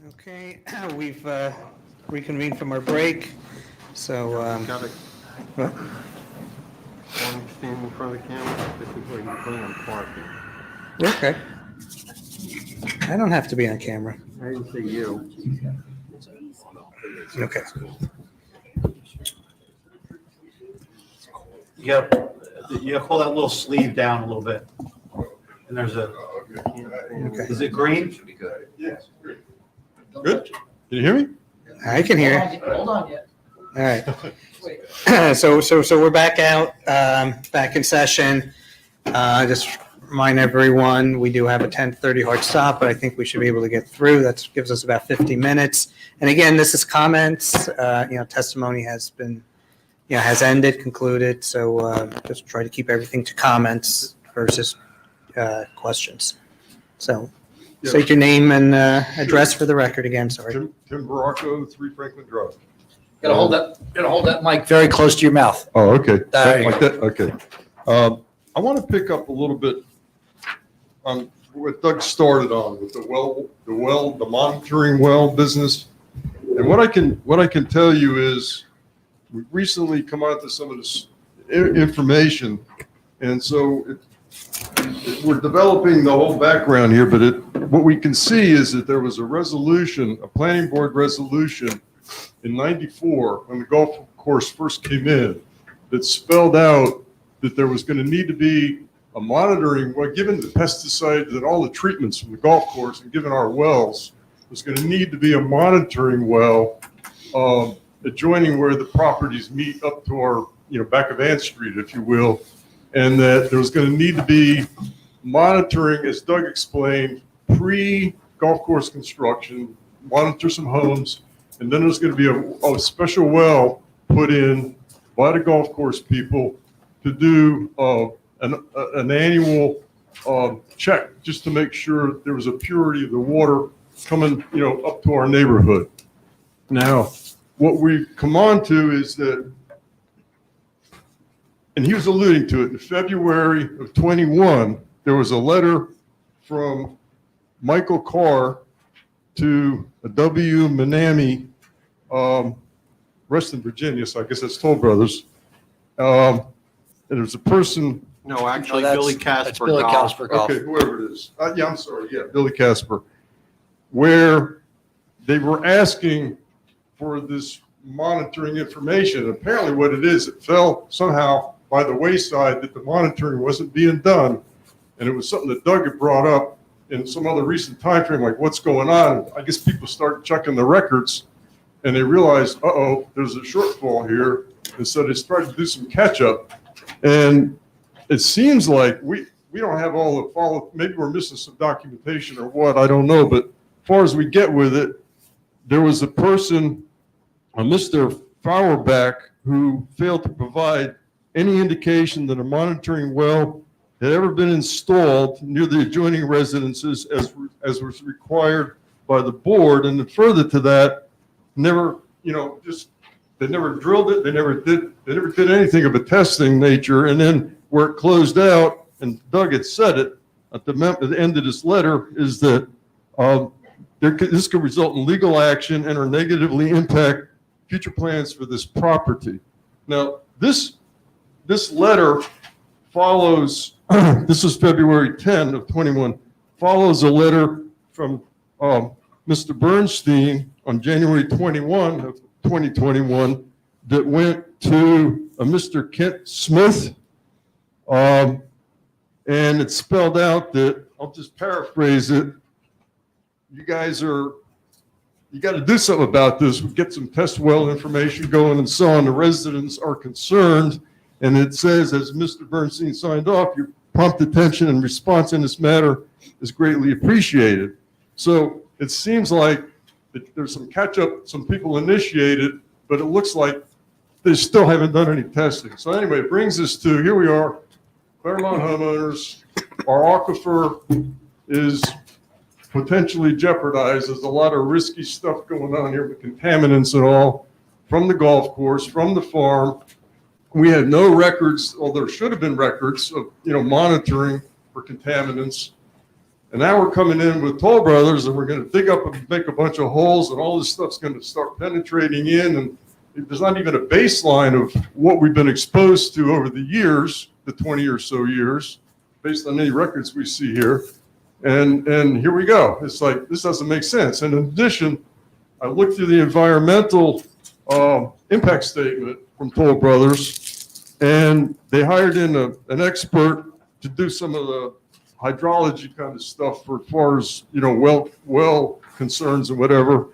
[SPEAKER 1] Okay, we've reconvened from our break, so,
[SPEAKER 4] Got it.
[SPEAKER 1] what?
[SPEAKER 4] One stand in front of the camera, this is where you plan on parking.
[SPEAKER 1] Okay. I don't have to be on camera.
[SPEAKER 4] I didn't say you.
[SPEAKER 1] Okay.
[SPEAKER 6] You gotta pull that little sleeve down a little bit. And there's a, is it green?
[SPEAKER 2] Should be good.
[SPEAKER 14] Yes. Good? Can you hear me?
[SPEAKER 1] I can hear.
[SPEAKER 5] Hold on yet.
[SPEAKER 1] All right. So we're back out, back in session. Just remind everyone, we do have a 10:30 hard stop, but I think we should be able to get through. That gives us about 50 minutes. And again, this is comments. Testimony has been, has ended, concluded. So just try to keep everything to comments versus questions. So state your name and address for the record again, sorry.
[SPEAKER 21] Tim Baracco, 3 Franklin Drive.
[SPEAKER 7] Gotta hold that mic very close to your mouth.
[SPEAKER 21] Oh, okay.
[SPEAKER 7] There you
[SPEAKER 21] Like that, okay. I want to pick up a little bit on what Doug started on with the monitoring well business. And what I can tell you is we've recently come out to some of this information. And so we're developing the whole background here, but what we can see is that there was a resolution, a planning board resolution in '94 when the golf course first came in that spelled out that there was going to need to be a monitoring, well, given the pesticides and all the treatments from the golf course and given our wells, there's going to need to be a monitoring well adjoining where the properties meet up to our, back of Ann Street, if you will, and that there was going to need to be monitoring, as Doug explained, pre-golf course construction, monitor some homes, and then there's going to be a special well put in by the golf course people to do an annual check just to make sure there was a purity of the water coming, up to our neighborhood. Now, what we've come on to is that, and he was alluding to it, in February of '21, there was a letter from Michael Carr to a W. Unami, Reston, Virginia, so I guess that's Toll Brothers. And there's a person.
[SPEAKER 4] No, actually,
[SPEAKER 7] No,
[SPEAKER 4] Billy
[SPEAKER 7] that's
[SPEAKER 4] Casper.
[SPEAKER 7] Billy
[SPEAKER 4] Golf.
[SPEAKER 7] Casper Golf.
[SPEAKER 21] Okay, whoever it is. Yeah, I'm sorry. Yeah, Billy Casper. Where they were asking for this monitoring information. Apparently what it is, it fell somehow by the wayside that the monitoring wasn't being done. And it was something that Doug had brought up in some other recent time frame, like what's going on. I guess people started checking the records and they realized, there's a shortfall here. And so they started to do some catch up. And it seems like we don't have all the follow, maybe we're missing some documentation or what, I don't know. But as far as we get with it, there was a person, a Mr. Fauerbach, who failed to provide any indication that a monitoring well had ever been installed near the adjoining residences as was required by the board. And then further to that, never, they never drilled it. They never did anything of a testing nature. And then where it closed out, and Doug had said it at the end of this letter, is that this could result in legal action and or negatively impact future plans for this property. Now, this letter follows, this is February 10 of 21, follows a letter from Mr. Bernstein on January 21 of 2021 that went to a Mr. Kent Smith. And it spelled out that, I'll just paraphrase it, you got to do something about this. We get some test well information going and so on. The residents are concerned. And it says, as Mr. Bernstein signed off, your prompt attention and response in this matter is greatly appreciated. So it seems like there's some catch up, some people initiated, but it looks like they still haven't done any testing. So anyway, it brings us to, here we are, Claremont homeowners, our aquifer is potentially jeopardized. There's a lot of risky stuff going on here with contaminants and all from the golf course, from the farm. We had no records, or there should have been records of, monitoring for contaminants. And now we're coming in with Toll Brothers and we're going to dig up and make a bunch of holes and all this stuff's going to start penetrating in. And there's not even a baseline of what we've been exposed to over the years, the 20 or so years, based on any records we see here. And here we go. It's like, this doesn't make sense. And in addition, I looked through the environmental impact statement from Toll Brothers, and they hired in an expert to do some of the hydrology kind of stuff for as far as, well concerns and whatever.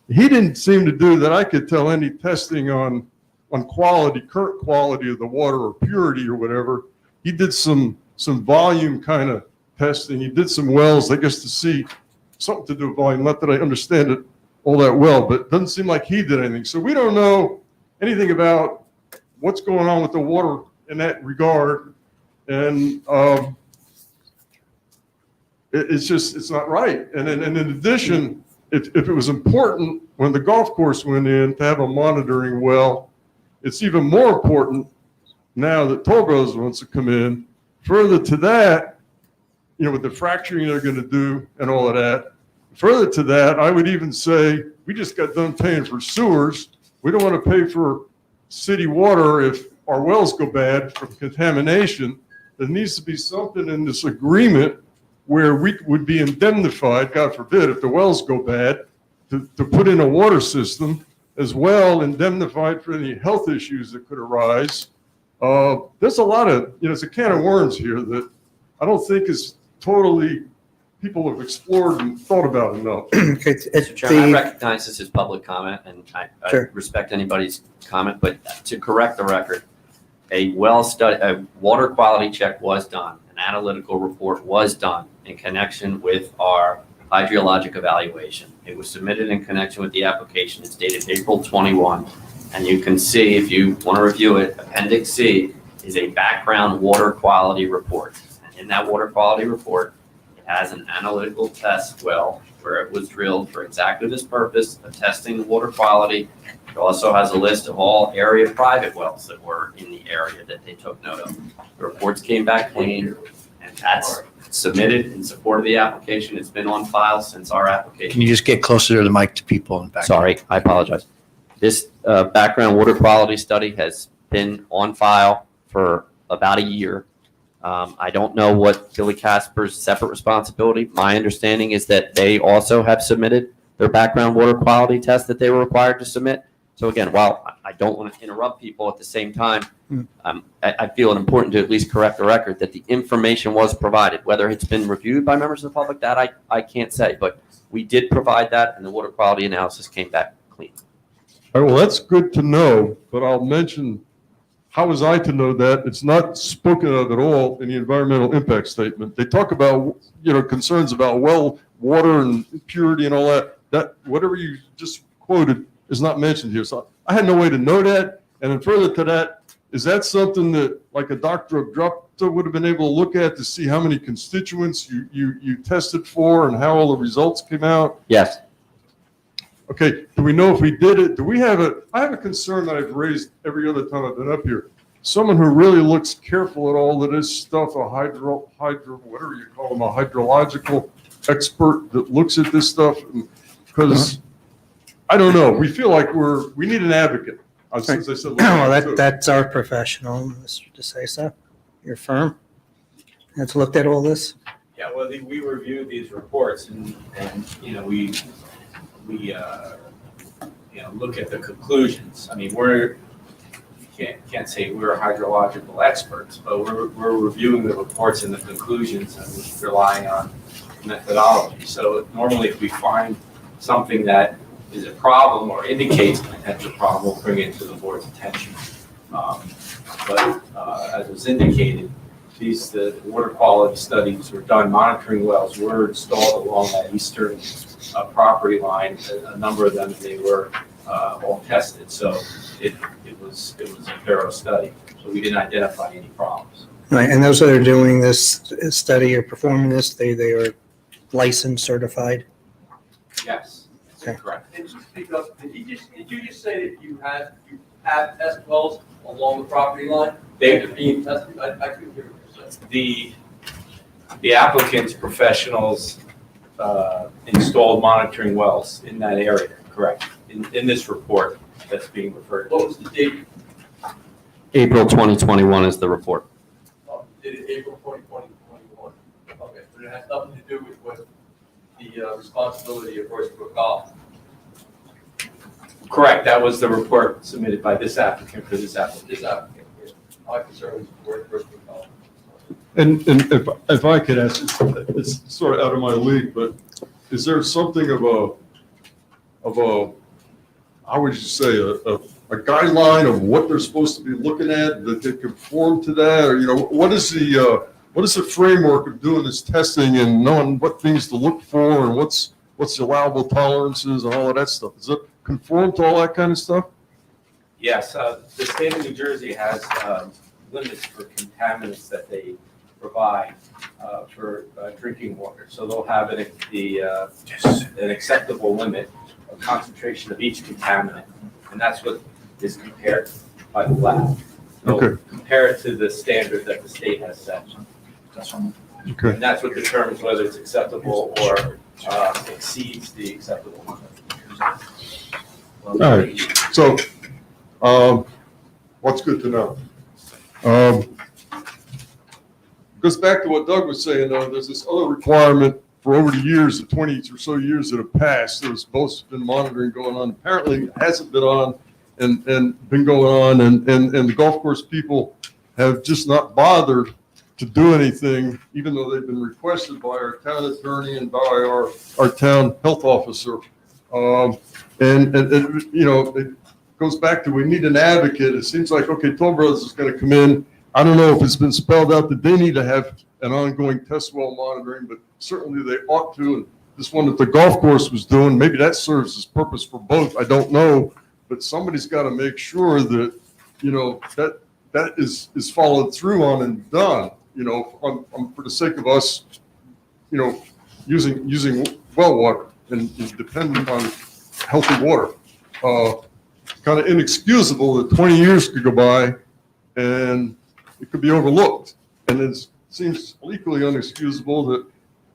[SPEAKER 21] He didn't seem to do that I could tell any testing on quality, current quality of the water or purity or whatever. He did some volume kind of testing. He did some wells, I guess, to see something to do with volume. Not that I understand it all that well, but it doesn't seem like he did anything. So we don't know anything about what's going on with the water in that regard. And it's not right. And in addition, if it was important when the golf course went in to have a monitoring well, it's even more important now that Toll Brothers wants to come in. Further to that, with the fracturing they're going to do and all of that, further to that, I would even say we just got done paying for sewers. We don't want to pay for city water if our wells go bad from contamination. There needs to be something in this agreement where we would be indemnified, God forbid, if the wells go bad, to put in a water system, as well indemnified for any health issues that could arise. There's a lot of, it's a can of worms here that I don't think is totally people have explored and thought about enough.
[SPEAKER 15] Mr. Chairman, I recognize this is public comment, and I respect anybody's comment, but to correct the record, a water quality check was done. An analytical report was done in connection with our hydrologic evaluation. It was submitted in connection with the application. It's dated April 21, and you can see, if you want to review it, Appendix C is a background water quality report. And in that water quality report, it has an analytical test well where it was drilled for exactly this purpose of testing the water quality. It also has a list of all area private wells that were in the area that they took note of. The reports came back clean, and that's submitted in support of the application. It's been on file since our application.
[SPEAKER 7] Can you just get closer to the mic to people in the back?
[SPEAKER 15] Sorry, I apologize. This background water quality study has been on file for about a year. I don't know what Billy Casper's separate responsibility. My understanding is that they also have submitted their background water quality test that they were required to submit. So again, while I don't want to interrupt people, at the same time, I feel it important to at least correct the record that the information was provided. Whether it's been reviewed by members of the public, that I can't say, but we did provide that, and the water quality analysis came back clean.
[SPEAKER 21] All right, well, that's good to know, but I'll mention, how was I to know that? It's not spoken of at all in the environmental impact statement. They talk about, concerns about well water and purity and all that. That whatever you just quoted is not mentioned here. So I had no way to know that. And then further to that, is that something that like a doctor of doctor would have been able to look at to see how many constituents you tested for and how all the results came out?
[SPEAKER 15] Yes.
[SPEAKER 21] Okay, do we know if we did it? I have a concern that I've raised every other time I've been up here. Someone who really looks careful at all of this stuff, whatever you call them, a hydrological expert that looks at this stuff. Because I don't know, we feel like we need an advocate. Since I said
[SPEAKER 1] Well, that's our professional, Mr. DeSesa, your firm has looked at all this.
[SPEAKER 12] Yeah, well, we reviewed these reports and we look at the conclusions. I mean, can't say we're hydrological experts, but we're reviewing the reports and the conclusions and we're relying on methodology. So normally if we find something that is a problem or indicates a potential problem, we'll bring it to the board's attention. But as was indicated, the water quality studies were done, monitoring wells were installed along that eastern property line. A number of them, they were all tested. So it was a thorough study. So we didn't identify any problems.
[SPEAKER 1] Right, and those that are doing this study or performing this, they are licensed, certified?
[SPEAKER 12] Yes.
[SPEAKER 1] Okay.
[SPEAKER 12] Correct.
[SPEAKER 16] And to speak up, did you just say that you have test wells along the property line? They're being tested? I couldn't hear what you said.
[SPEAKER 12] The applicant's professionals installed monitoring wells in that area, correct? In this report that's being referred to. What was the date?
[SPEAKER 15] April 2021 is the report.
[SPEAKER 16] April 2021. Okay, but it has nothing to do with the responsibility of Roycebrook Golf.
[SPEAKER 12] Correct, that was the report submitted by this applicant for this applicant.
[SPEAKER 16] This applicant, my concern was Roycebrook Golf.
[SPEAKER 21] And if I could ask, it's sort of out of my league, but is there something of a, how would you say, a guideline of what they're supposed to be looking at, that they conform to that? Or, what is the framework of doing this testing and knowing what things to look for and what's the allowable tolerances and all of that stuff? Does it conform to all that kind of stuff?
[SPEAKER 12] Yes, the state of New Jersey has limits for contaminants that they provide for drinking water. So they'll have an acceptable limit of concentration of each contaminant, and that's what is compared by the lab. They'll compare it to the standard that the state has set.
[SPEAKER 21] Okay.
[SPEAKER 12] And that's what determines whether it's acceptable or exceeds the acceptable limit.
[SPEAKER 21] All right, so, what's good to know? Goes back to what Doug was saying, though, there's this other requirement for over the years, the 20 or so years that have passed, there's both been monitoring going on. Apparently it hasn't been on and been going on, and the golf course people have just not bothered to do anything, even though they've been requested by our town attorney and by our town health officer. And it goes back to, we need an advocate. It seems like, okay, Toll Brothers is going to come in. I don't know if it's been spelled out that they need to have an ongoing test well monitoring, but certainly they ought to. And this one that the golf course was doing, maybe that serves as purpose for both. I don't know, but somebody's got to make sure that, that is followed through on and done, for the sake of us, using well water and dependent on healthy water. Kind of inexcusable that 20 years could go by and it could be overlooked. And it seems equally unexcusable that,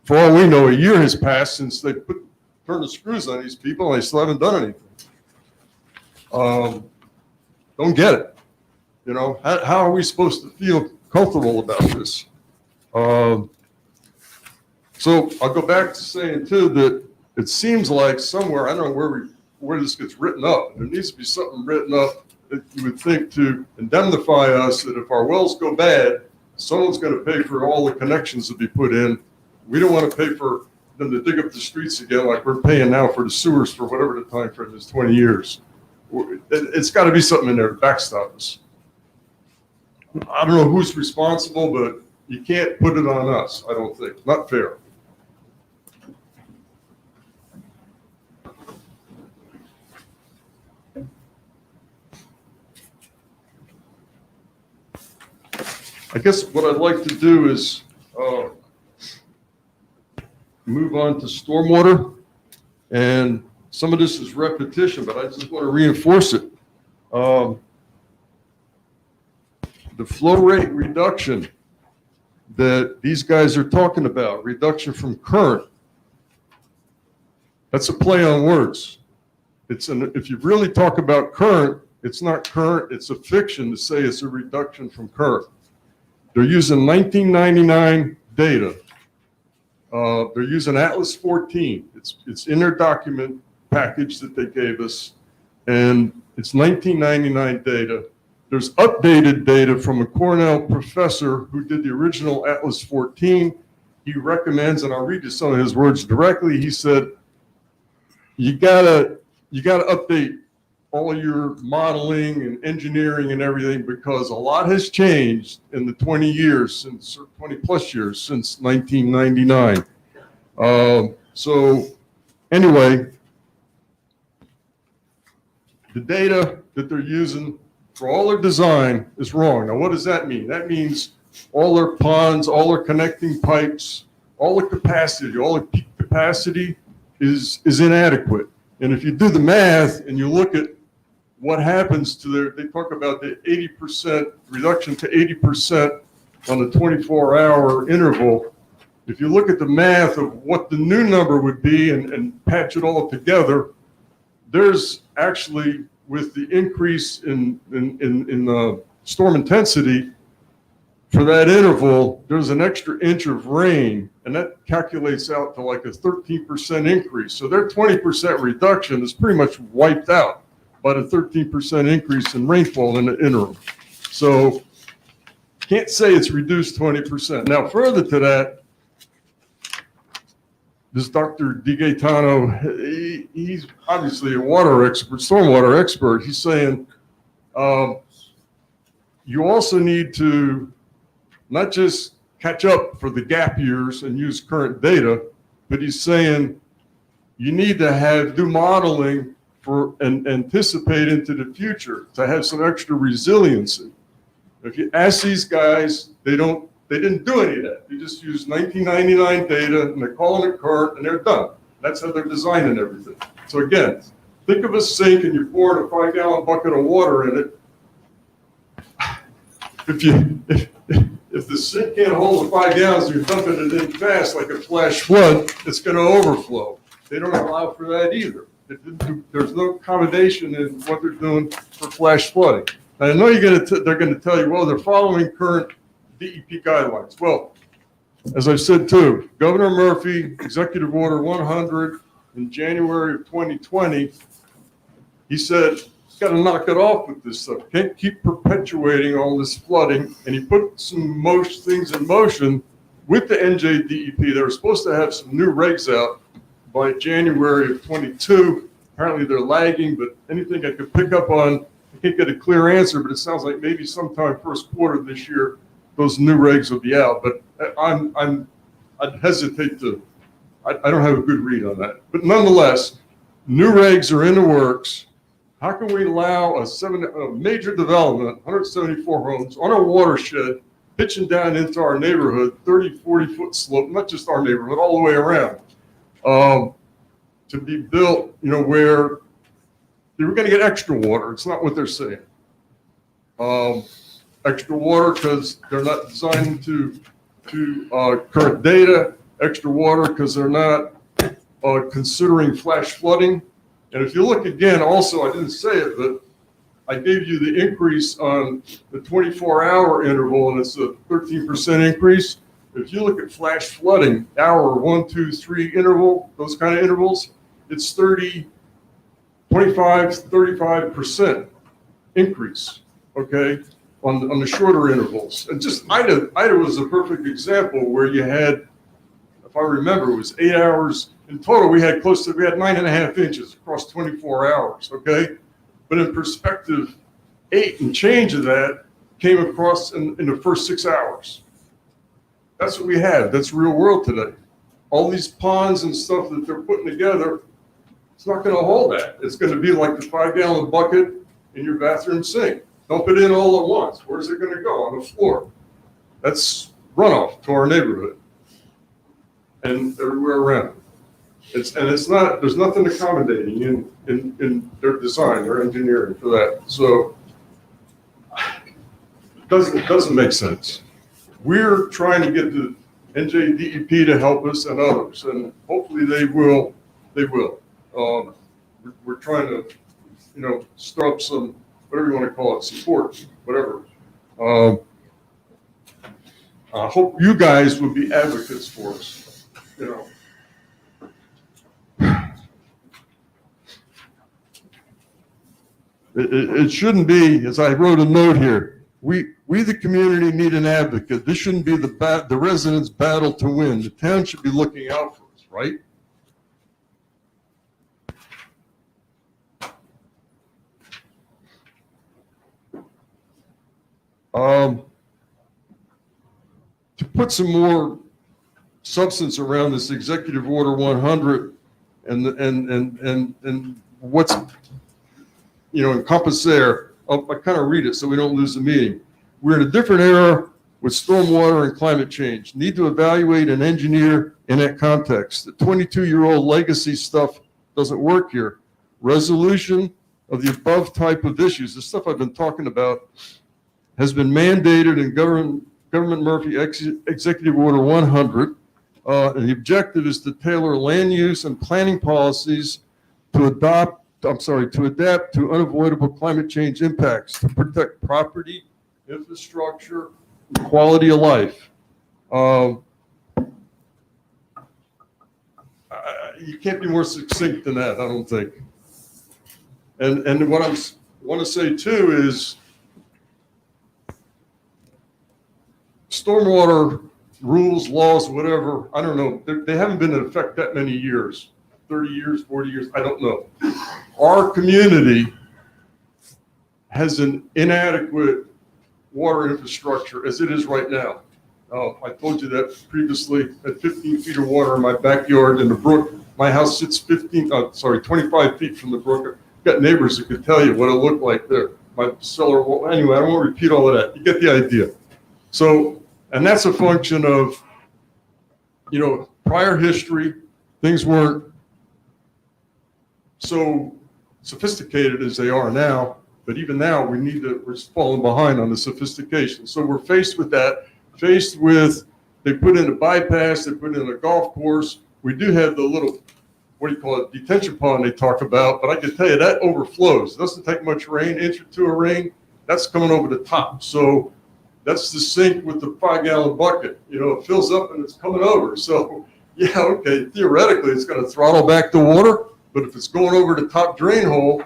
[SPEAKER 21] for all we know, a year has passed since they turned the screws on these people and they still haven't done anything. Don't get it. How are we supposed to feel comfortable about this? So I'll go back to saying, too, that it seems like somewhere, I don't know where this gets written up. There needs to be something written up that you would think to indemnify us that if our wells go bad, someone's going to pay for all the connections to be put in. We don't want to pay for them to dig up the streets again like we're paying now for the sewers for whatever the time frame is, 20 years. It's got to be something in there to backstop us. I don't know who's responsible, but you can't put it on us, I don't think. Not fair. I guess what I'd like to do is move on to stormwater. And some of this is repetition, but I just want to reinforce it. The flow rate reduction that these guys are talking about, reduction from current, that's a play on words. If you really talk about current, it's not current, it's a fiction to say it's a reduction from current. They're using 1999 data. They're using Atlas 14. It's in their document package that they gave us, and it's 1999 data. There's updated data from a Cornell professor who did the original Atlas 14. He recommends, and I'll read you some of his words directly. He said, you gotta update all your modeling and engineering and everything, because a lot has changed in the 20 plus years since 1999. So anyway, the data that they're using for all their design is wrong. Now, what does that mean? That means all their ponds, all their connecting pipes, all the peak capacity is inadequate. And if you do the math and you look at what happens to they talk about the 80% reduction to 80% on the 24-hour interval. if you look at the math of what the new number would be and patch it all together, there's actually, with the increase in storm intensity, for that interval, there's an extra inch of rain, and that calculates out to like a 13% increase. So their 20% reduction is pretty much wiped out by the 13% increase in rainfall in the interim. So can't say it's reduced 20%. Now, further to that, this Dr. DiGaetano, he's obviously a water expert, stormwater expert. He's saying you also need to not just catch up for the gap years and use current data, but he's saying you need to do modeling for and anticipate into the future to have some extra resiliency. If you ask these guys, they didn't do any of that. They just use 1999 data and they're calling it current and they're done. That's how they're designing everything. So again, think of a sink and you're pouring a 5-gallon bucket of water in it. If the sink can't hold the 5 gallons and you're dumping it in fast like a flash flood, it's going to overflow. They don't allow for that either. There's no accommodation in what they're doing for flash flooding. I know they're going to tell you, well, they're following current DEP guidelines. Well, as I said too, Governor Murphy, Executive Order 100 in January of 2020, he said, got to knock it off with this stuff. Can't keep perpetuating all this flooding. And he put some things in motion with the NJDEP. They were supposed to have some new regs out by January of 22. Apparently they're lagging, but anything I could pick up on, I can't get a clear answer, but it sounds like maybe sometime first quarter this year, those new regs will be out. But I'd hesitate to, I don't have a good read on that. But nonetheless, new regs are in the works. How can we allow a major development, 174 homes on a watershed, pitching down into our neighborhood, 30, 40-foot slope, not just our neighborhood, all the way around, to be built, where they were going to get extra water. It's not what they're saying. Extra water because they're not designed to current data. Extra water because they're not considering flash flooding. And if you look again, also, I didn't say it, but I gave you the increase on the 24-hour interval, and it's a 13% increase. If you look at flash flooding, hour 1, 2, 3 interval, those kind of intervals, it's 25, 35% increase, okay, on the shorter intervals. And just Ida was a perfect example where you had, if I remember, it was 8 hours. In total, we had 9.5 inches across 24 hours, okay? But in perspective, 8 and change of that came across in the first 6 hours. That's what we have. That's real world today. All these ponds and stuff that they're putting together, it's not going to hold that. It's going to be like the 5-gallon bucket in your bathroom sink. Dump it in all at once. Where's it going to go? On the floor. That's runoff to our neighborhood and everywhere around. It's not, there's nothing accommodating in their design, their engineering for that. So it doesn't make sense. We're trying to get the NJDEP to help us and others, and hopefully they will. We're trying to, stir up some, whatever you want to call it, support, whatever. I hope you guys would be advocates for us, It shouldn't be, as I wrote a note here, we the community need an advocate. This shouldn't be the residents' battle to win. The town should be looking out for us, right? To put some more substance around this Executive Order 100 and what's encompassed there, I kind of read it so we don't lose the meaning. We're in a different era with stormwater and climate change. Need to evaluate and engineer in that context. The 22-year-old legacy stuff doesn't work here. Resolution of the above type of issues, the stuff I've been talking about, has been mandated in Government Murphy Executive Order 100. And the objective is to tailor land use and planning policies to adapt to unavoidable climate change impacts, to protect property, infrastructure, and quality of life. You can't be more succinct than that, I don't think. And what I want to say too is stormwater rules, laws, whatever, I don't know, they haven't been in effect that many years, 30 years, 40 years, I don't know. Our community has an inadequate water infrastructure as it is right now. I told you that previously, at 15 feet of water in my backyard in the brook. My house sits 25 feet from the brook. I've got neighbors that could tell you what it looked like there. My cellar, anyway, I don't want to repeat all of that. You get the idea. So, and that's a function of, you know, prior history. Things weren't so sophisticated as they are now, but even now we're falling behind on the sophistication. So we're faced with that, they put in a bypass, they put in a golf course. We do have the little, what do you call it, detention pond they talk about, but I can tell you that overflows. It doesn't take much rain, inch or two of rain, that's coming over the top. So that's the sink with the 5-gallon bucket. You know, it fills up and it's coming over. So yeah, okay, theoretically it's going to throttle back the water, but if it's going over the top drain hole,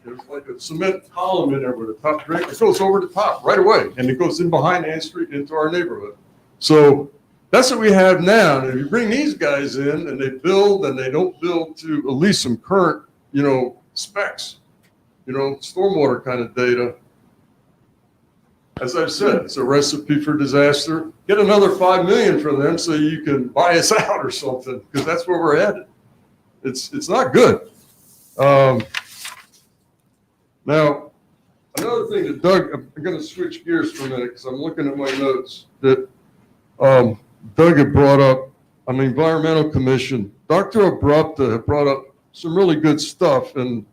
[SPEAKER 21] there's like a cement column in there with a top drain, it goes over the top right away, and it goes in behind Ann Street into our neighborhood. So that's what we have now. And if you bring these guys in and they build and they don't build to at least some current, you know, specs, you know, stormwater kind of data, as I've said, it's a recipe for disaster. Get another $5 million from them so you can buy us out or something, because that's where we're headed. It's not good. Now, another thing that Doug, I'm going to switch gears for a minute because I'm looking at my notes that Doug had brought up on the Environmental Commission. Dr. Abrupta had brought up some really good stuff, and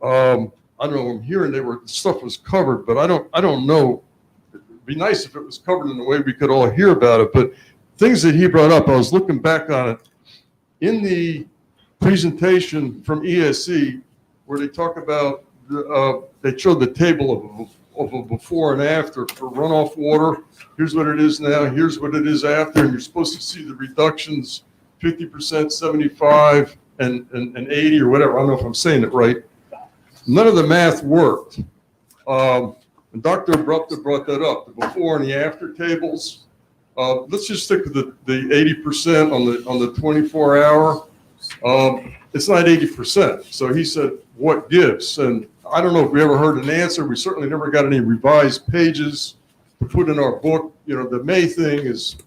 [SPEAKER 21] I don't know, I'm hearing the stuff was covered, but I don't know. It'd be nice if it was covered in the way we could all hear about it, but things that he brought up, I was looking back on it. In the presentation from ESE, where they talk about, they showed the table of a before and after for runoff water. Here's what it is now, here's what it is after, and you're supposed to see the reductions, 50%, 75, and 80 or whatever. I don't know if I'm saying it right. None of the math worked. And Dr. Abrupta brought that up, the before and the after tables. Let's just stick with the 80% on the 24-hour. It's not 80%. So he said, what gives? And I don't know if we ever heard an answer. We certainly never got any revised pages to put in our book. You know, the May thing it's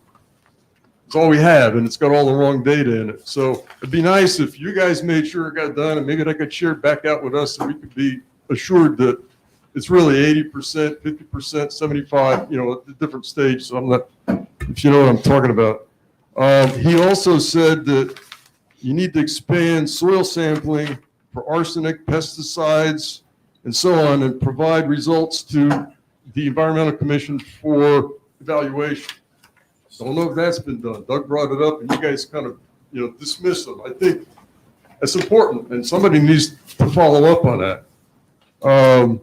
[SPEAKER 21] all we have, and it's got all the wrong data in it. So it'd be nice if you guys made sure it got done, and maybe that got shared back out with us, so we could be assured that it's really 80%, 50%, 75, you know, at the different stages. So I'm not, if you know what I'm talking about. He also said that you need to expand soil sampling for arsenic, pesticides, and so on, and provide results to the Environmental Commission for evaluation. Don't know if that's been done. Doug brought it up, and you guys kind of, you know, dismiss them. I think that's important, and somebody needs to follow up on that.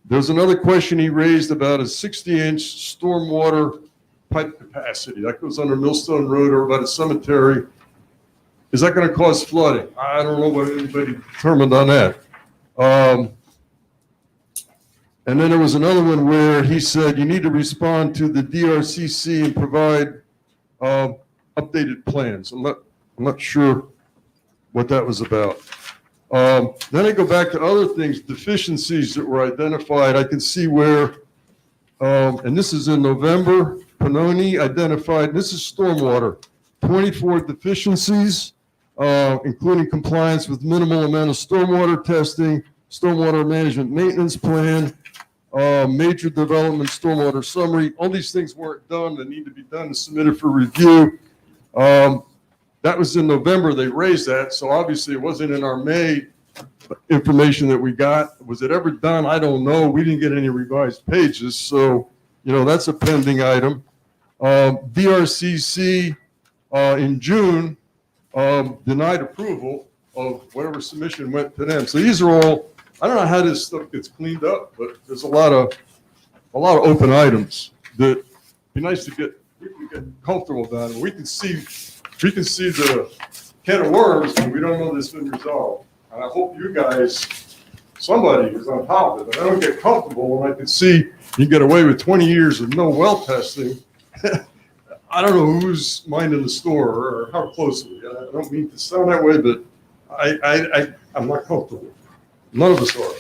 [SPEAKER 21] There's another question he raised about a 60-inch stormwater pipe capacity. That goes under Millstone Road or about a cemetery. Is that going to cause flooding? I don't know what anybody determined on that. And then there was another one where he said you need to respond to the DRCC and provide updated plans. I'm not sure what that was about. Then I go back to other things, deficiencies that were identified. I can see where, and this is in November, Panoni identified, this is stormwater, 24 deficiencies, including compliance with minimal amount of stormwater testing, stormwater management maintenance plan, major development stormwater summary. All these things weren't done that need to be done and submitted for review. That was in November, they raised that, so obviously it wasn't in our May information that we got. Was it ever done? I don't know. We didn't get any revised pages, so, you know, that's a pending item. DRCC in June, denied approval of whatever submission went to them. So these are all, I don't know how this stuff gets cleaned up, but there's a lot of open items that be nice to get, we can get comfortable about it. We can see the can of worms, but we don't know this has been resolved. And I hope you guys, somebody is on top of it. I don't get comfortable when I can see you get away with 20 years of no well testing. I don't know who's minding the store or how closely. I don't mean to sound that way, but I'm not comfortable. None of us are.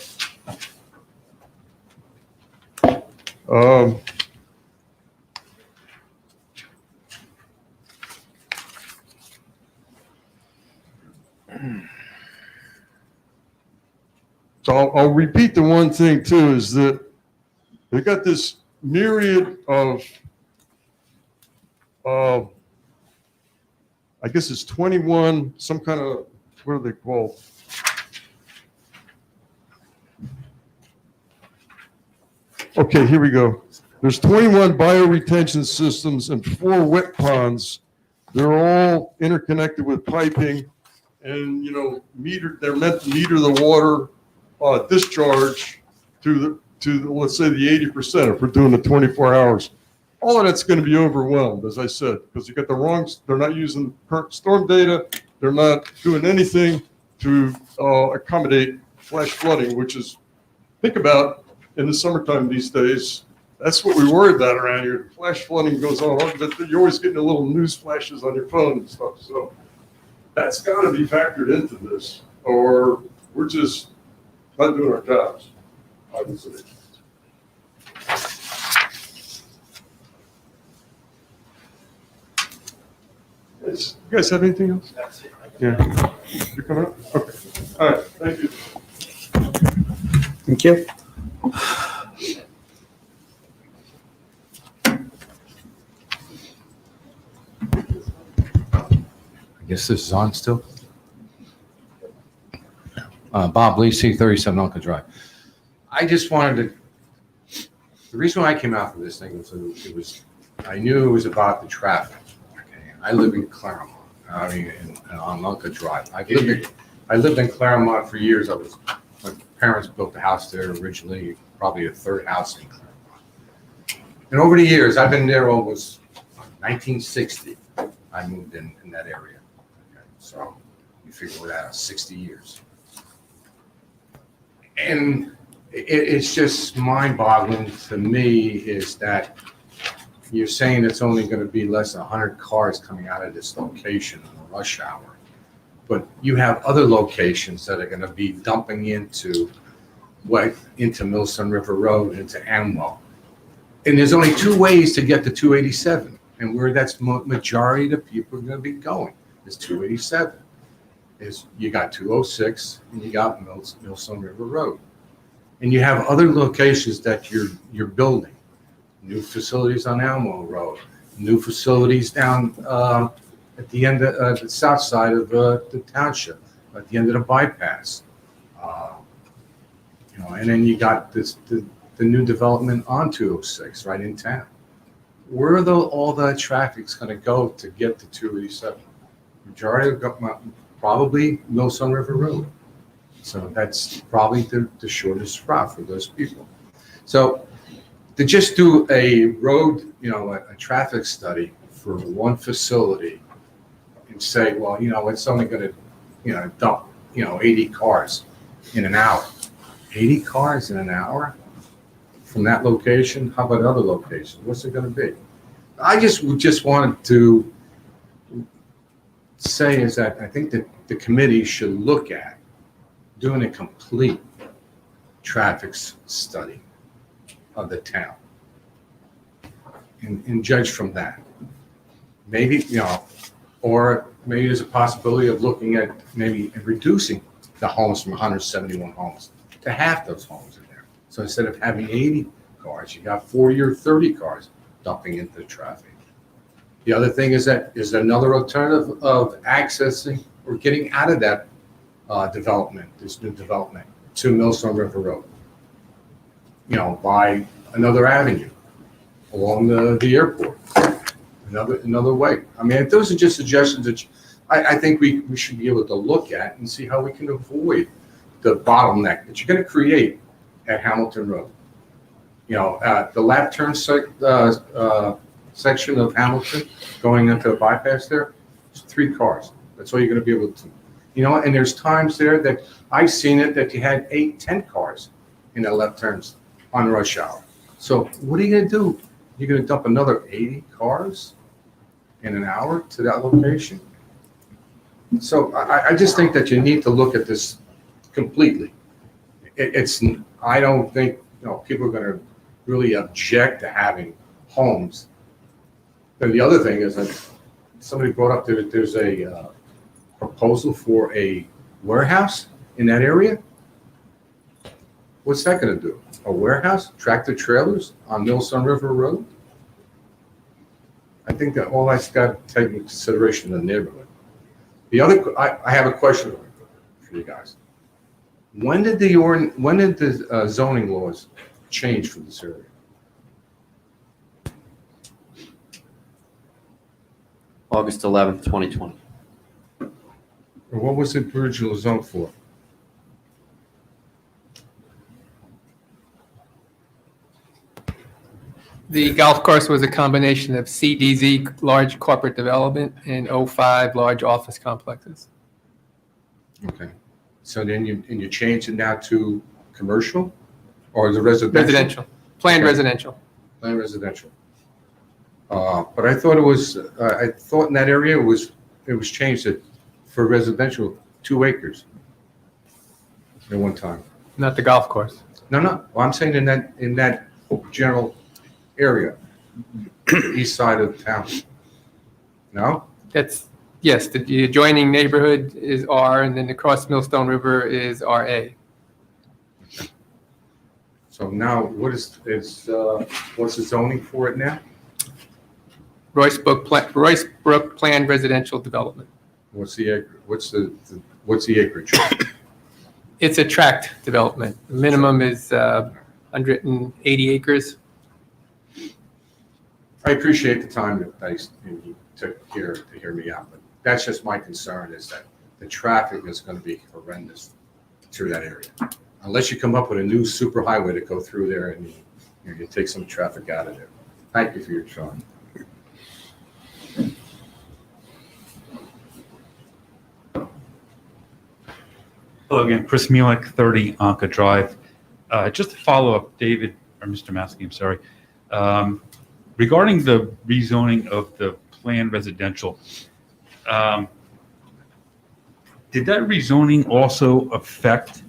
[SPEAKER 21] So I'll repeat the one thing too, is that they got this myriad of, I guess it's 21, some kind of, what are they called? Okay, here we go. There's 21 bioretention systems and 4 wet ponds. They're all interconnected with piping and, you know, they're meant to meter the water discharge to let's say the 80% if we're doing the 24 hours. All of that's going to be overwhelmed, as I said, because you got the wrong, they're not using current storm data. They're not doing anything to accommodate flash flooding, which is, think about in the summertime these days, that's what we worry about around here. Flash flooding goes on, but you're always getting the little news flashes on your phone and stuff. So that's got to be factored into this, or we're just not doing our jobs, obviously. You guys have anything else?
[SPEAKER 6] That's it.
[SPEAKER 21] Yeah. You coming up? Okay. All right. Thank you.
[SPEAKER 1] Thank you.
[SPEAKER 17] I guess this is on still. Bob Lisi, 37 Uncle Drive. I just wanted to, the reason why I came out for this thing was, I knew it was about the traffic. Okay? I live in Claremont, on Uncle Drive. I lived in Claremont for years. My parents built a house there originally, probably a third house in Claremont. And over the years, I've been there almost 1960. I moved in that area. Okay? So you figure we're at 60 years. And it's just mind-boggling to me is that you're saying it's only going to be less than 100 cars coming out of this location in the rush hour. But you have other locations that are going to be dumping into Millstone River Road, into Amwell. And there's only 2 ways to get to 287. And where that's majority of the people are going to be going is 287. Is you got 206 and you got Millstone River Road. And you have other locations that you're building. New facilities on Almo Road, new facilities down at the end of the south side of the township, at the end of the bypass. And then you got the new development on 206 right in town. Where are all the traffic's going to go to get to 287? Majority of probably Millstone River Road. So that's probably the shortest route for those people. So to just do a road, a traffic study for one facility and say, well, it's only going to, dump, 80 cars in an hour. 80 cars in an hour from that location? How about other locations? What's it going to be? I just wanted to say is that I think that the committee should look at doing a complete traffic study of the town and judge from that. Maybe, or maybe there's a possibility of looking at maybe reducing the homes from 171 homes to half those homes in there. So instead of having 80 cars, you got 40 or 30 cars dumping into the traffic. The other thing is that is another alternative of accessing or getting out of that development, this new development, to Millstone River Road. By another avenue along the airport. another way. I mean, those are just suggestions that I think we should be able to look at and see how we can avoid the bottleneck that you're going to create at Hamilton Road. You know, the left turn section of Hamilton going into the bypass there, it's 3 cars. That's all you're going to be able to, you know, and there's times there that I've seen it that you had 8, 10 cars in the left turns on rush hour. So what are you going to do? You're going to dump another 80 cars in an hour to that location? So I just think that you need to look at this completely. I don't think, you know, people are going to really object to having homes. And the other thing is that somebody brought up that there's a proposal for a warehouse in that area. What's that going to do? A warehouse, tractor trailers on Millstone River Road? I think that all that's got to take into consideration the neighborhood. The other, I have a question for you guys. When did the zoning laws change for this area?
[SPEAKER 8] August 11th, 2020.
[SPEAKER 17] Or what was the original zone for?
[SPEAKER 18] The golf course was a combination of CDZ, large corporate development, and 05 large office complexes.
[SPEAKER 17] Okay. So then you changed it now to commercial or the residential?
[SPEAKER 18] Residential, planned
[SPEAKER 17] Okay.
[SPEAKER 18] residential.
[SPEAKER 17] Planned residential. But I thought it was, I thought in that area it was changed it for residential 2 acres at one time.
[SPEAKER 18] Not the golf course.
[SPEAKER 17] No. Well, I'm saying in that general area, east side of town. No?
[SPEAKER 18] That's, yes, the adjoining neighborhood is R, and then across Millstone River is RA.
[SPEAKER 17] So now what's the zoning for it now?
[SPEAKER 18] Royce Brook Planned Residential Development.
[SPEAKER 17] What's the acreage?
[SPEAKER 18] It's a tract development. The minimum is 180 acres.
[SPEAKER 17] I appreciate the time that you took here to hear me out, but that's just my concern is that the traffic is going to be horrendous through that area. Unless you come up with a new super highway to go through there and you take some traffic out of there. Thank you for your time.
[SPEAKER 22] Hello again, Chris Mielek, 30 Anka Drive. Just to follow up, David, or Mr. Maskey, I'm sorry. Regarding the rezoning of the planned residential, did that rezoning also affect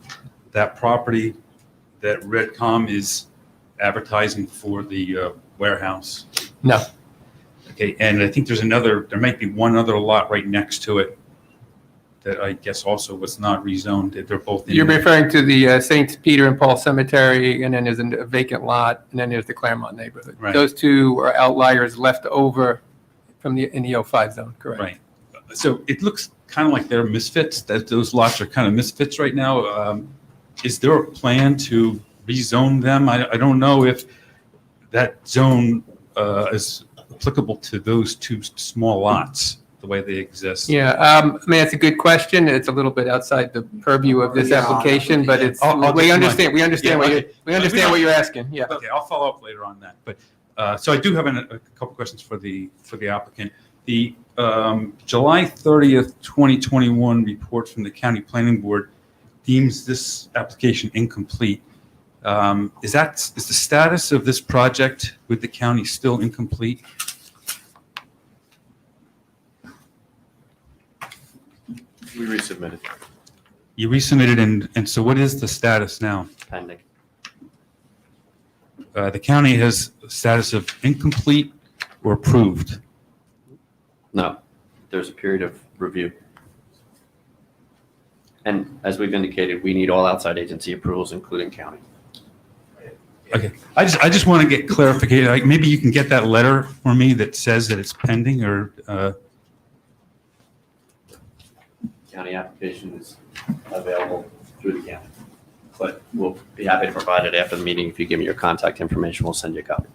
[SPEAKER 22] that property that Redcom is advertising for the warehouse?
[SPEAKER 18] No.
[SPEAKER 22] Okay, and I think there might be one other lot right next to it that I guess also was not rezoned. They're both in
[SPEAKER 18] You're
[SPEAKER 22] there.
[SPEAKER 18] referring to the St. Peter and Paul Cemetery, and then there's a vacant lot, and then there's the Claremont neighborhood.
[SPEAKER 22] Right.
[SPEAKER 18] Those two are outliers left over from in the 05 zone, correct?
[SPEAKER 22] Right. So it looks kind of like they're misfits, that those lots are kind of misfits right now. Is there a plan to rezone them? I don't know if that zone is applicable to those 2 small lots, the way they exist.
[SPEAKER 18] Yeah, I mean, that's a good question. It's a little bit outside the purview of this application, but it's, we understand what you're asking, yeah.
[SPEAKER 22] Okay, I'll follow up later on that. But, so I do have a couple questions for the applicant. The July 30th, 2021 report from the County Planning Board deems this application incomplete. Is the status of this project with the county still incomplete?
[SPEAKER 8] We resubmitted.
[SPEAKER 22] You resubmitted, and so what is the status now?
[SPEAKER 8] Pending.
[SPEAKER 22] The county has a status of incomplete or approved?
[SPEAKER 8] No, there's a period of review. And as we've indicated, we need all outside agency approvals, including county.
[SPEAKER 22] Okay, I just want to get clarification. Like maybe you can get that letter for me that says that it's pending, or
[SPEAKER 8] County application is available through the county. But we'll be happy to provide it after the meeting. If you give me your contact information, we'll send you a copy.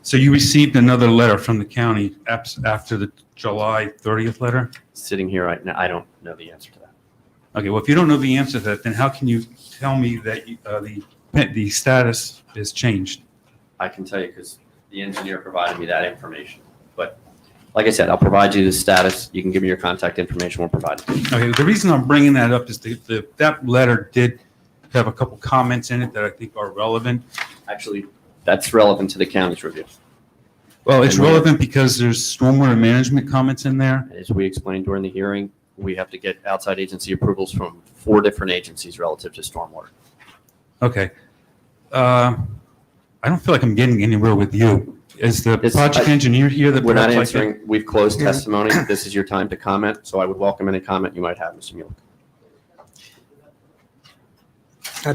[SPEAKER 22] So you received another letter from the county after the July 30th letter?
[SPEAKER 8] Sitting here right now, I don't know the answer to that.
[SPEAKER 22] Okay, well, if you don't know the answer to that, then how can you tell me that the status is changed?
[SPEAKER 8] I can tell you because the engineer provided me that information. But like I said, I'll provide you the status. You can give me your contact information. We'll provide it to you.
[SPEAKER 22] Okay, the reason I'm bringing that up is that letter did have a couple comments in it that I think are relevant.
[SPEAKER 8] Actually, that's relevant to the county's review.
[SPEAKER 22] Well, it's relevant because there's stormwater management comments in there.
[SPEAKER 8] As we explained during the hearing, we have to get outside agency approvals from 4 different agencies relative to stormwater.
[SPEAKER 22] Okay. I don't feel like I'm getting anywhere with you. Is the project engineer here that?
[SPEAKER 8] We're not
[SPEAKER 22] perhaps I could-
[SPEAKER 8] answering, we've closed testimony. This is your time to comment, so I would welcome any comment you might have, Mr. Mulek.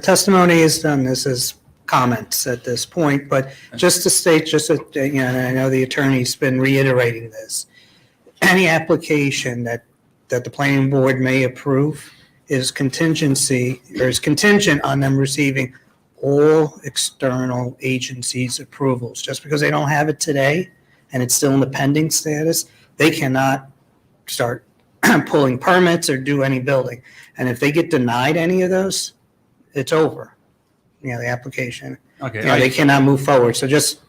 [SPEAKER 1] Testimony is done. This is comments at this point, but just to state, and I know the attorney's been reiterating this, any application that the planning board may approve is contingent on them receiving all external agencies' approvals. Just because they don't have it today and it's still in the pending status, they cannot start pulling permits or do any building. And if they get denied any of those, it's over. The application.
[SPEAKER 22] Okay.
[SPEAKER 1] They cannot move forward. So I just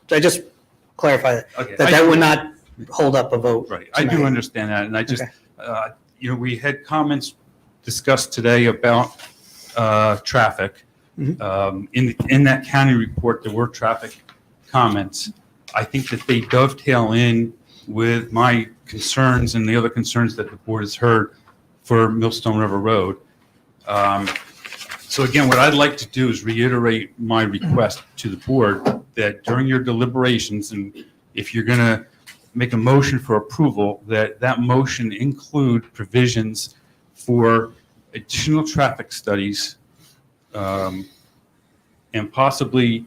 [SPEAKER 1] clarify that.
[SPEAKER 22] Okay,
[SPEAKER 1] That would not hold up a vote.
[SPEAKER 22] Right, I do
[SPEAKER 1] tonight.
[SPEAKER 22] understand that, and I just, we had comments discussed today about traffic. In that county report, there were traffic comments. I think that they dovetail in with my concerns and the other concerns that the board has heard for Millstone River Road. So again, what I'd like to do is reiterate my request to the board that during your deliberations, and if you're going to make a motion for approval, that motion include provisions for additional traffic studies and possibly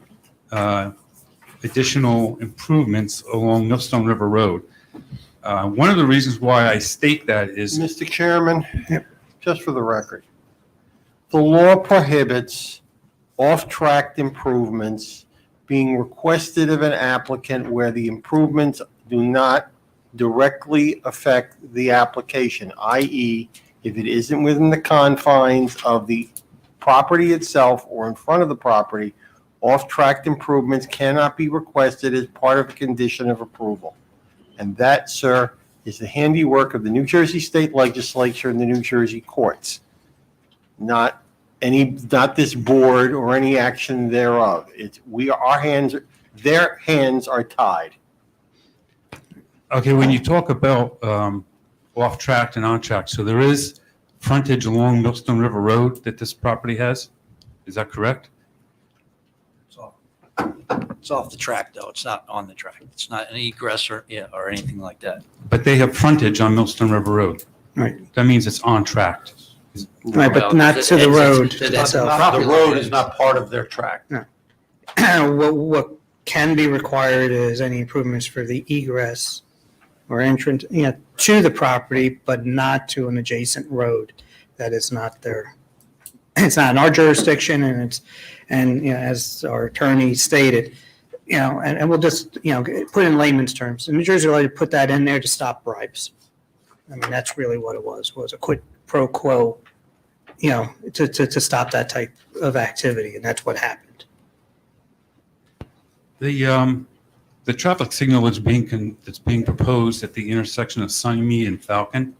[SPEAKER 22] additional improvements along Millstone River Road. One of the reasons why I state that is...
[SPEAKER 4] Mr. Chairman, just for the record, the law prohibits off-track improvements being requested of an applicant where the improvements do not directly affect the application, i.e., if it isn't within the confines of the property itself or in front of the property, off-track improvements cannot be requested as part of a condition of approval. And that, sir, is the handiwork of the New Jersey State Legislature and the New Jersey courts, not this board or any action thereof. Their hands are tied.
[SPEAKER 22] Okay, when you talk about off-track and on-track, so there is frontage along Millstone River Road that this property has? Is that correct?
[SPEAKER 7] It's off the track, though. It's not on the track. It's not an egress or anything like that.
[SPEAKER 22] But they have frontage on Millstone River Road.
[SPEAKER 1] Right.
[SPEAKER 22] That means it's on track.
[SPEAKER 1] Right, but not to the road itself.
[SPEAKER 4] The road is not part of their track.
[SPEAKER 1] No. What can be required is any improvements for the egress or entrance, to the property, but not to an adjacent road. That is not it's not in our jurisdiction, and as our attorney stated, and we'll just, put in layman's terms. And New Jersey allowed to put that in there to stop bribes. I mean, that's really what it was a quid pro quo, to stop that type of activity, and that's what happened.
[SPEAKER 22] The traffic signal that's being proposed at the intersection of Sunnymead and Falcon,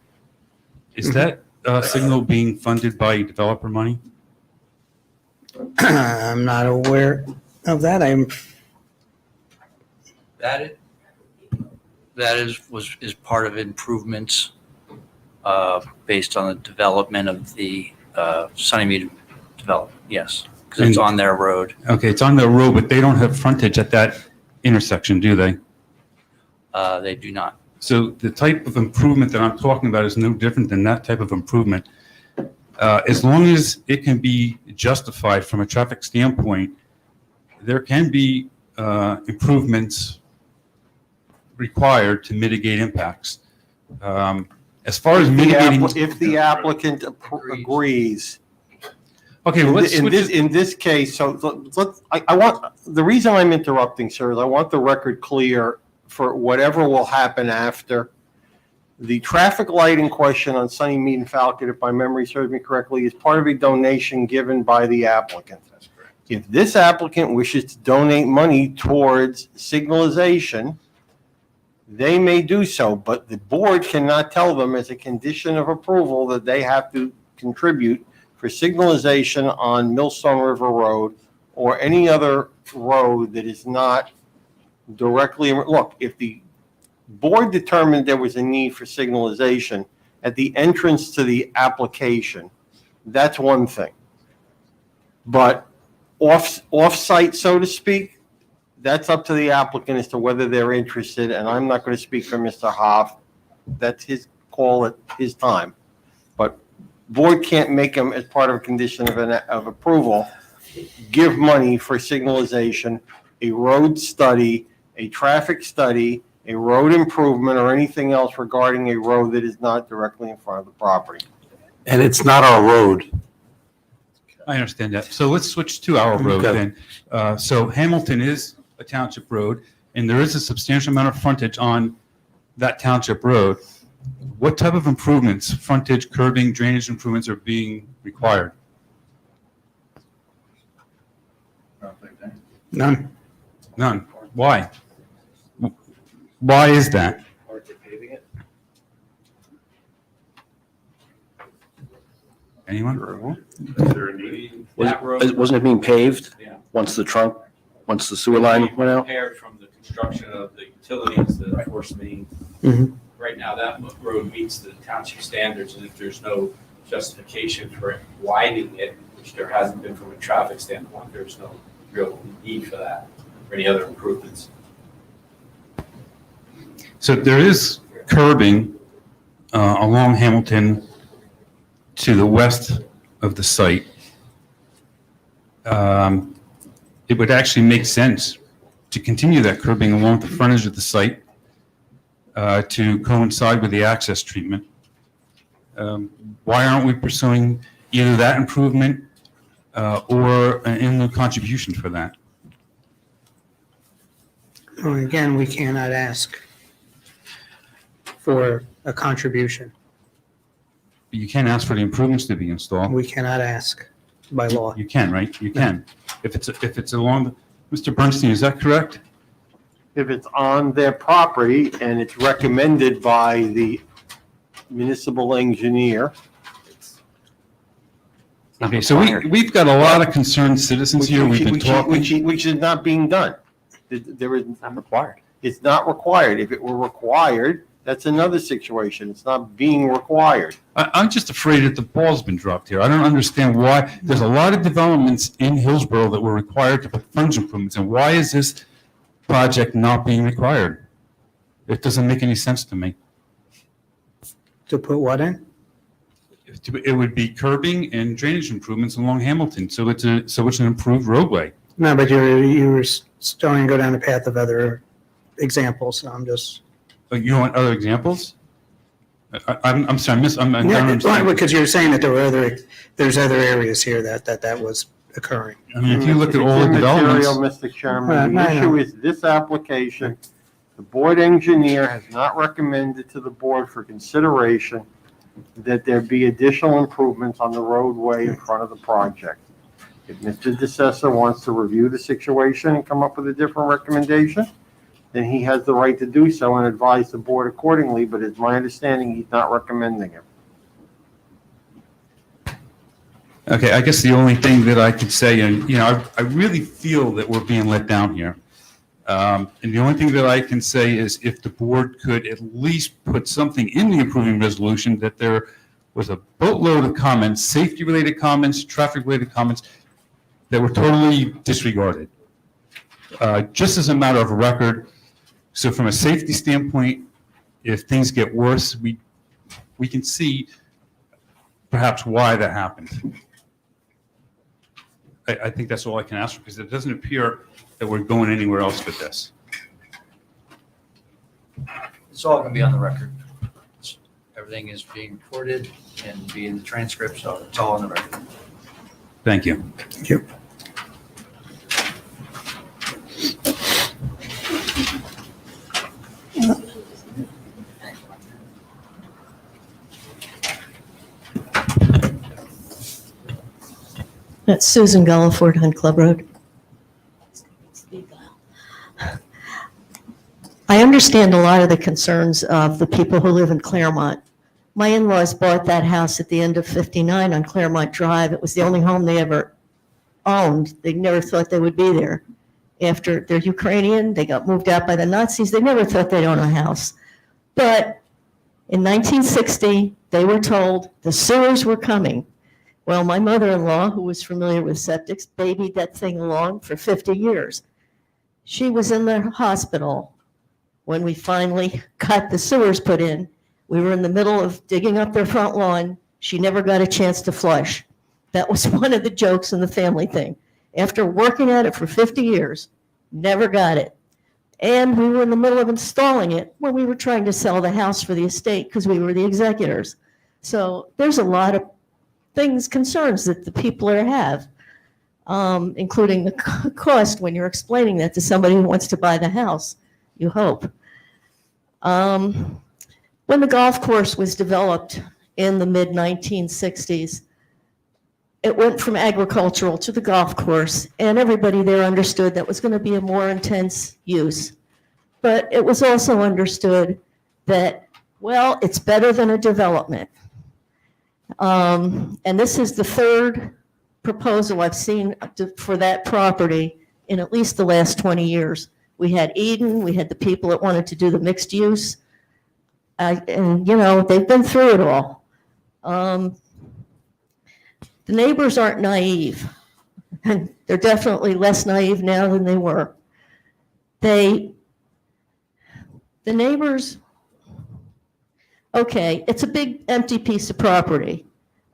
[SPEAKER 22] is that signal being funded by developer money?
[SPEAKER 1] I'm not aware of that.
[SPEAKER 7] That is part of improvements based on the development of the Sunnymead development, yes, because it's on their road.
[SPEAKER 22] Okay, it's on their road, but they don't have frontage at that intersection, do they?
[SPEAKER 7] They do not.
[SPEAKER 22] So the type of improvement that I'm talking about is no different than that type of improvement. As long as it can be justified from a traffic standpoint, there can be improvements required to mitigate impacts. As far as mitigating...
[SPEAKER 4] If the applicant agrees
[SPEAKER 22] Okay, well, let's
[SPEAKER 4] In
[SPEAKER 22] switch
[SPEAKER 4] this,
[SPEAKER 22] it-
[SPEAKER 4] in this case, so I want, the reason I'm interrupting, sir, is I want the record clear for whatever will happen after. The traffic light in question on Sunny Mead and Falcon, if my memory serves me correctly, is part of a donation given by the applicant.
[SPEAKER 12] That's correct.
[SPEAKER 4] If this applicant wishes to donate money towards signalization, they may do so, but the board cannot tell them as a condition of approval that they have to contribute for signalization on Millstone River Road or any other road that is not directly, look, if the board determined there was a need for signalization at the entrance to the application, that's one thing. But off-site, so to speak, that's up to the applicant as to whether they're interested, and I'm not going to speak for Mr. Hoff. That's his call at his time. But board can't make him, as part of a condition of approval, give money for signalization, a road study, a traffic study, a road improvement, or anything else regarding a road that is not directly in front of the property.
[SPEAKER 11] And it's not our road.
[SPEAKER 22] I understand that. So let's switch to our road
[SPEAKER 11] Okay.
[SPEAKER 22] then. So Hamilton is a township road, and there is a substantial amount of frontage on that township road. What type of improvements, frontage, curbing, drainage improvements are being required?
[SPEAKER 1] None.
[SPEAKER 22] None. Why? Why is that? Anyone?
[SPEAKER 14] Is there a need?
[SPEAKER 12] That road-
[SPEAKER 13] Wasn't it being paved
[SPEAKER 12] Yeah.
[SPEAKER 13] once the sewer line went out?
[SPEAKER 12] Repaired from the construction of the utilities, the force main.
[SPEAKER 1] Mhm.
[SPEAKER 12] Right now, that road meets the township standards, and if there's no justification for widening it, which there hasn't been from a traffic standpoint, there's no real need for that, or any other improvements.
[SPEAKER 22] So there is curbing along Hamilton to the west of the site. It would actually make sense to continue that curbing along the frontage of the site to coincide with the access treatment. Why aren't we pursuing either that improvement or an in-lieu contribution for that?
[SPEAKER 1] Well, again, we cannot ask for a contribution.
[SPEAKER 22] You can ask for the improvements to be installed.
[SPEAKER 1] We cannot ask by law.
[SPEAKER 22] You can, right? You can. If it's along, Mr. Bernstein, is that correct?
[SPEAKER 4] If it's on their property and it's recommended by the municipal engineer.
[SPEAKER 22] Okay, so we've got a lot of concerned citizens here. We've been talking.
[SPEAKER 4] Which is not being done. There is. Not required. It's not required. If it were required, that's another situation. It's not being required.
[SPEAKER 22] I'm just afraid that the ball's been dropped here. I don't understand why. There's a lot of developments in Hillsborough that were required to put frontage improvements, and why is this project not being required? It doesn't make any sense to me.
[SPEAKER 1] To put what in?
[SPEAKER 22] It would be curbing and drainage improvements along Hamilton, so it's an improved roadway.
[SPEAKER 1] No, but you were starting to go down the path of other examples, so I'm just.
[SPEAKER 22] You want other examples? I'm sorry, I don't understand.
[SPEAKER 1] Because you're saying that there's other areas here that was occurring.
[SPEAKER 22] I mean, if you look at all the
[SPEAKER 4] It's
[SPEAKER 22] developments.
[SPEAKER 4] immaterial, Mr. Chairman. The
[SPEAKER 1] I know.
[SPEAKER 4] issue is this application, the board engineer has not recommended to the board for consideration that there be additional improvements on the roadway in front of the project. If Mr. DeSessa wants to review the situation and come up with a different recommendation, then he has the right to do so and advise the board accordingly, but it's my understanding he's not recommending it.
[SPEAKER 22] Okay, I guess the only thing that I could say, and I really feel that we're being let down here. And the only thing that I can say is if the board could at least put something in the approving resolution that there was a boatload of comments, safety-related comments, traffic-related comments, that were totally disregarded. Just as a matter of record, so from a safety standpoint, if things get worse, we can see perhaps why that happened. I think that's all I can ask for, because it doesn't appear that we're going anywhere else with this.
[SPEAKER 7] It's all going to be on the record. Everything is being recorded and be in the transcript, so it's all on the record.
[SPEAKER 22] Thank you.
[SPEAKER 1] Thank you.
[SPEAKER 20] That's Susan Gulliford, Hunt Club Road. I understand a lot of the concerns of the people who live in Claremont. My in-laws bought that house at the end of 59 on Claremont Drive. It was the only home they ever owned. They never thought they would be there. After they're Ukrainian, they got moved out by the Nazis. They never thought they'd own a house. But in 1960, they were told the sewers were coming. Well, my mother-in-law, who was familiar with septics, babied that thing along for 50 years. She was in the hospital when we finally got the sewers put in. We were in the middle of digging up their front lawn. She never got a chance to flush. That was one of the jokes in the family thing. After working at it for 50 years, never got it. And we were in the middle of installing it when we were trying to sell the house for the estate because we were the executors. So there's a lot of things, concerns that the people have, including the cost when you're explaining that to somebody who wants to buy the house, you hope. When the golf course was developed in the mid-1960s, it went from agricultural to the golf course, and everybody there understood that was going to be a more intense use. But it was also understood that, well, it's better than a development. And this is the third proposal I've seen for that property in at least the last 20 years. We had Eden, we had the people that wanted to do the mixed use. And, you know, they've been through it all. The neighbors aren't naive, and they're definitely less naive now than they were. The neighbors, okay, it's a big empty piece of property.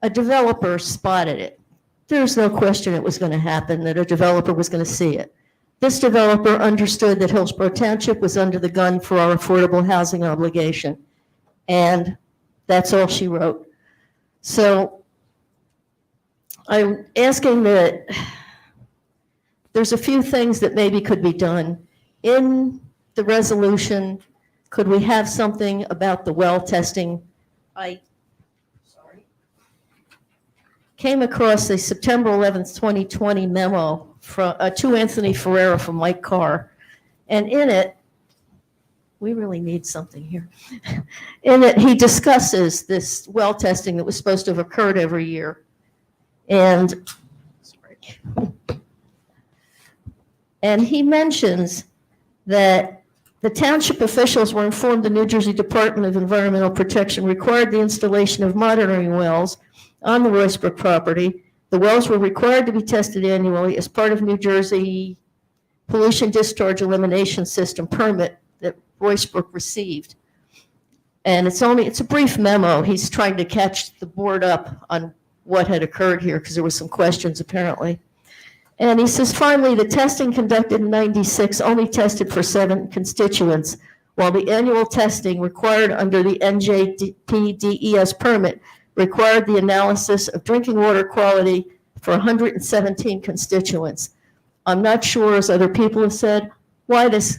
[SPEAKER 20] A developer spotted it. There's no question it was going to happen, that a developer was going to see it. This developer understood that Hillsborough Township was under the gun for our affordable housing obligation, and that's all she wrote. So I'm asking that there's a few things that maybe could be done. In the resolution, could we have something about the well testing? I came across a September 11th, 2020 memo to Anthony Ferreira from Mike Carr. And in it, we really need something here. In it, he discusses this well testing that was supposed to have occurred every year. And he mentions that the township officials were informed the New Jersey Department of Environmental Protection required the installation of monitoring wells on the Roycebrook property. The wells were required to be tested annually as part of New Jersey pollution discharge elimination system permit that Roycebrook received. And it's a brief memo. He's trying to catch the board up on what had occurred here because there were some questions apparently. And he says, finally, the testing conducted in 96 only tested for 7 constituents, while the annual testing required under the NJP DES permit required the analysis of drinking water quality for 117 constituents. I'm not sure, as other people have said, why this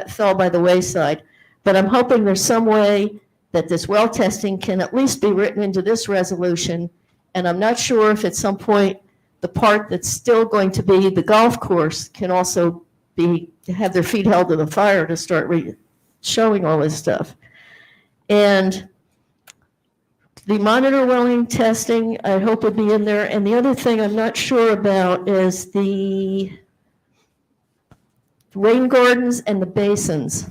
[SPEAKER 20] fell by the wayside, but I'm hoping there's some way that this well testing can at least be written into this resolution. And I'm not sure if at some point the part that's still going to be the golf course can also have their feet held to the fire to start showing all this stuff. And the monitor welling testing, I hope would be in there. And the other thing I'm not sure about is the rain gardens and the basins.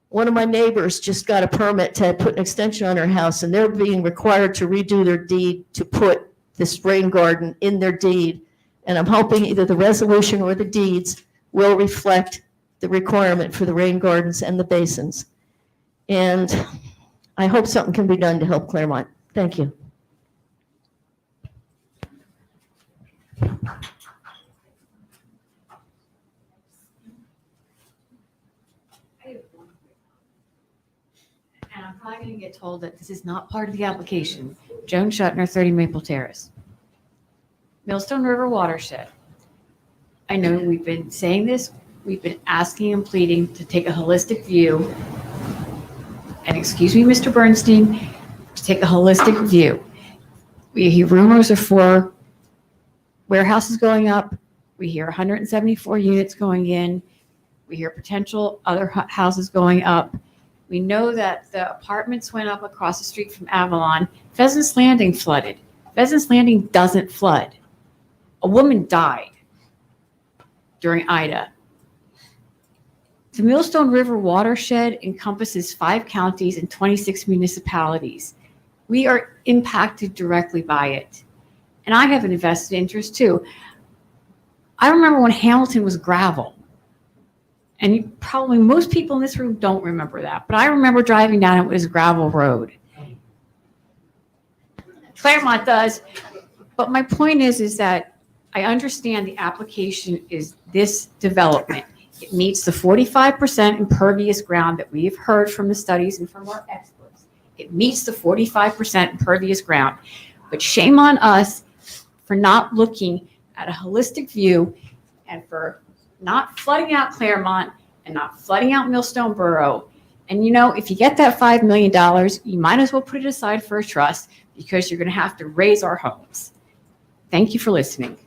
[SPEAKER 20] One of my neighbors just got a permit to put an extension on her house, and they're being required to redo their deed to put this rain garden in their deed. And I'm hoping either the resolution or the deeds will reflect the requirement for the rain gardens and the basins. And I hope something can be done to help Claremont. Thank you.
[SPEAKER 10] And I'm probably going to get told that this is not part of the application. Joan Shuttner, 30 Maple Terrace. Millstone River watershed. I know we've been saying this, we've been asking and pleading to take a holistic view. And excuse me, Mr. Bernstein, to take a holistic view. We hear rumors of 4 warehouses going up. We hear 174 units going in. We hear potential other houses going up. We know that the apartments went up across the street from Avalon. Pheasants Landing flooded. Pheasants Landing doesn't flood. A woman died during Ida. The Millstone River watershed encompasses 5 counties and 26 municipalities. We are impacted directly by it. And I have an invested interest too. I remember when Hamilton was gravel. And probably most people in this room don't remember that, but I remember driving down it was a gravel road. Claremont does, but my point is that I understand the application is this development. It meets the 45% impervious ground that we've heard from the studies and from our experts. It meets the 45% impervious ground, but shame on us for not looking at a holistic view and for not flooding out Claremont and not flooding out Millstone Borough. And you know, if you get that $5 million, you might as well put it aside for a trust because you're going to have to raise our homes. Thank you for listening.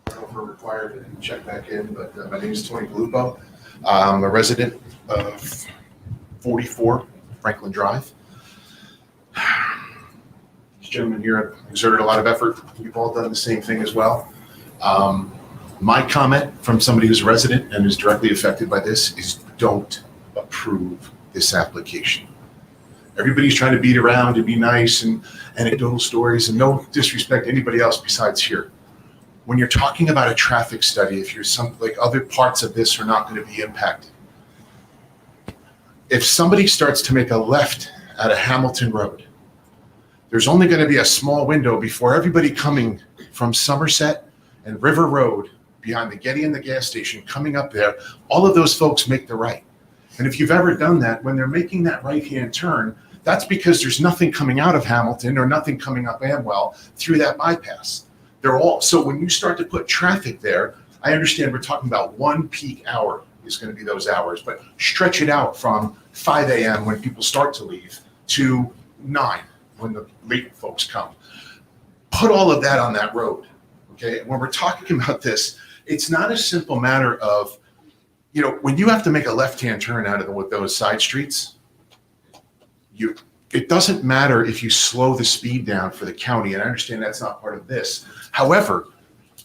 [SPEAKER 9] If we're required to check back in, but my name is Tony Galupo. I'm a resident of 44 Franklin Drive. This gentleman here have exerted a lot of effort. You've all done the same thing as well. My comment from somebody who's a resident and is directly affected by this is don't approve this application. Everybody's trying to beat around and be nice and anecdotal stories, and no disrespect to anybody else besides here. When you're talking about a traffic study, if you're like other parts of this are not going to be impacted. If somebody starts to make a left out of Hamilton Road, there's only going to be a small window before everybody coming from Somerset and River Road behind the Getty and the gas station coming up there, all of those folks make the right. And if you've ever done that, when they're making that right-hand turn, that's because there's nothing coming out of Hamilton or nothing coming up Amwell through that bypass. So when you start to put traffic there, I understand we're talking about one peak hour is going to be those hours, but stretch it out from 5 a.m. when people start to leave to 9 when the late folks come. Put all of that on that road, okay? When we're talking about this, it's not a simple matter of, you know, when you have to make a left-hand turn out of those side streets, it doesn't matter if you slow the speed down for the county, and I understand that's not part of this. However,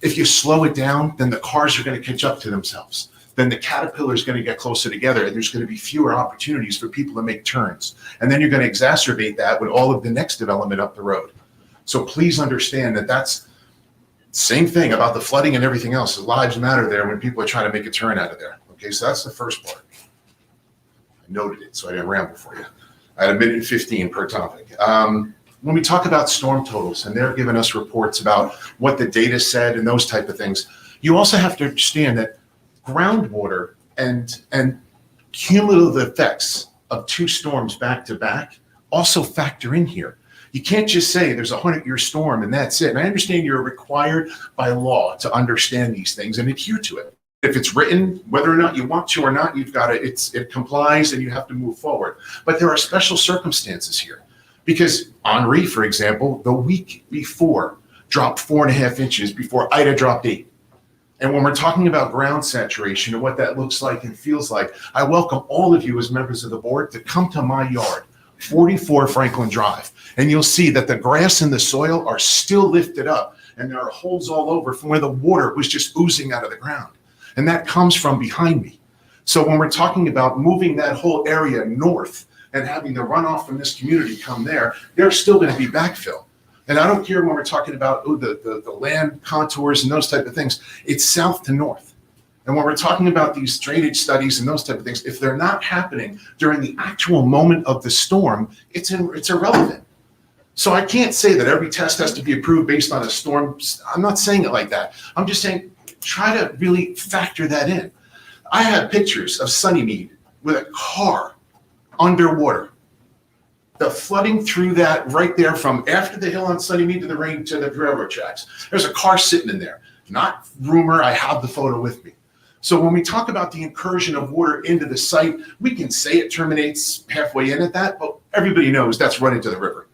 [SPEAKER 9] if you slow it down, then the cars are going to catch up to themselves. Then the Caterpillar is going to get closer together, and there's going to be fewer opportunities for people to make turns. And then you're going to exacerbate that with all of the next development up the road. So please understand that that's same thing about the flooding and everything else. The lives matter there when people are trying to make a turn out of there. Okay, so that's the first part. I noted it, so I didn't ramble for you. I had 1:15 per topic. When we talk about storm totals, and they're giving us reports about what the data said and those type of things, you also have to understand that groundwater and cumulative effects of 2 storms back to back also factor in here. You can't just say there's a 100-year storm and that's it. And I understand you're required by law to understand these things and adhere to it. If it's written, whether or not you want to or not, you've got it complies and you have to move forward. But there are special circumstances here. Because Henri, for example, the week before dropped 4.5 inches before Ida dropped 8. And when we're talking about ground saturation and what that looks like and feels like, I welcome all of you as members of the board to come to my yard, 44 Franklin Drive. And you'll see that the grass and the soil are still lifted up and there are holes all over from where the water was just oozing out of the ground. And that comes from behind me. So when we're talking about moving that whole area north and having the runoff from this community come there, there's still going to be backfill. And I don't care when we're talking about the land contours and those type of things. It's south to north. And when we're talking about these drainage studies and those type of things, if they're not happening during the actual moment of the storm, it's irrelevant. So I can't say that every test has to be approved based on a storm. I'm not saying it like that. I'm just saying try to really factor that in. I have pictures of Sunnymead with a car underwater. The flooding through that right there from after the hill on Sunny Mead to the rain to the railroad tracks. There's a car sitting in there. Not rumor, I have the photo with me. So when we talk about the incursion of water into the site, we can say it terminates halfway in at that, but everybody knows that's right into the river.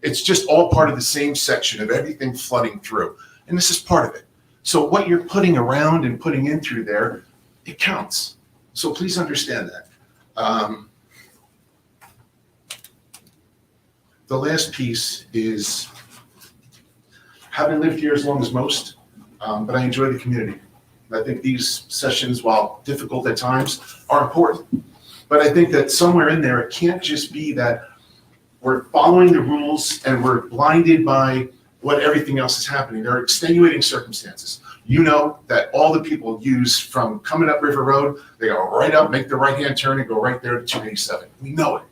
[SPEAKER 9] It's just all part of the same section of everything flooding through. And this is part of it. So what you're putting around and putting in through there, it counts. So please understand that. The last piece is, having lived here as long as most, but I enjoy the community. I think these sessions, while difficult at times, are important. But I think that somewhere in there, it can't just be that we're following the rules and we're blinded by what everything else is happening. There are extenuating circumstances. You know that all the people use from coming up River Road, they go right up, make the right-hand turn and go right there to 287. We know it.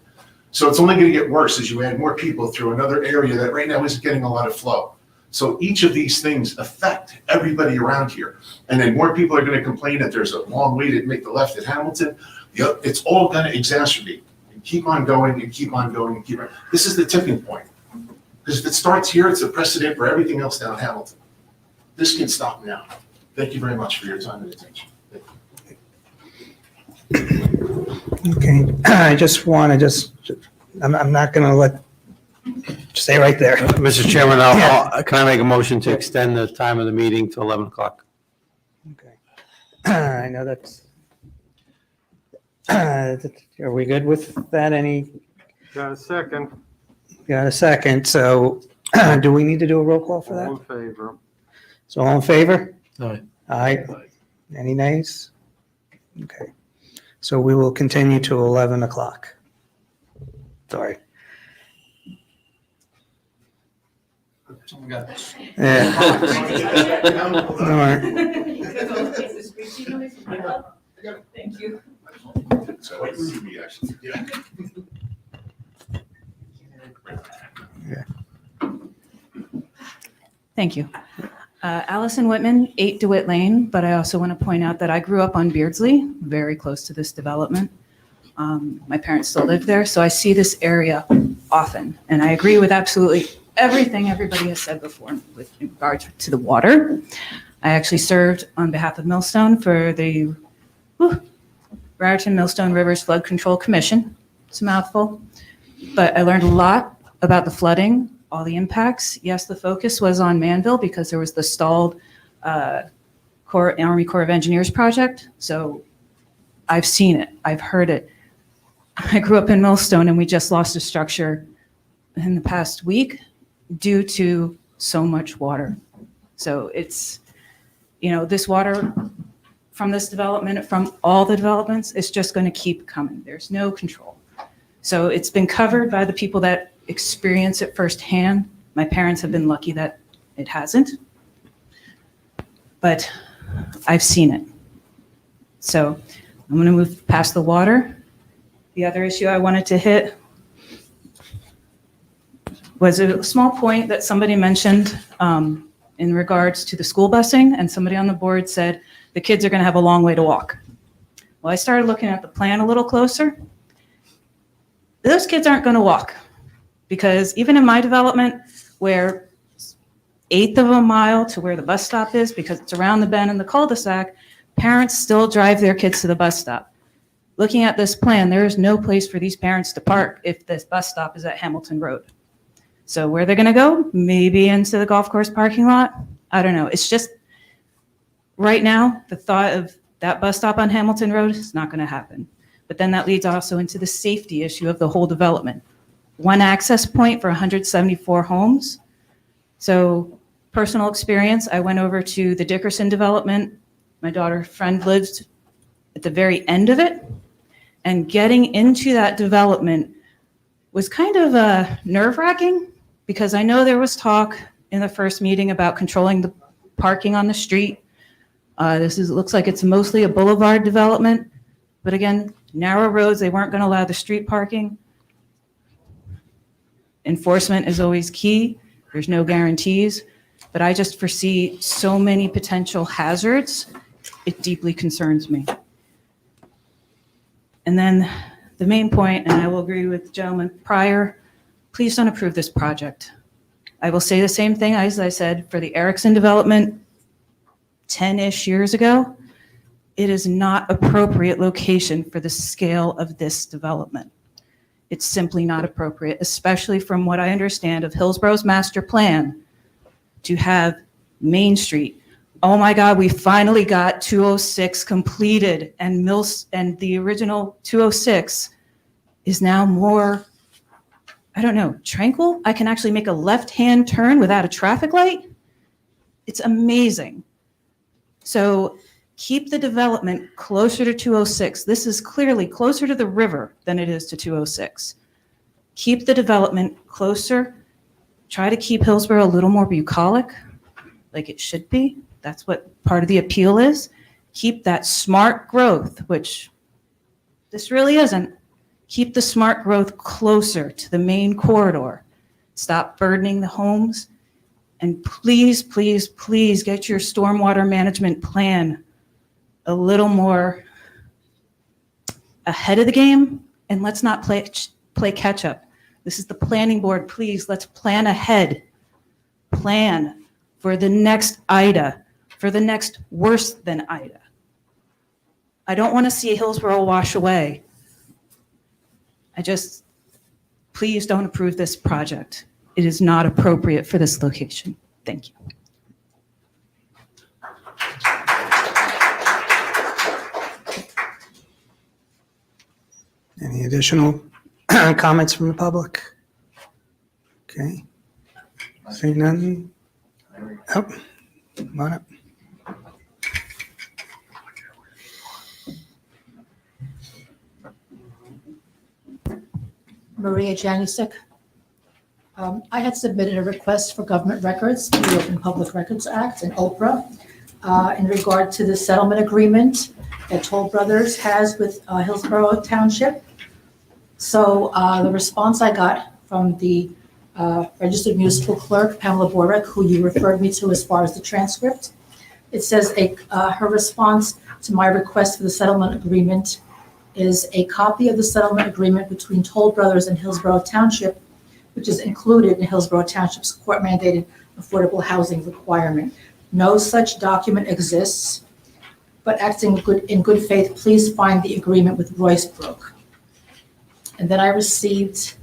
[SPEAKER 9] So it's only going to get worse as you add more people through another area that right now isn't getting a lot of flow. So each of these things affect everybody around here. And then more people are going to complain that there's a long way to make the left at Hamilton. It's all going to exacerbate and keep on going and keep on going and keep on. This is the tipping point. Because if it starts here, it's a precedent for everything else down Hamilton. This can stop now. Thank you very much for your time and attention.
[SPEAKER 1] Okay, I just want to I'm not going to let, stay right there.
[SPEAKER 11] Mr. Chairman, can I make a motion to extend the time of the meeting to 11 o'clock?
[SPEAKER 1] I know that's, are we good with that?
[SPEAKER 4] Got a second.
[SPEAKER 1] Got a second, so do we need to do a roll call for that?
[SPEAKER 4] All in favor.
[SPEAKER 1] So all in favor?
[SPEAKER 11] Aye.
[SPEAKER 1] Aye. Any nays? Okay. So we will continue to 11 o'clock. Sorry.
[SPEAKER 7] Someone got this.
[SPEAKER 1] Yeah. All right.
[SPEAKER 5] Thank you.
[SPEAKER 9] So wait, see me actually. Yeah.
[SPEAKER 3] Thank you. Allison Whitman, 8 DeWitt Lane, but I also want to point out that I grew up on Beardsley, very close to this development. My parents still live there, so I see this area often. And I agree with absolutely everything everybody has said before with regards to the water. I actually served on behalf of Millstone for the Raritan Millstone Rivers Flood Control Commission. It's a mouthful, but I learned a lot about the flooding, all the impacts. Yes, the focus was on Manville because there was the stalled Army Corps of Engineers project. So I've seen it, I've heard it. I grew up in Millstone and we just lost a structure in the past week due to so much water. So it's, this water from this development, from all the developments, it's just going to keep coming. There's no control. So it's been covered by the people that experience it firsthand. My parents have been lucky that it hasn't, but I've seen it. So I'm going to move past the water. The other issue I wanted to hit was a small point that somebody mentioned in regards to the school busing, and somebody on the board said the kids are going to have a long way to walk. Well, I started looking at the plan a little closer. Those kids aren't going to walk, because even in my development, where 1/8 of a mile to where the bus stop is, because it's around the bend in the cul-de-sac, parents still drive their kids to the bus stop. Looking at this plan, there is no place for these parents to park if this bus stop is at Hamilton Road. So where they're going to go? Maybe into the golf course parking lot? I don't know. It's just, right now, the thought of that bus stop on Hamilton Road is not going to happen. But then that leads also into the safety issue of the whole development. One access point for 174 homes. So personal experience, I went over to the Dickerson development. My daughter's friend lived at the very end of it. And getting into that development was kind of nerve-wracking, because I know there was talk in the first meeting about controlling the parking on the street. Looks like it's mostly a boulevard development. But again, narrow roads, they weren't going to allow the street parking. Enforcement is always key. There's no guarantees. But I just foresee so many potential hazards. It deeply concerns me. And then the main point, and I will agree with the gentleman prior, please don't approve this project. I will say the same thing as I said for the Erickson development 10-ish years ago. It is not appropriate location for the scale of this development. It's simply not appropriate, especially from what I understand of Hillsborough's master plan to have Main Street. Oh my God, we finally got 206 completed, and the original 206 is now more, I don't know, tranquil. I can actually make a left-hand turn without a traffic light. It's amazing. So keep the development closer to 206. This is clearly closer to the river than it is to 206. Keep the development closer. Try to keep Hillsborough a little more bucolic, like it should be. That's what part of the appeal is. Keep that smart growth, which this really isn't. Keep the smart growth closer to the main corridor. Stop burdening the homes. And please, please, please get your stormwater management plan a little more ahead of the game, and let's not play catch up. This is the planning board. Please, let's plan ahead. Plan for the next Ida, for the next worse than Ida. I don't want to see Hillsborough wash away. Please don't approve this project. It is not appropriate for this location. Thank you.
[SPEAKER 1] Any additional comments from the public? Okay. Seeing none? Oh, come on up.
[SPEAKER 5] Maria Janusik. I had submitted a request for government records, the Open Public Records Act and OPRA, in regard to the settlement agreement that Toll Brothers has with Hillsborough Township. So the response I got from the registered municipal clerk, Pamela Borek, who you referred me to as far as the transcript, it says her response to my request for the settlement agreement is a copy of the settlement agreement between Toll Brothers and Hillsborough Township, which is included in Hillsborough Township's court-mandated affordable housing requirement. No such document exists, but acting in good faith, please find the agreement with Roycebrook. And then I received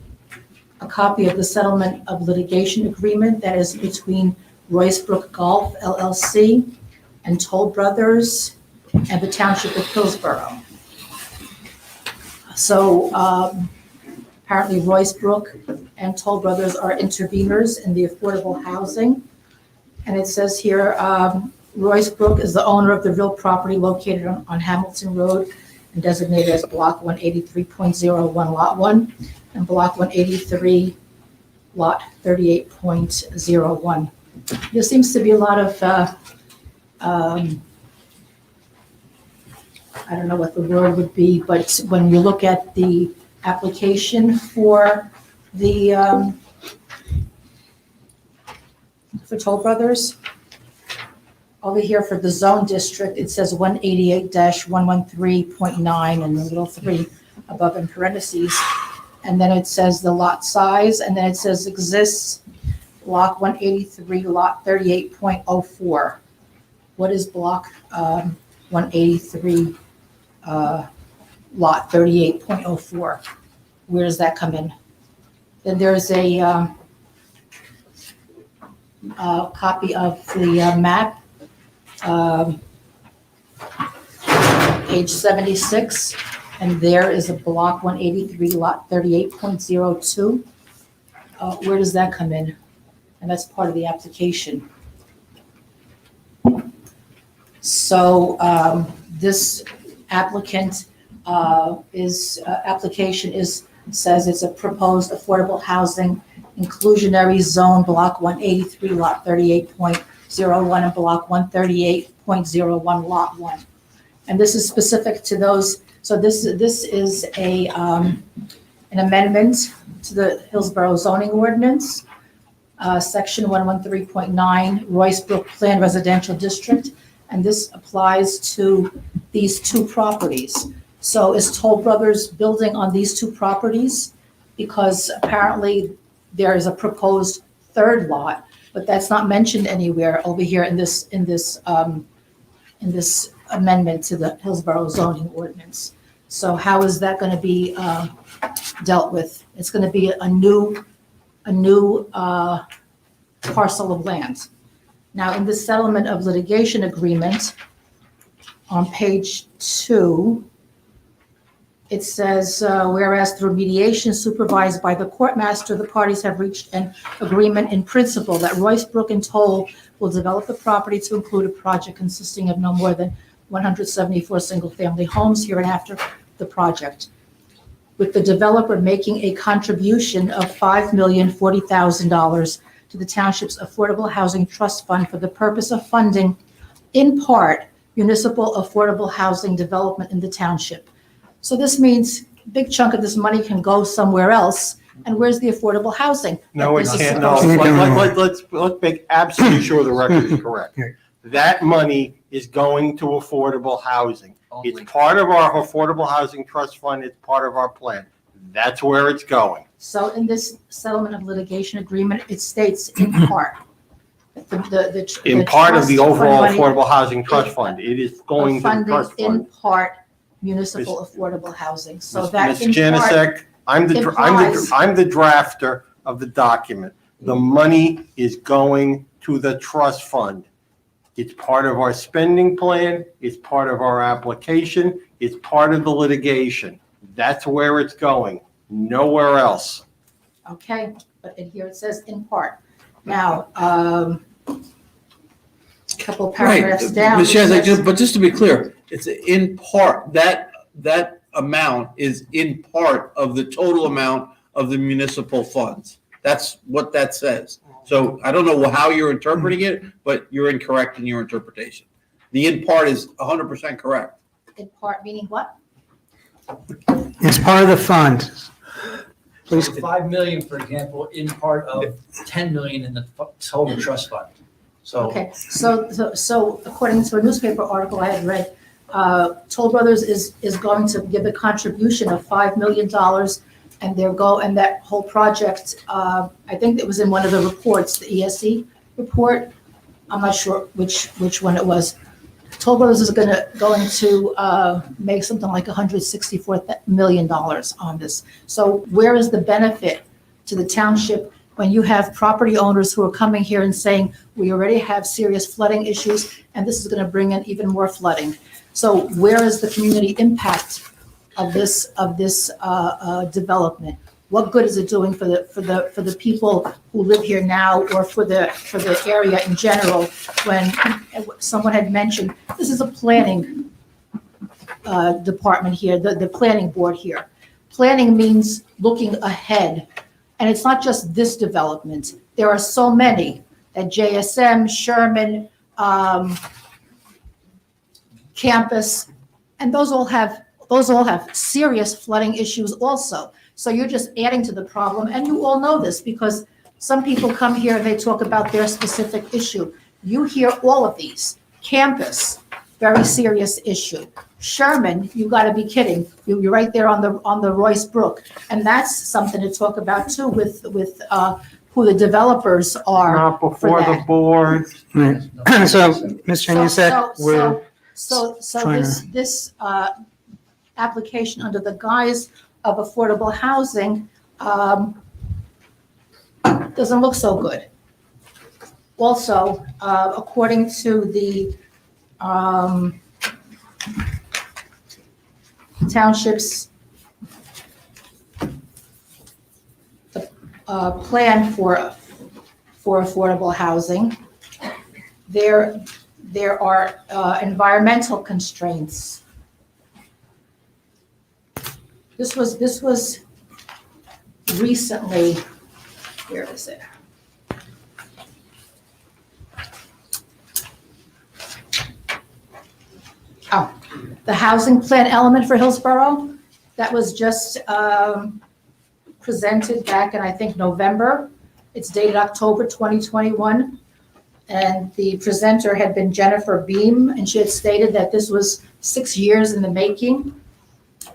[SPEAKER 5] a copy of the settlement of litigation agreement that is between Roycebrook Golf LLC and Toll Brothers and the Township of Hillsborough. So apparently Roycebrook and Toll Brothers are interveners in the affordable housing. And it says here, Roycebrook is the owner of the real property located on Hamilton Road and designated as Block 183.01 Lot 1 and Block 183 Lot 38.01. There seems to be a lot of, I don't know what the word would be, but when you look at the application for the for Toll Brothers, over here for the zone district, it says 188-113.9 and the little 3 above in parentheses. And then it says the lot size, and then it says exists block 183, lot 38.04. What is block 183, lot 38.04? Where does that come in? Then there's a copy of the map, page 76, and there is a block 183, lot 38.02. Where does that come in? And that's part of the application. So this applicant says it's a proposed affordable housing inclusionary zone, block 183, lot 38.01 and block 138.01, lot 1. And this is specific to those. So this is a an amendment to the Hillsborough zoning ordinance, section 113.9, Roycebrook Plan Residential District, and this applies to these two properties. So is Toll Brothers building on these two properties? Because apparently there is a proposed third lot, but that's not mentioned anywhere over here in this amendment to the Hillsborough zoning ordinance. So how is that going to be dealt with? It's going to be a new parcel of land. Now, in the settlement of litigation agreement, on page 2, it says, whereas through mediation supervised by the courtmaster, the parties have reached an agreement in principle that Royce Brook and Toll will develop the property to include a project consisting of no more than 174 single-family homes hereinafter the project, with the developer making a contribution of $5,040,000 to the township's Affordable Housing Trust Fund for the purpose of funding, in part, municipal affordable housing development in the township. So this means a big chunk of this money can go somewhere else. And where's the affordable housing?
[SPEAKER 4] No, it
[SPEAKER 5] This is
[SPEAKER 4] can't, no.
[SPEAKER 5] supposed to-
[SPEAKER 4] Let's make absolutely sure the record is correct. That money is going to affordable housing. It's part of our Affordable Housing Trust Fund, it's part of our plan. That's where it's going.
[SPEAKER 5] So in this settlement of litigation agreement, it states in part.
[SPEAKER 4] In part of the overall
[SPEAKER 5] trust fund money
[SPEAKER 4] Affordable Housing Trust Fund, it is going to the
[SPEAKER 5] funding
[SPEAKER 4] trust
[SPEAKER 5] in
[SPEAKER 4] fund.
[SPEAKER 5] part municipal affordable housing. So that
[SPEAKER 4] Ms.
[SPEAKER 5] in part
[SPEAKER 4] Janasek, I'm the
[SPEAKER 5] implies-
[SPEAKER 4] drafter of the document. The money is going to the trust fund. It's part of our spending plan, it's part of our application, it's part of the litigation. That's where it's going, nowhere else.
[SPEAKER 5] Okay, but in here it says in part. Now, couple paragraphs
[SPEAKER 11] Right,
[SPEAKER 5] down.
[SPEAKER 11] Ms.
[SPEAKER 5] it
[SPEAKER 11] Shazak,
[SPEAKER 5] says-
[SPEAKER 11] but just to be clear, it's in part, that amount is in part of the total amount of the municipal funds. That's what that says. So I don't know how you're interpreting it, but you're incorrect in your interpretation. The in part is 100% correct.
[SPEAKER 5] In part meaning what?
[SPEAKER 1] It's part of the fund. Please.
[SPEAKER 7] 5 million, for example, in part of 10 million in the total trust fund. So
[SPEAKER 5] Okay, so according to a newspaper article I had read, Toll Brothers is going to give a contribution of $5 million, and and that whole project, I think it was in one of the reports, the ESE report. I'm not sure which one it was. Toll Brothers is going to make something like $164 million on this. So where is the benefit to the township when you have property owners who are coming here and saying, we already have serious flooding issues, and this is going to bring in even more flooding? So where is the community impact of this development? What good is it doing for the people who live here now, or for the area in general? When someone had mentioned, this is a planning department here, the planning board here. Planning means looking ahead. And it's not just this development. There are so many at JSM, Sherman, Campus, and those all have serious flooding issues also. So you're just adding to the problem, and you all know this because some people come here and they talk about their specific issue. You hear all of these. Campus, very serious issue. Sherman, you got to be kidding. You're right there on the Royce Brook, and that's something to talk about too with who the developers are.
[SPEAKER 4] Not before the board.
[SPEAKER 1] Right. So, Ms. Janusik, we're
[SPEAKER 5] So
[SPEAKER 1] trying
[SPEAKER 5] this application under the guise of affordable housing doesn't look so good. Also, according to the Townships plan for affordable housing, there are environmental constraints. This was recently, where is it? Oh, the housing plan element for Hillsborough, that was just presented back in, I think, November. It's dated October 2021. And the presenter had been Jennifer Beam, and she had stated that this was 6 years in the making.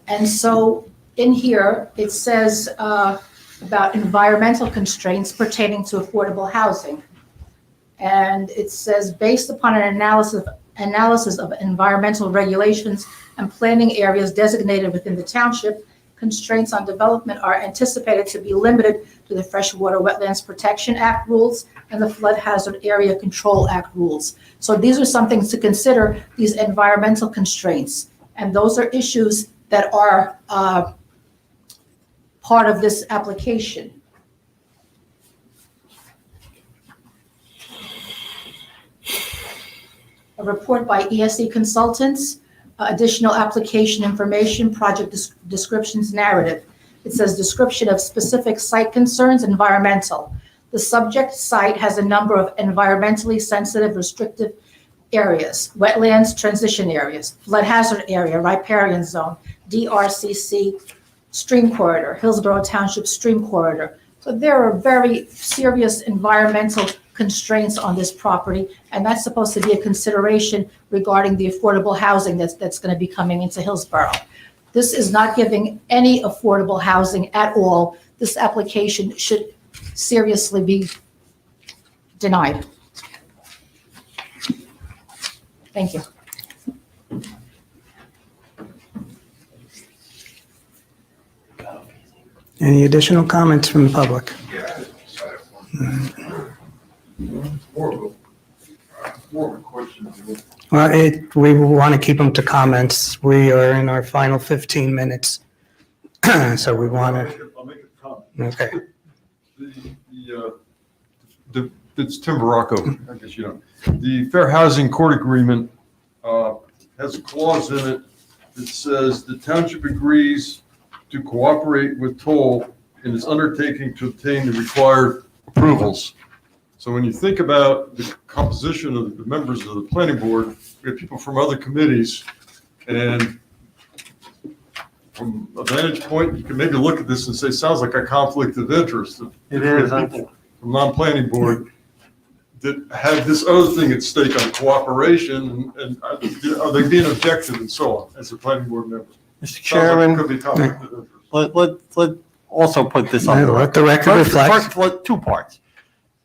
[SPEAKER 5] And so in here, it says about environmental constraints pertaining to affordable housing. And it says, based upon an analysis of environmental regulations and planning areas designated within the township, constraints on development are anticipated to be limited to the Freshwater Wetlands Protection Act rules and the Flood Hazard Area Control Act rules. So these are some things to consider, these environmental constraints. And those are issues that are part of this application. A report by ESE Consultants, additional application information, project descriptions, narrative. It says description of specific site concerns, environmental. The subject site has a number of environmentally sensitive restrictive areas, wetlands, transition areas, flood hazard area, riparian zone, DRCC, stream corridor, Hillsborough Township stream corridor. So there are very serious environmental constraints on this property, and that's supposed to be a consideration regarding the affordable housing that's going to be coming into Hillsborough. This is not giving any affordable housing at all. This application should seriously be denied. Thank you.
[SPEAKER 1] Any additional comments from the public? Well, we want to keep them to comments. We are in our final 15 minutes. So we want to.
[SPEAKER 21] I'll make a comment.
[SPEAKER 1] Okay.
[SPEAKER 21] It's Tim Baracco, I guess you know. The Fair Housing Court Agreement has a clause in it that says the township agrees to cooperate with Toll in its undertaking to obtain the required approvals. So when you think about the composition of the members of the planning board, we have people from other committees, and from a vantage point, you can maybe look at this and say, sounds like a conflict of interest.
[SPEAKER 4] It is, I
[SPEAKER 21] People
[SPEAKER 4] think.
[SPEAKER 21] from non-planning board that have this other thing at stake on cooperation, and are they being objective and so on, as a planning board member?
[SPEAKER 4] Mr. Chairman,
[SPEAKER 21] Could be conflict of interest.
[SPEAKER 4] let also put this on.
[SPEAKER 1] Let the record reflect.
[SPEAKER 4] First, two parts.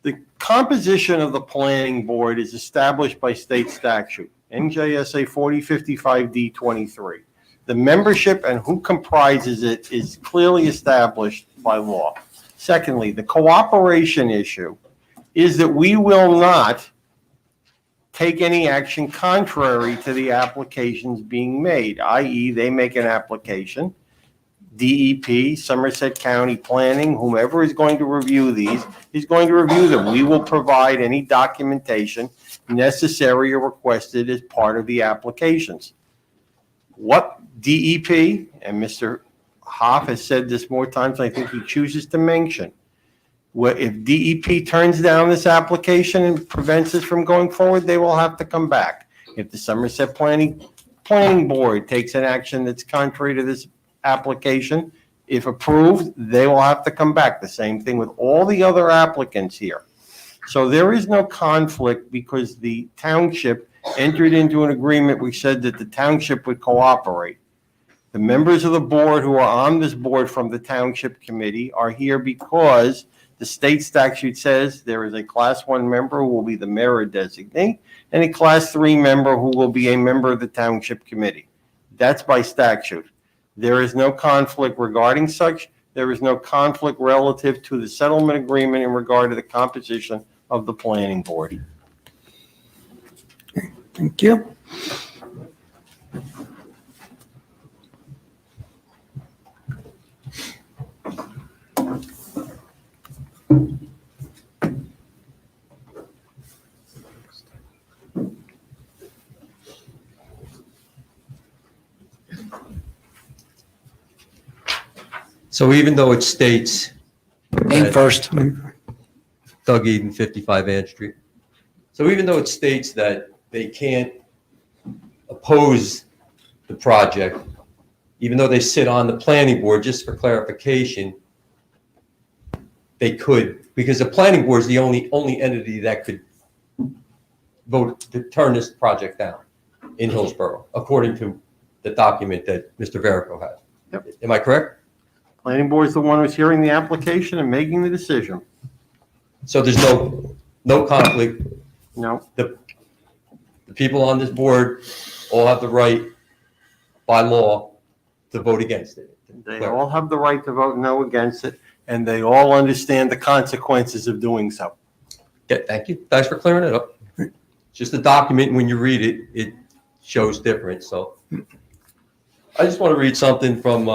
[SPEAKER 4] The composition of the planning board is established by state statute, NJSA 4055D23. The membership and who comprises it is clearly established by law. Secondly, the cooperation issue is that we will not take any action contrary to the applications being made, i.e. they make an application, DEP, Somerset County Planning, whomever is going to review these, is going to review them. We will provide any documentation necessary or requested as part of the applications. What DEP, and Mr. Hoff has said this more times than I think he chooses to mention, if DEP turns down this application and prevents us from going forward, they will have to come back. If the Somerset Planning Board takes an action that's contrary to this application, if approved, they will have to come back. The same thing with all the other applicants here. So there is no conflict because the township entered into an agreement which said that the township would cooperate. The members of the board who are on this board from the township committee are here because the state statute says there is a class 1 member who will be the mayor or designate and a class 3 member who will be a member of the township committee. That's by statute. There is no conflict regarding such. There is no conflict relative to the settlement agreement in regard to the composition of the planning board.
[SPEAKER 1] Thank you.
[SPEAKER 2] So even though it states.
[SPEAKER 7] Name first.
[SPEAKER 2] Doug Eden, 55 Ann Street. So even though it states that they can't oppose the project, even though they sit on the planning board, just for clarification, they could, because the planning board is the only entity that could vote to turn this project down in Hillsborough, according to the document that Mr. Verico had.
[SPEAKER 4] Yep.
[SPEAKER 2] Am I correct?
[SPEAKER 4] Planning board is the one who's hearing the application and making the decision.
[SPEAKER 2] So there's no conflict.
[SPEAKER 4] No.
[SPEAKER 2] The people on this board all have the right by law to vote against it.
[SPEAKER 4] They all have the right to vote no against it, and they all understand the consequences of doing so.
[SPEAKER 2] Yeah, thank you. Thanks for clearing it up. Just a document, when you read it, it shows different. So I just want to read something from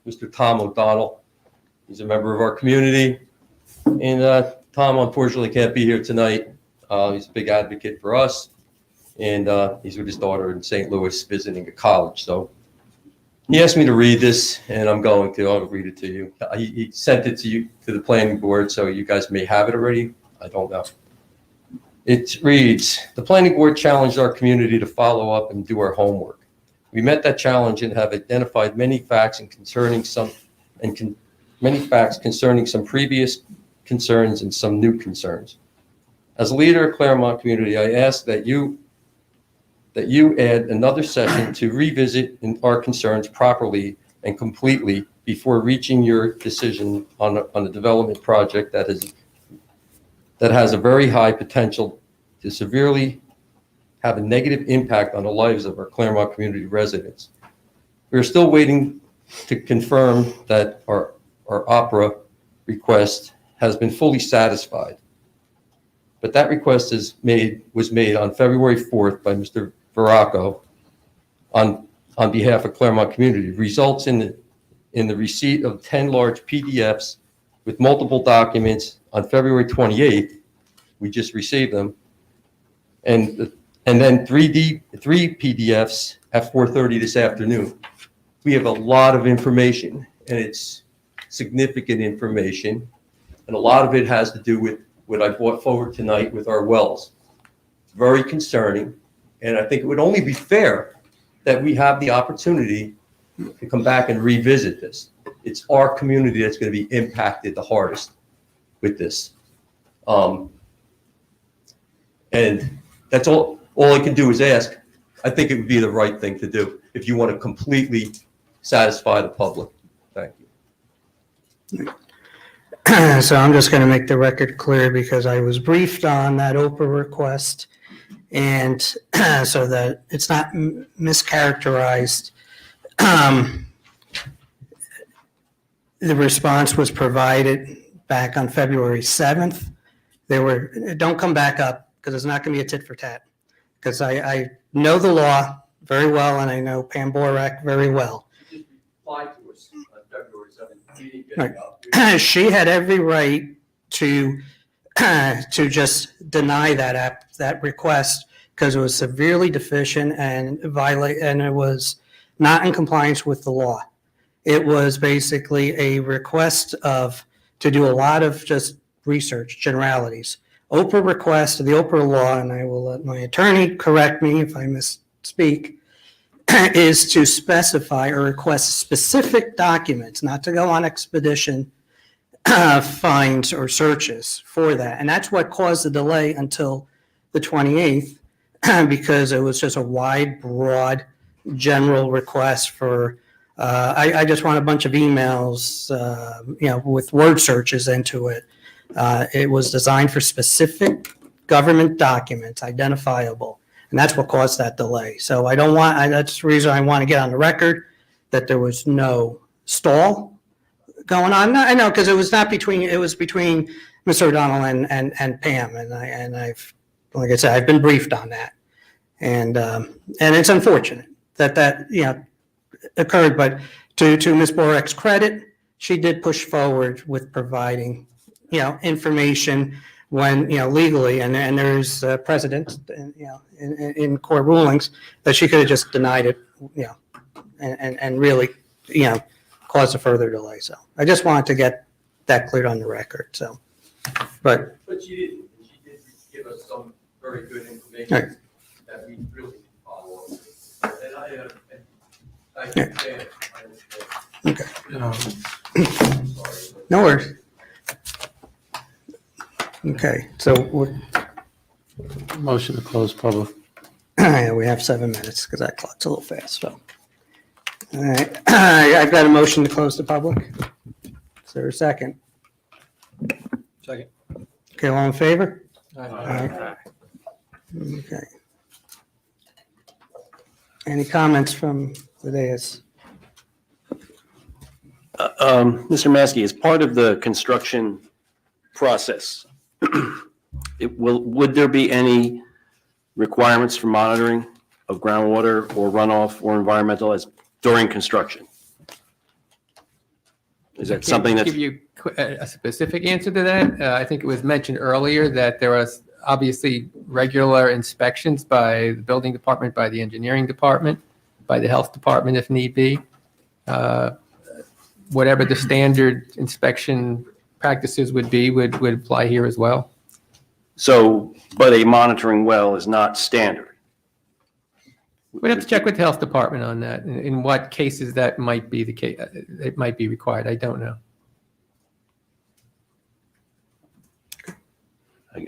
[SPEAKER 2] Mr. Tom O'Donnell. He's a member of our community. And Tom unfortunately can't be here tonight. He's a big advocate for us. And he's with his daughter in St. Louis visiting a college. So he asked me to read this, and I'm going to. I'll read it to you. He sent it to you, to the planning board, so you guys may have it already. I don't know. It reads, the planning board challenged our community to follow up and do our homework. We met that challenge and have identified many facts concerning some previous concerns and some new concerns. As a leader of Claremont community, I ask that you add another session to revisit our concerns properly and completely before reaching your decision on a development project that has a very high potential to severely have a negative impact on the lives of our Claremont community residents. We are still waiting to confirm that our opera request has been fully satisfied. But that request was made on February 4th by Mr. Veracco on behalf of Claremont community. Results in the receipt of 10 large PDFs with multiple documents on February 28th. We just received them. And then three PDFs at 4:30 this afternoon. We have a lot of information, and it's significant information. And a lot of it has to do with what I brought forward tonight with our wells. It's very concerning. And I think it would only be fair that we have the opportunity to come back and revisit this. It's our community that's going to be impacted the hardest with this. And that's all I can do is ask. I think it would be the right thing to do if you want to completely satisfy the public. Thank you.
[SPEAKER 1] So I'm just going to make the record clear because I was briefed on that Oprah request, and so that it's not mischaracterized. The response was provided back on February 7th. Don't come back up because it's not going to be a tit for tat. Because I know the law very well, and I know Pam Borak very well.
[SPEAKER 2] Applied to us on February 7th.
[SPEAKER 1] Right. She had every right to just deny that request because it was severely deficient and it was not in compliance with the law. It was basically a request to do a lot of just research, generalities. Oprah request, the Oprah law, and I will let my attorney correct me if I misspeak, is to specify or request specific documents, not to go on expedition finds or searches for that. And that's what caused the delay until the 28th, because it was just a wide, broad, general request for, I just want a bunch of emails, with word searches into it. It was designed for specific government documents, identifiable. And that's what caused that delay. So that's the reason I want to get on the record that there was no stall going on. I know, because it was between Mr. O'Donnell and Pam. And I've, like I said, I've been briefed on that. And it's unfortunate that occurred. But to Ms. Borak's credit, she did push forward with providing, information when, legally, and there's precedent, in court rulings that she could have just denied it, and really, caused a further delay. So I just wanted to get that cleared on the record. So, but
[SPEAKER 16] she did give us some very good information
[SPEAKER 1] right.
[SPEAKER 16] that we really need to follow up with. And I understand.
[SPEAKER 1] Okay. No worries. Okay, so
[SPEAKER 11] Motion to close public.
[SPEAKER 1] we have 7 minutes because that clock's a little fast. So, All right, I've got a motion to close the public. Is there a second?
[SPEAKER 7] Second.
[SPEAKER 1] Okay, all in favor?
[SPEAKER 7] Aye.
[SPEAKER 1] Okay. Any comments from the dais?
[SPEAKER 13] Mr. Maskey, as part of the construction process, would there be any requirements for monitoring of groundwater or runoff or environmental as during construction? Is that something
[SPEAKER 18] Can't
[SPEAKER 13] that's,
[SPEAKER 18] give you a specific answer to that. I think it was mentioned earlier that there was obviously regular inspections by the building department, by the engineering department, by the health department if need be. Whatever the standard inspection practices would be would apply here as well.
[SPEAKER 13] so, but a monitoring well is not standard?
[SPEAKER 18] We'd have to check with the health department on that, in what cases that might be the case, it might be required. I don't know.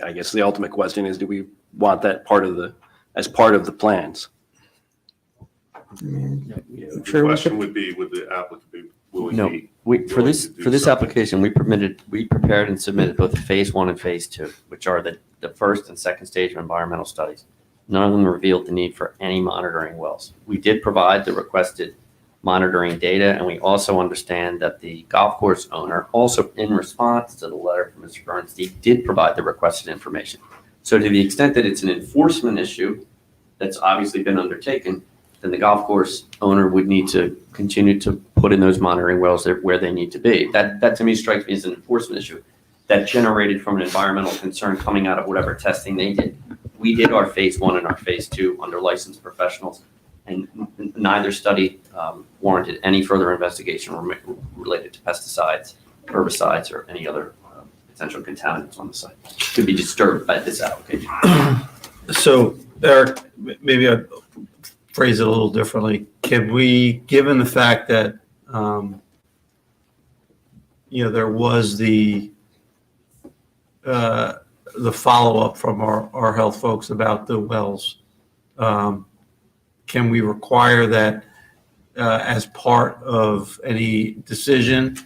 [SPEAKER 13] I guess the ultimate question is, do we want that as part of the plans?
[SPEAKER 14] The
[SPEAKER 1] Sure, we
[SPEAKER 14] question
[SPEAKER 1] could-
[SPEAKER 14] would be, would the applicant be willing
[SPEAKER 8] No,
[SPEAKER 14] to?
[SPEAKER 8] for this application, we prepared and submitted both phase 1 and phase 2, which are the first and second stage of environmental studies. None of them revealed the need for any monitoring wells. We did provide the requested monitoring data, and we also understand that the golf course owner, also in response to the letter from Mr. Bernstein, did provide the requested information. So to the extent that it's an enforcement issue that's obviously been undertaken, then the golf course owner would need to continue to put in those monitoring wells where they need to be. That to me strikes me as an enforcement issue that generated from an environmental concern coming out of whatever testing they did. We did our phase 1 and our phase 2 under licensed professionals, and neither study warranted any further investigation related to pesticides, herbicides, or any other potential contaminants on the site to be disturbed by this application.
[SPEAKER 6] So, Eric, maybe I'd phrase it a little differently. Can we, given the fact that, there was the follow-up from our health folks about the wells, can we require that as part of any decision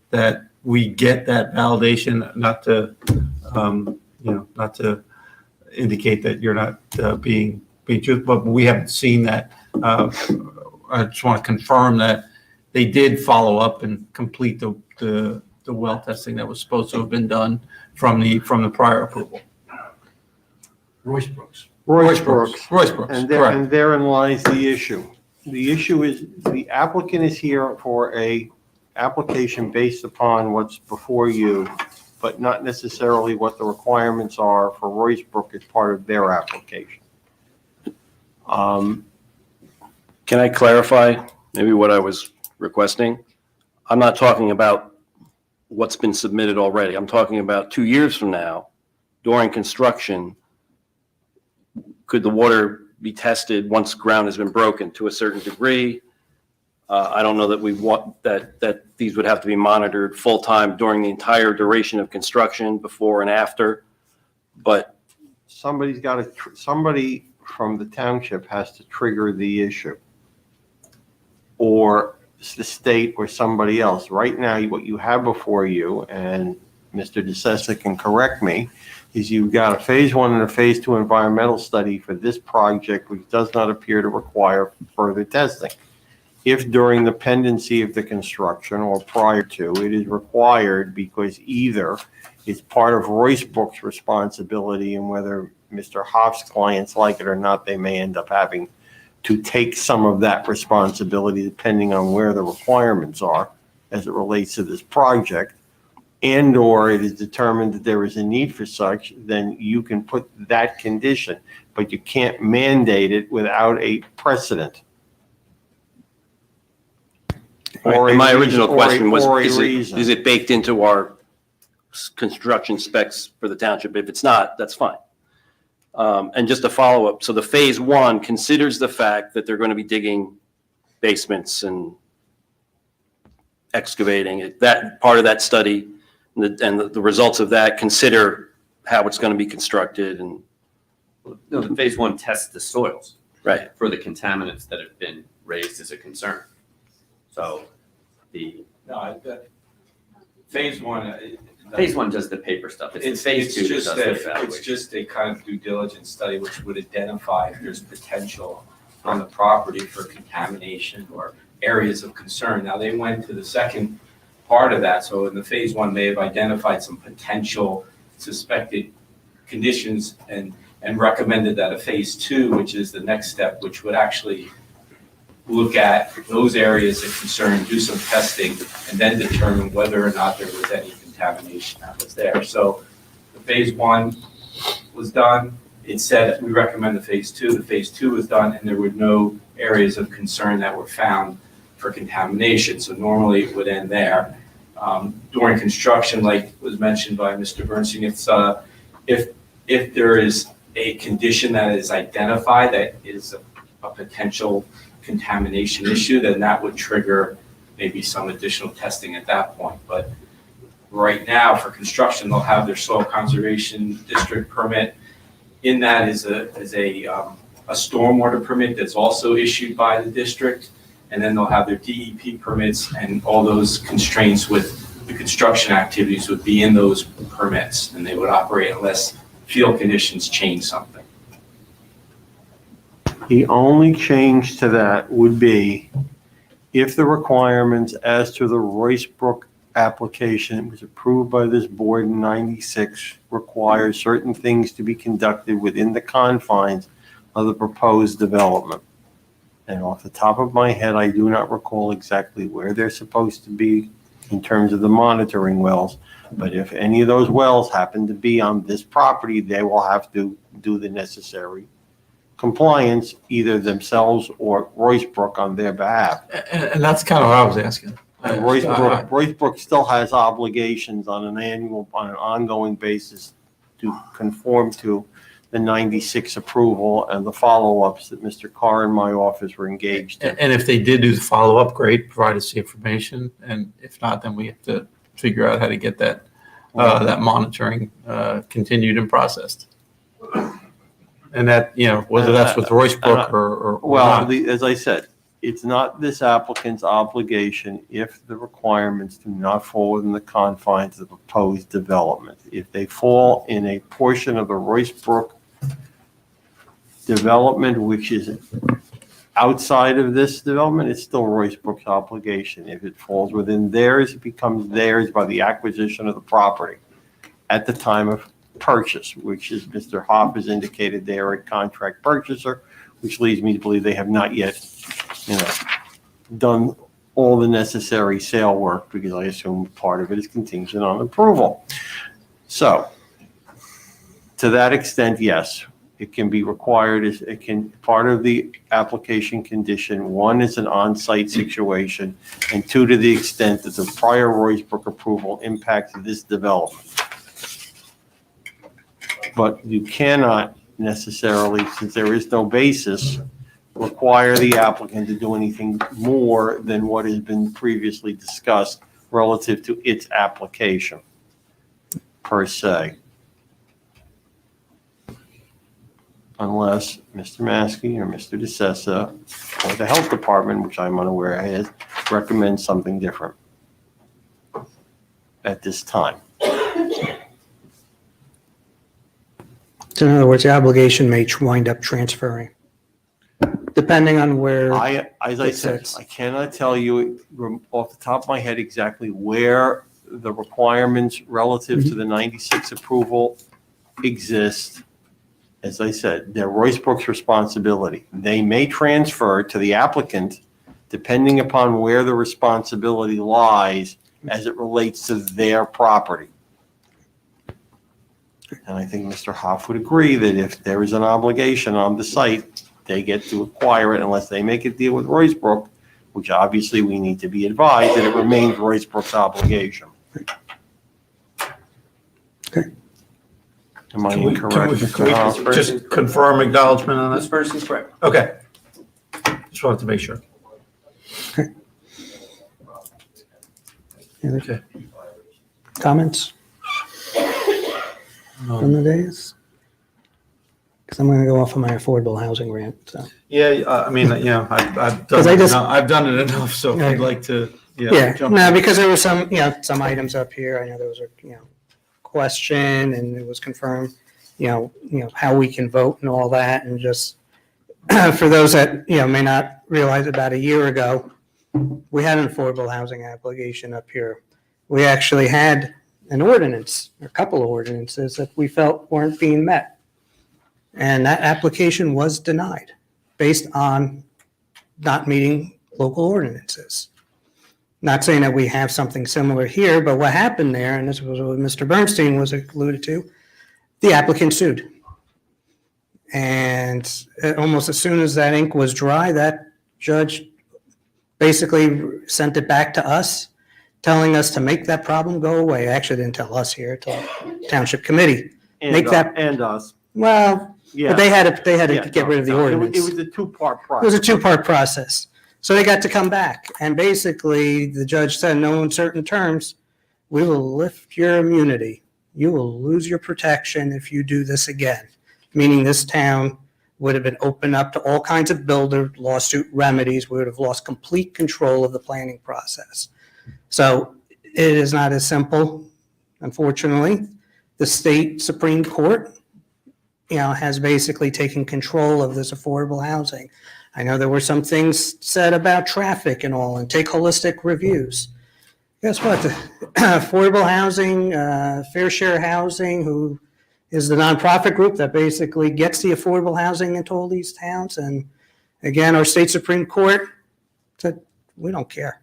[SPEAKER 6] that we get that validation, not to indicate that you're not being truthful, but we haven't seen that. I just want to confirm that they did follow up and complete the well testing that was supposed to have been done from the prior approval.
[SPEAKER 4] Royce Brooks. And
[SPEAKER 6] correct.
[SPEAKER 4] and therein lies the issue. The issue is the applicant is here for a application based upon what's before you, but not necessarily what the requirements are for Royce Brook as part of their application.
[SPEAKER 13] Can I clarify maybe what I was requesting? I'm not talking about what's been submitted already. I'm talking about 2 years from now, during construction, could the water be tested once ground has been broken to a certain degree? I don't know that we want that these would have to be monitored full-time during the entire duration of construction, before and after, but
[SPEAKER 4] Somebody from the township has to trigger the issue, or the state or somebody else. Right now, what you have before you, and Mr. DeSessa can correct me, is you've got a phase 1 and a phase 2 environmental study for this project, which does not appear to require further testing. If during the pendency of the construction or prior to, it is required because either it's part of Royce Brook's responsibility, and whether Mr. Hoff's clients like it or not, they may end up having to take some of that responsibility depending on where the requirements are as it relates to this project, and or it is determined that there is a need for such, then you can put that condition, but you can't mandate it without a precedent.
[SPEAKER 13] And my original question was,
[SPEAKER 4] or a
[SPEAKER 13] is
[SPEAKER 4] reason.
[SPEAKER 13] it baked into our construction specs for the township? If it's not, that's fine. And just a follow-up, so the phase 1 considers the fact that they're going to be digging basements and excavating. That part of that study and the results of that consider how it's going to be constructed and.
[SPEAKER 8] No, the phase 1 tests the soils.
[SPEAKER 13] Right.
[SPEAKER 8] For the contaminants that have been raised as a concern. So the
[SPEAKER 12] Phase one.
[SPEAKER 8] phase one does the paper stuff. It's the phase two that does the
[SPEAKER 12] It's
[SPEAKER 8] evaluation.
[SPEAKER 12] just a kind of due diligence study which would identify if there's potential on the property for contamination or areas of concern. Now, they went to the second part of that, so in the phase one, they have identified some potential suspected conditions and recommended that a phase two, which is the next step, which would actually look at those areas of concern, do some testing, and then determine whether or not there was any contamination that was there. So the phase one was done. It said we recommend the phase two. The phase two was done, and there were no areas of concern that were found for contamination. So normally it would end there. During construction, like was mentioned by Mr. Bernstein, if there is a condition that is identified that is a potential contamination issue, then that would trigger maybe some additional testing at that point. But right now, for construction, they'll have their soil conservation district permit. In that is a stormwater permit that's also issued by the district, and then they'll have their DEP permits, and all those constraints with the construction activities would be in those permits, and they would operate unless field conditions change something.
[SPEAKER 4] The only change to that would be if the requirements as to the Royce Brook application was approved by this board in '96 require certain things to be conducted within the confines of the proposed development. And off the top of my head, I do not recall exactly where they're supposed to be in terms of the monitoring wells. But if any of those wells happen to be on this property, they will have to do the necessary compliance, either themselves or Royce Brook on their behalf.
[SPEAKER 11] And that's kind of what I was asking.
[SPEAKER 4] And Royce Brook still has obligations on an ongoing basis to conform to the '96 approval and the follow-ups that Mr. Carr and my office were engaged in.
[SPEAKER 11] And if they did do the follow-up, great, provide us the information. And if not, then we have to figure out how to get that, that monitoring continued and processed. And that, whether that's with Royce Brook or
[SPEAKER 4] Well,
[SPEAKER 11] not.
[SPEAKER 4] as I said, it's not this applicant's obligation if the requirements do not fall within the confines of the proposed development. If they fall in a portion of the Royce Brook development, which is outside of this development, it's still Royce Brook's obligation. If it falls within theirs, it becomes theirs by the acquisition of the property at the time of purchase, which is Mr. Hoff has indicated they are a contract purchaser, which leads me to believe they have not yet, done all the necessary sale work, because I assume part of it is contingent on approval. So, to that extent, yes, it can be required. Part of the application condition, one is an on-site situation, and two, to the extent that the prior Royce Brook approval impacted this development. But you cannot necessarily, since there is no basis, require the applicant to do anything more than what has been previously discussed relative to its application, per se. Unless Mr. Maskey or Mr. DeSessa or the Health Department, which I'm unaware of, recommends something different at this time.
[SPEAKER 1] So in other words, the obligation may wind up transferring, depending on where.
[SPEAKER 4] As I said, I cannot tell you off the top of my head exactly where the requirements relative to the '96 approval exist. As I said, they're Royce Brook's responsibility. They may transfer to the applicant depending upon where the responsibility lies as it relates to their property. And I think Mr. Hoff would agree that if there is an obligation on the site, they get to acquire it unless they make a deal with Royce Brook, which obviously we need to be advised that it remains Royce Brook's obligation.
[SPEAKER 1] Okay.
[SPEAKER 4] Am I
[SPEAKER 11] Can we
[SPEAKER 4] incorrect, Mr. Hoff?
[SPEAKER 11] just confirm acknowledgement on
[SPEAKER 8] This
[SPEAKER 11] that?
[SPEAKER 8] person's correct.
[SPEAKER 11] Okay. Just wanted to make sure.
[SPEAKER 1] Okay. Comments from the days? Because I'm going to go off on my affordable housing rant, so.
[SPEAKER 6] Yeah, I mean, you know, I've
[SPEAKER 1] 'Cause
[SPEAKER 6] done
[SPEAKER 1] I
[SPEAKER 6] it
[SPEAKER 1] just-
[SPEAKER 6] enough, I've done it enough, so if
[SPEAKER 1] Right.
[SPEAKER 6] you'd like to,
[SPEAKER 1] Yeah,
[SPEAKER 6] jump
[SPEAKER 1] no,
[SPEAKER 6] in.
[SPEAKER 1] because there were some, some items up here. I know there was a, question and it was confirmed, how we can vote and all that. And just for those that, may not realize, about a year ago, we had an affordable housing application up here. We actually had an ordinance, a couple of ordinances that we felt weren't being met. And that application was denied based on not meeting local ordinances. Not saying that we have something similar here, but what happened there, and this was what Mr. Bernstein was alluded to, the applicant sued. And almost as soon as that ink was dry, that judge basically sent it back to us, telling us to make that problem go away. Actually, didn't tell us here, told Township Committee.
[SPEAKER 4] And us.
[SPEAKER 1] Well,
[SPEAKER 4] Yeah.
[SPEAKER 1] but they had to
[SPEAKER 4] Yeah,
[SPEAKER 1] get rid of the
[SPEAKER 4] no,
[SPEAKER 1] ordinance.
[SPEAKER 4] It was a two-part process.
[SPEAKER 1] It was a two-part process. So they got to come back, and basically, the judge said, in no uncertain terms, we will lift your immunity. You will lose your protection if you do this again, meaning this town would have been opened up to all kinds of builder lawsuit remedies. We would have lost complete control of the planning process. So it is not as simple, unfortunately. The state Supreme Court, has basically taken control of this affordable housing. I know there were some things said about traffic and all, and take holistic reviews. Guess what? The affordable housing, Fair Share Housing, who is the nonprofit group that basically gets the affordable housing into all these towns. And again, our state Supreme Court said, we don't care.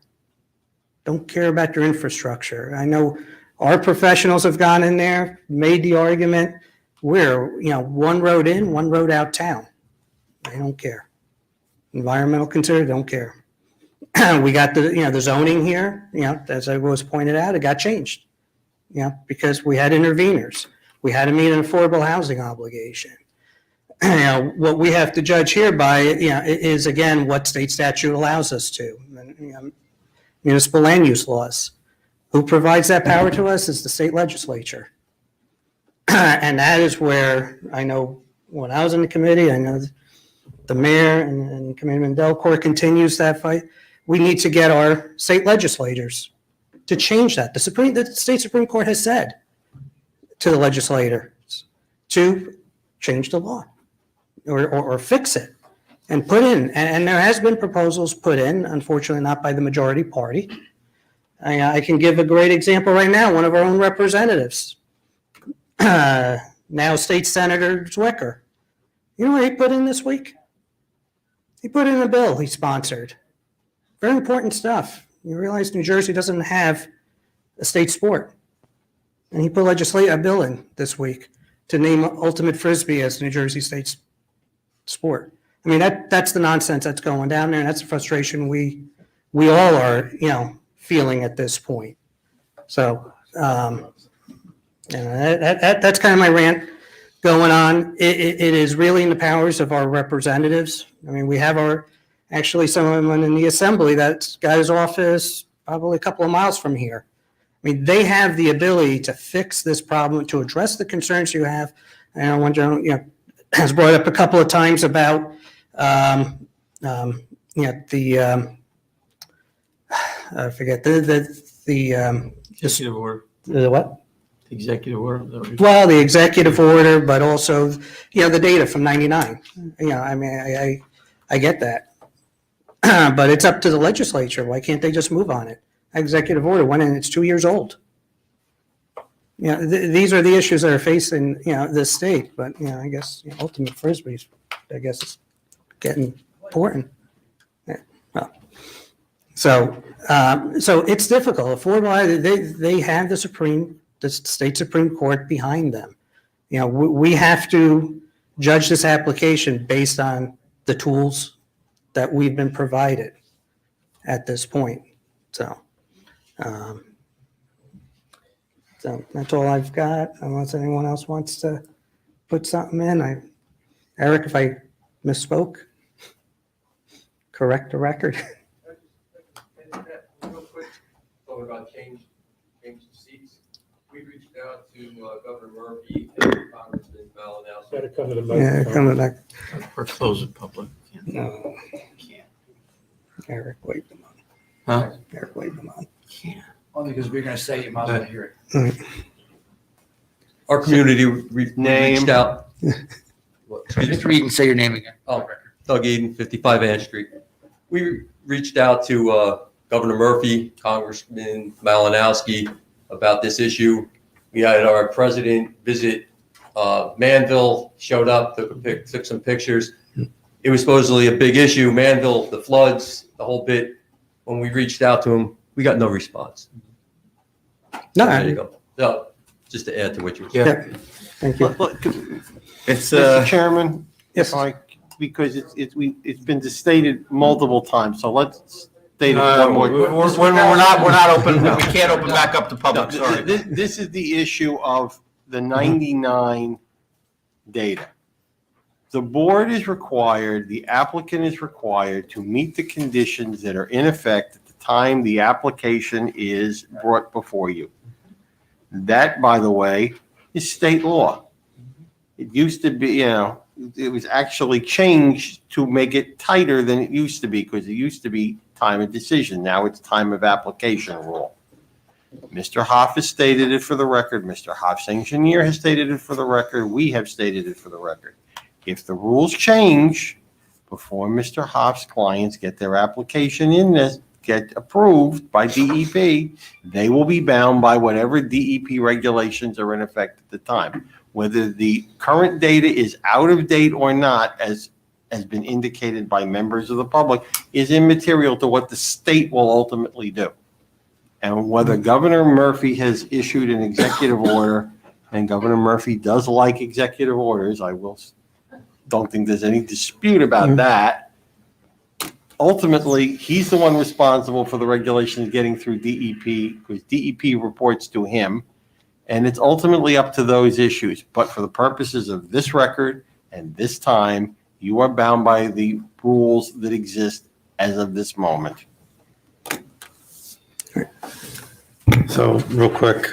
[SPEAKER 1] Don't care about your infrastructure. I know our professionals have gone in there, made the argument, we're, one road in, one road out town. They don't care. Environmental concern, don't care. We got the zoning here, as I was pointed out, it got changed. Because we had interveners. We had to meet an affordable housing obligation. What we have to judge here by, is again, what state statute allows us to. Municipal land use laws. Who provides that power to us is the state legislature. And that is where I know when I was in the committee, I know the mayor and Committeeman Delcourt continues that fight. We need to get our state legislators to change that. The state Supreme Court has said to the legislators to change the law or fix it and put in. And there has been proposals put in, unfortunately not by the majority party. I can give a great example right now. One of our own representatives, now State Senator Zwicker. You know what he put in this week? He put in a bill he sponsored. Very important stuff. You realize New Jersey doesn't have a state sport. And he put a bill in this week to name Ultimate Frisbee as New Jersey State's sport. I mean, that's the nonsense that's going down there, and that's the frustration we all are, feeling at this point. So that's kind of my rant going on. It is really in the powers of our representatives. I mean, we have actually someone in the assembly that's got his office probably a couple of miles from here. I mean, they have the ability to fix this problem, to address the concerns you have. And one gentleman, has brought up a couple of times about, I forget the
[SPEAKER 4] Executive order.
[SPEAKER 1] The what?
[SPEAKER 4] Executive order.
[SPEAKER 1] Well, the executive order, but also, the data from 99. I mean, I get that. But it's up to the legislature. Why can't they just move on it? Executive order went in, it's 2 years old. These are the issues that are facing, this state, but, I guess, Ultimate Frisbee's, I guess, is getting important. Yeah, well, so it's difficult. Affordable, they have the state Supreme Court behind them. We have to judge this application based on the tools that we've been provided at this point. So that's all I've got, unless anyone else wants to put something in. Eric, if I misspoke, correct the record.
[SPEAKER 16] Real quick, talking about change the seats. We reached out to Governor Murphy and Congressman Malinowski.
[SPEAKER 1] Gotta come to the microphone. Yeah, come to that.
[SPEAKER 7] Or close it public.
[SPEAKER 1] No. Eric, wait them on.
[SPEAKER 7] Huh?
[SPEAKER 1] Eric, wait them on.
[SPEAKER 7] Only because we're going to say you might as well hear it.
[SPEAKER 1] All right.
[SPEAKER 2] Our community
[SPEAKER 4] Name.
[SPEAKER 2] reached out.
[SPEAKER 7] Just read and say your name again.
[SPEAKER 2] Oh, Doug Eden, 55 Ann Street. We reached out to Governor Murphy, Congressman Malinowski about this issue. We had our president visit Manville, showed up, took some pictures. It was supposedly a big issue, Manville, the floods, the whole bit. When we reached out to him, we got no response.
[SPEAKER 1] No,
[SPEAKER 2] There you go. So, just to add to what you were
[SPEAKER 1] Yeah.
[SPEAKER 2] saying.
[SPEAKER 1] Thank you.
[SPEAKER 4] It's Mr. Chairman, if I, because it's been stated multiple times, so let's state it one more.
[SPEAKER 7] We're not open, we can't open back up to public,
[SPEAKER 4] No,
[SPEAKER 7] sorry.
[SPEAKER 4] This is the issue of the 99 data. The board is required, the applicant is required to meet the conditions that are in effect at the time the application is brought before you. That, by the way, is state law. It used to be, it was actually changed to make it tighter than it used to be, because it used to be time of decision. Now it's time of application rule. Mr. Hoff has stated it for the record. Mr. Hoff's engineer has stated it for the record. We have stated it for the record. If the rules change before Mr. Hoff's clients get their application in this, get approved by DEP, they will be bound by whatever DEP regulations are in effect at the time. Whether the current data is out of date or not, as has been indicated by members of the public, is immaterial to what the state will ultimately do. And whether Governor Murphy has issued an executive order, and Governor Murphy does like executive orders, don't think there's any dispute about that. Ultimately, he's the one responsible for the regulations getting through DEP, because DEP reports to him, and it's ultimately up to those issues. But for the purposes of this record and this time, you are bound by the rules that exist as of this moment.
[SPEAKER 11] So real quick,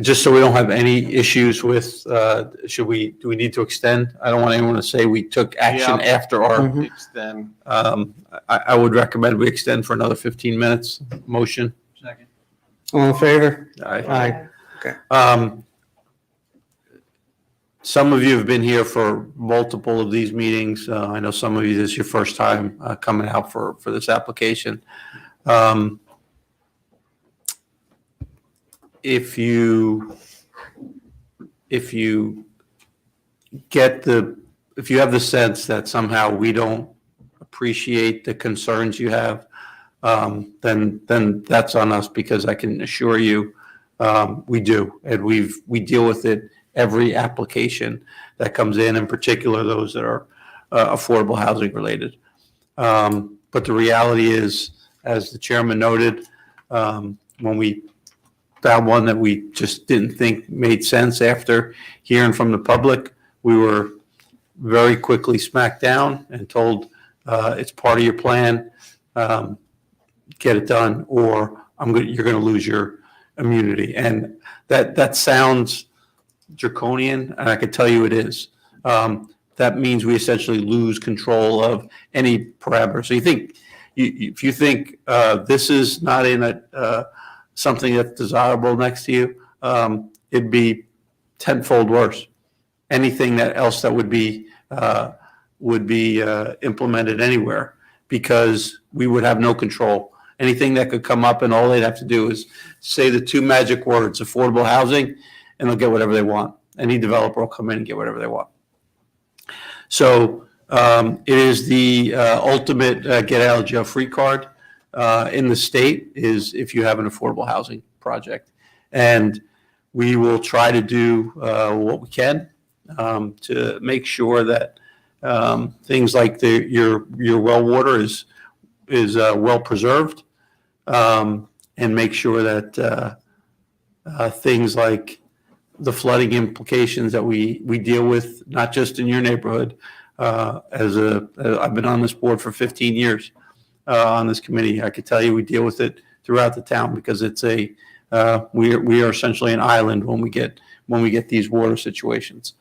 [SPEAKER 11] just so we don't have any issues with, do we need to extend? I don't want anyone to say we took action after our.
[SPEAKER 4] Extend.
[SPEAKER 11] I would recommend we extend for another 15 minutes. Motion.
[SPEAKER 7] Second.
[SPEAKER 1] All in favor?
[SPEAKER 11] Aye.
[SPEAKER 1] Okay.
[SPEAKER 11] Some of you have been here for multiple of these meetings. I know some of you, this is your first time coming out for this application. If you have the sense that somehow we don't appreciate the concerns you have, then that's on us, because I can assure you we do, and we deal with it every application that comes in particular those that are affordable housing related. But the reality is, as the chairman noted, when we found one that we just didn't think made sense after hearing from the public, we were very quickly smacked down and told, it's part of your plan, get it done, or you're going to lose your immunity. And that sounds draconian, and I can tell you it is. That means we essentially lose control of any parameter. So if you think this is not in something that's desirable next to you, it'd be tenfold worse. Anything else that would be implemented anywhere, because we would have no control. Anything that could come up, and all they'd have to do is say the two magic words, affordable housing, and they'll get whatever they want. Any developer will come in and get whatever they want. So it is the ultimate get out of jail free card in the state, is if you have an affordable housing project. And we will try to do what we can to make sure that things like your well water is well preserved, and make sure that things like the flooding implications that we deal with, not just in your neighborhood. I've been on this board for 15 years on this committee. I could tell you we deal with it throughout the town, because it's a We are essentially an island when we get these water situations.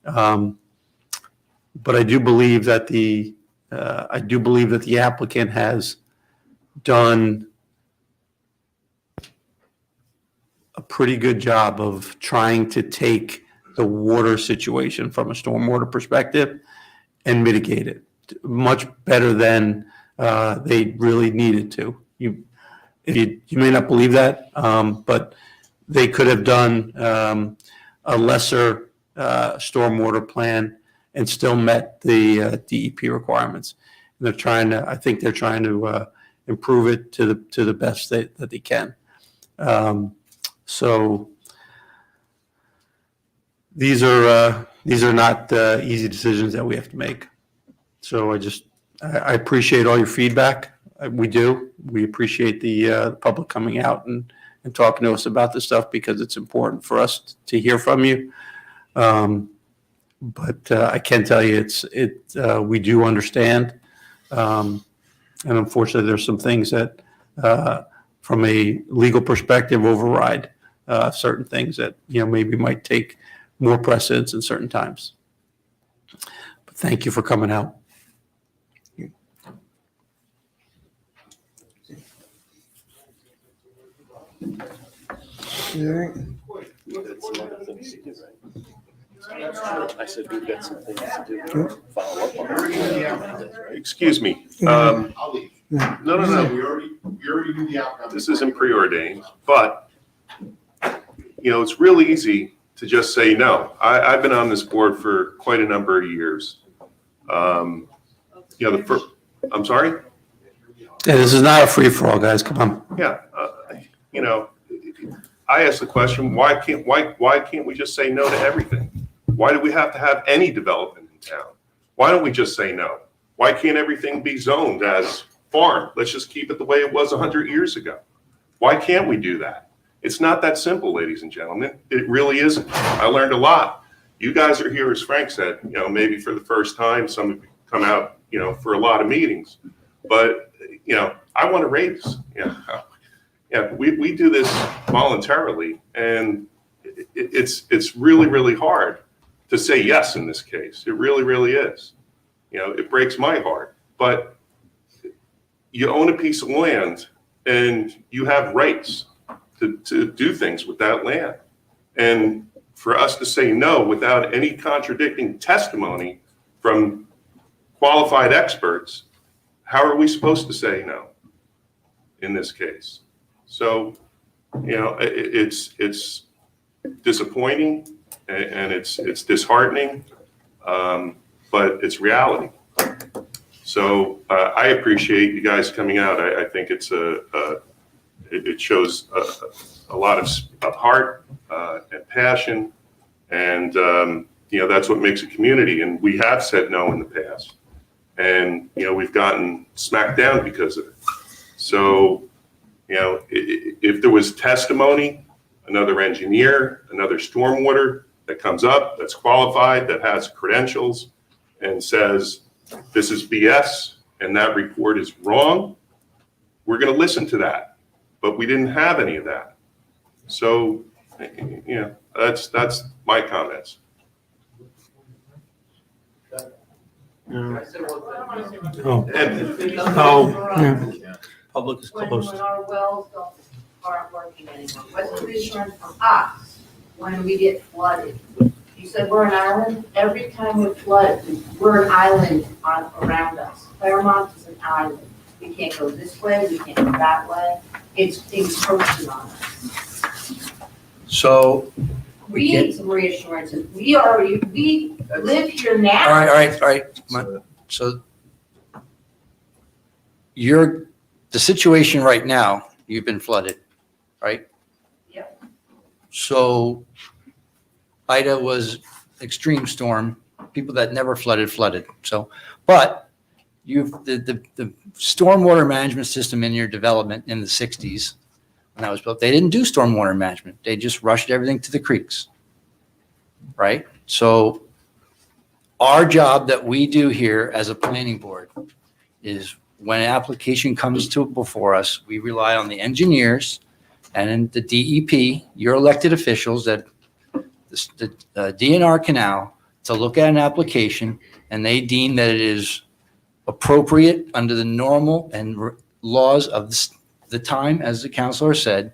[SPEAKER 11] But I do believe that the applicant has done a pretty good job of trying to take the water situation from a stormwater perspective and mitigate it much better than they really needed to. You may not believe that, but they could have done a lesser stormwater plan and still met the DEP requirements. And I think they're trying to improve it to the best that they can. So these are not easy decisions that we have to make. So I appreciate all your feedback. We do. We appreciate the public coming out and talking to us about this stuff because it's important for us to hear from you. But I can tell you we do understand. And unfortunately, there's some things that from a legal perspective override certain things that maybe might take more precedence in certain times. But thank you for coming out.
[SPEAKER 14] I said we've got some things to do. Follow up on. Excuse me. No. We already knew the outcome. This isn't preordained, but it's really easy to just say no. I've been on this board for quite a number of years. I'm sorry.
[SPEAKER 11] Yeah, this is not a free for all, guys. Come on.
[SPEAKER 14] Yeah. I asked the question, why can't we just say no to everything? Why do we have to have any development in town? Why don't we just say no? Why can't everything be zoned as farm? Let's just keep it the way it was 100 years ago. Why can't we do that? It's not that simple, ladies and gentlemen. It really isn't. I learned a lot. You guys are here, as Frank said, maybe for the first time. Some of you come out, for a lot of meetings. But, I want to raise. We do this voluntarily, and it's really, really hard to say yes in this case. It really, really is. It breaks my heart. But you own a piece of land, and you have rights to do things with that land. And for us to say no without any contradicting testimony from qualified experts, how are we supposed to say no in this case? So, it's disappointing and it's disheartening, but it's reality. So I appreciate you guys coming out. I think it shows a lot of heart and passion, and that's what makes a community. And we have said no in the past, and we've gotten smacked down because of it. So if there was testimony, another engineer, another stormwater that comes up that's qualified, that has credentials, and says this is BS and that report is wrong, we're going to listen to that. But we didn't have any of that. So, that's my comments.
[SPEAKER 1] Public is closed.
[SPEAKER 15] When our wells aren't working anymore, what's the insurance from us when we get flooded? You said we're an island. Every time we flood, we're an island around us. Claremont is an island. We can't go this way, we can't go that way. It's encroaching on us.
[SPEAKER 7] So.
[SPEAKER 15] We need some reassurances. We live here now.
[SPEAKER 7] All right. So the situation right now, you've been flooded, right?
[SPEAKER 15] Yep.
[SPEAKER 7] So Ida was extreme storm. People that never flooded. So, but the stormwater management system in your development in the 60s, when that was built, they didn't do stormwater management. They just rushed everything to the creeks, right? So our job that we do here as a planning board is when an application comes before us, we rely on the engineers and in the DEP, your elected officials that the DNR canal to look at an application and they deem that it is appropriate under the normal and laws of the time, as the counselor said,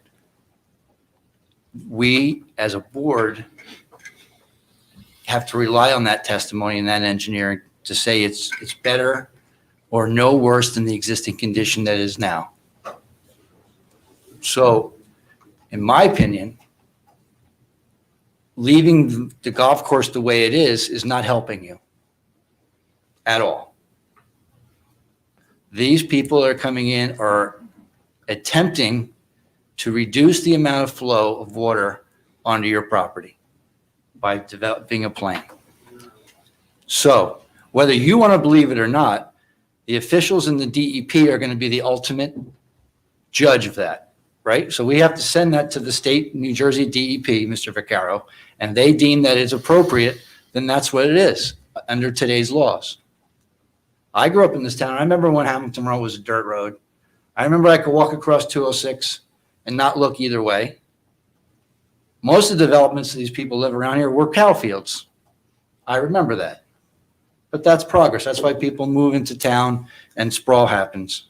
[SPEAKER 7] we as a board have to rely on that testimony and that engineering to say it's better or no worse than the existing condition that is now. So, in my opinion, leaving the golf course the way it is not helping you at all. These people that are coming in are attempting to reduce the amount of flow of water onto your property by developing a plan. So, whether you want to believe it or not, the officials in the DEP are going to be the ultimate judge of that, right? So we have to send that to the state New Jersey DEP, Mr. Vaccaro, and they deem that it's appropriate, then that's what it is under today's laws. I grew up in this town. I remember when Hamilton Road was a dirt road. I remember I could walk across 206 and not look either way. Most of the developments that these people live around here were cow fields. I remember that. But that's progress. That's why people move into town and sprawl happens,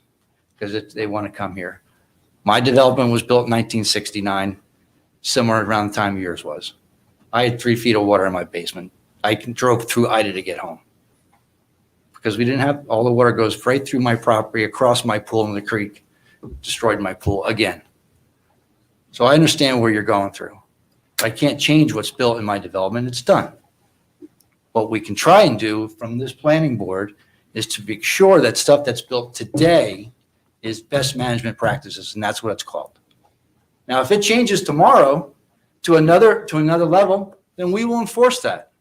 [SPEAKER 7] because they want to come here. My development was built in 1969, similar around the time yours was. I had 3 feet of water in my basement. I drove through Ida to get home because we didn't have, all the water goes right through my property, across my pool in the creek, destroyed my pool again. So I understand where you're going through. I can't change what's built in my development. It's done. What we can try and do from this planning board is to make sure that stuff that's built today is best management practices, and that's what it's called. Now, if it changes tomorrow to another level, then we will enforce that.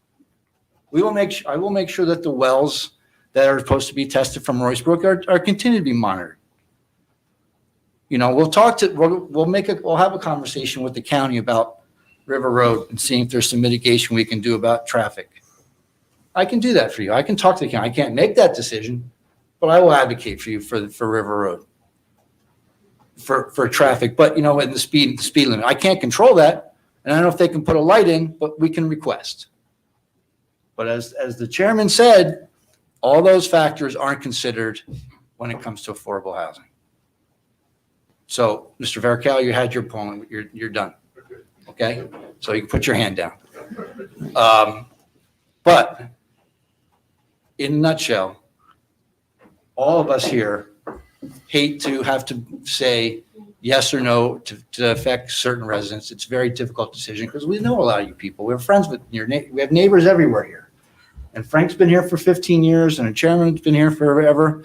[SPEAKER 7] I will make sure that the wells that are supposed to be tested from Royce Brook are continue to be monitored. You know, we'll have a conversation with the county about River Road and seeing if there's some mitigation we can do about traffic. I can do that for you. I can talk to the county. I can't make that decision, but I will advocate for you for River Road, for traffic. But you know, in the speed limit, I can't control that, and I don't know if they can put a light in, but we can request. But as the chairman said, all those factors aren't considered when it comes to affordable housing. So, Mr. Vaccaro, you had your point. You're done. Okay, so you can put your hand down. But in a nutshell, all of us here hate to have to say yes or no to affect certain residents. It's a very difficult decision because we know a lot of you people. We're friends with we have neighbors everywhere here. And Frank's been here for 15 years and the chairman's been here forever.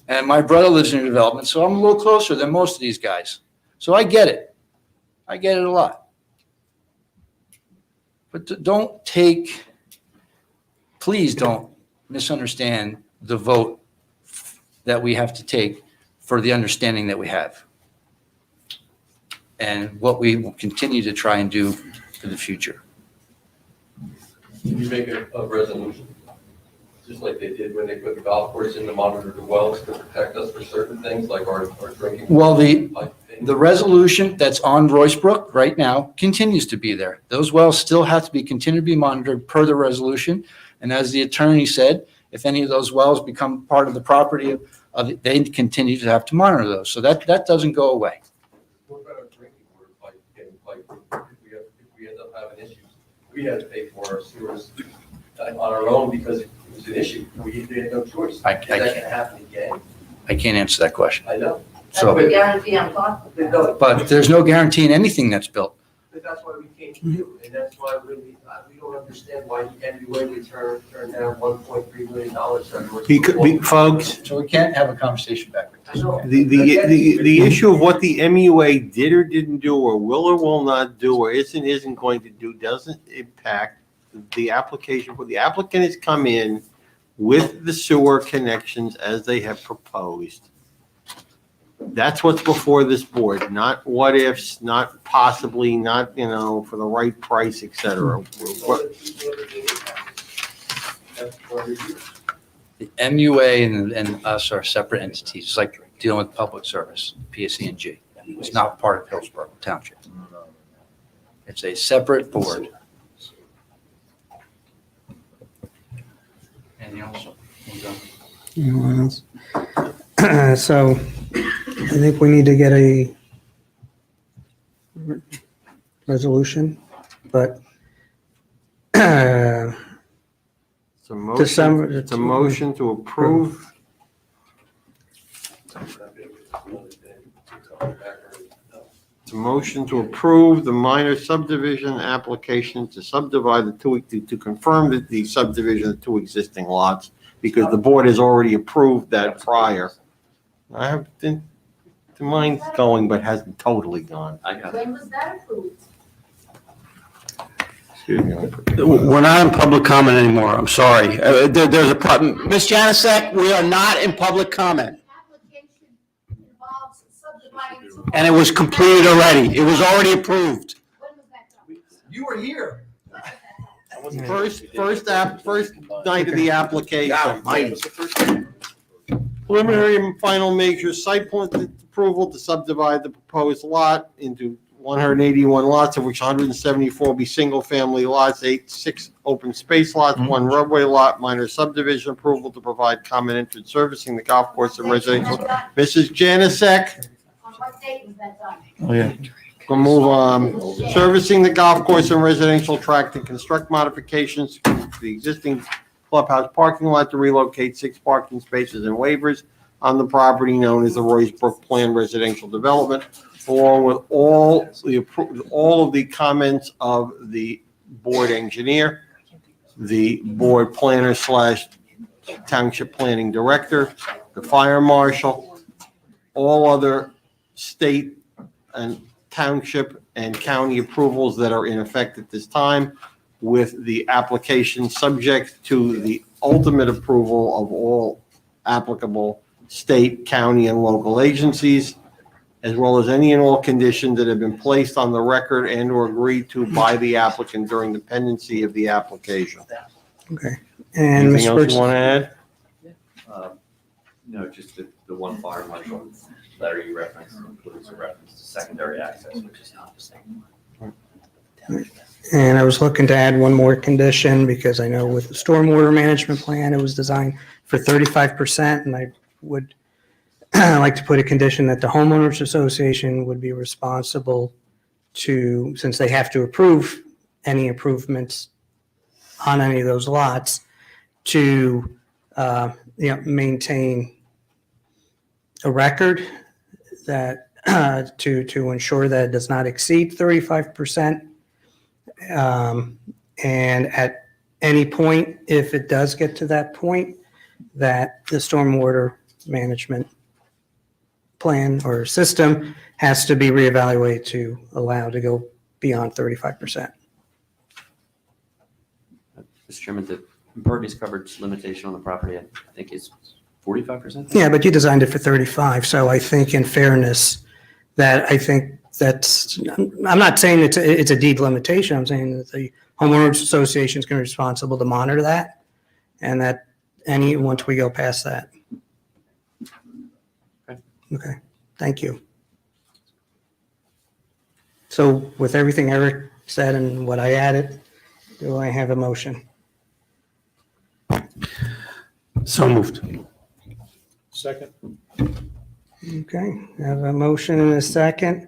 [SPEAKER 7] And my brother lives in your development, so I'm a little closer than most of these guys. So I get it. I get it a lot. But please don't misunderstand the vote that we have to take for the understanding that we have and what we will continue to try and do for the future.
[SPEAKER 17] Can you make a resolution, just like they did when they put the golf course in to monitor the wells to protect us for certain things like our drinking?
[SPEAKER 7] Well, the resolution that's on Royce Brook right now continues to be there. Those wells still have to continue to be monitored per the resolution. And as the attorney said, if any of those wells become part of the property they continue to have to monitor those. So that doesn't go away.
[SPEAKER 17] What about our drinking water pipe getting piped? If we end up having issues, we had to pay for our sewers on our own because it was an issue. We had no choice. Is that going to happen again?
[SPEAKER 7] I can't answer that question.
[SPEAKER 17] I know.
[SPEAKER 15] That's the guarantee I'm talking about.
[SPEAKER 7] But there's no guarantee in anything that's built.
[SPEAKER 17] But that's why we came to you, and that's why we don't understand why the NWA would turn down $1.3 million.
[SPEAKER 4] Folks,
[SPEAKER 7] So we can't have a conversation back.
[SPEAKER 4] the issue of what the MUA did or didn't do or will not do or isn't going to do doesn't impact the application. The applicant has come in with the sewer connections as they have proposed. That's what's before this board, not what ifs, not possibly, not, for the right price, et cetera.
[SPEAKER 7] The MUA and us are separate entities. It's like dealing with public service, PSE&G. It's not part of Hillsborough Township. It's a separate board. Anything else?
[SPEAKER 1] Anyone else? So I think we need to get a resolution, but
[SPEAKER 4] It's a motion, it's a motion to approve. It's a motion to approve the minor subdivision application to subdivide to confirm that the subdivision of two existing lots, because the board has already approved that prior. I have, mine's going, but hasn't totally gone.
[SPEAKER 8] I got it.
[SPEAKER 15] When was that approved?
[SPEAKER 4] Excuse me.
[SPEAKER 11] We're not in public comment anymore. I'm sorry. There's a problem. Ms. Janasek, we are not in public comment.
[SPEAKER 15] Application involves subdividing. two
[SPEAKER 11] And it was completed already. It was already approved.
[SPEAKER 15] When was that done?
[SPEAKER 16] You were here.
[SPEAKER 4] First night of the application. Preliminary and final measures, site plan approval to subdivide the proposed lot into 181 lots, of which 174 will be single-family lots, 6 open space lots, 1 roadway lot, minor subdivision approval to provide common entrance servicing the golf course and residential. Mrs. Janasek,
[SPEAKER 15] On what date was that done?
[SPEAKER 4] oh yeah, we'll move on. Servicing the golf course and residential tract to construct modifications to the existing clubhouse parking lot to relocate 6 parking spaces and waivers on the property known as the Royce Brook Plan Residential Development, along with all of the comments of the board engineer, the board planner / township planning director, the fire marshal, all other state and township and county approvals that are in effect at this time, with the application subject to the ultimate approval of all applicable state, county, and local agencies, as well as any and all conditions that have been placed on the record and/or agreed to by the applicant during the pendency of the application.
[SPEAKER 1] okay. And
[SPEAKER 4] Anything
[SPEAKER 1] Mr.
[SPEAKER 4] else you want to add?
[SPEAKER 8] No, just the one fire marshal letter you referenced includes a reference to secondary access, which is not the same.
[SPEAKER 1] And I was looking to add one more condition because I know with the stormwater management plan, it was designed for 35%, and I would like to put a condition that the homeowners association would be responsible to, since they have to approve any improvements on any of those lots, to maintain a record that to ensure that it does not exceed 35%. And at any point, if it does get to that point, that the stormwater management plan or system has to be reevaluated to allow to go beyond 35%.
[SPEAKER 8] Mr. Chairman, the impervious coverage limitation on the property, I think is 45%?
[SPEAKER 1] Yeah, but you designed it for 35, so I think in fairness, I think that's, I'm not saying it's a deed limitation, I'm saying that the homeowners association is going to be responsible to monitor that, and that once we go past that. Okay, thank you. So with everything Eric said and what I added, do I have a motion?
[SPEAKER 11] So moved.
[SPEAKER 16] Second.
[SPEAKER 1] Okay, I have a motion and a second.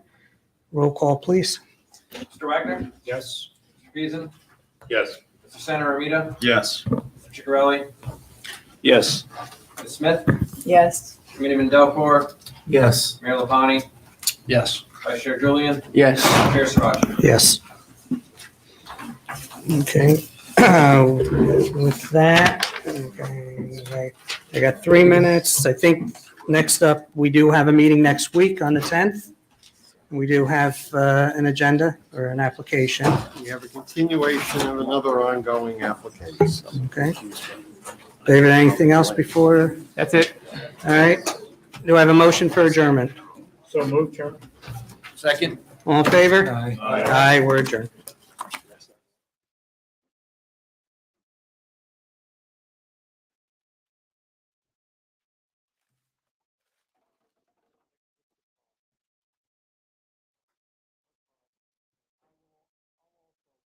[SPEAKER 1] Roll call, please.
[SPEAKER 12] Mr. Wagner?
[SPEAKER 16] Yes.
[SPEAKER 12] Mr. Beeson?
[SPEAKER 14] Yes.
[SPEAKER 12] Mr. Senator Armita?
[SPEAKER 16] Yes.
[SPEAKER 12] Mr. Chicarelli?
[SPEAKER 13] Yes.
[SPEAKER 12] Ms. Smith?
[SPEAKER 10] Yes.
[SPEAKER 12] Committeeman Delcor?
[SPEAKER 16] Yes.
[SPEAKER 12] Mayor LaPani?
[SPEAKER 7] Yes.
[SPEAKER 12] Vice Chair Julian?
[SPEAKER 18] Yes.
[SPEAKER 12] Chair Savashi?
[SPEAKER 1] Yes. Okay. With that, okay, I got 3 minutes. I think next up, we do have a meeting next week on the 10th. We do have an agenda or an application.
[SPEAKER 4] We have a continuation of another ongoing application.
[SPEAKER 1] Okay. David, anything else before?
[SPEAKER 18] That's it.
[SPEAKER 1] All right. Do I have a motion for adjournment?
[SPEAKER 16] So moved, Chairman.
[SPEAKER 7] Second.
[SPEAKER 1] All in favor?
[SPEAKER 16] Aye.
[SPEAKER 1] Aye, we're adjourned.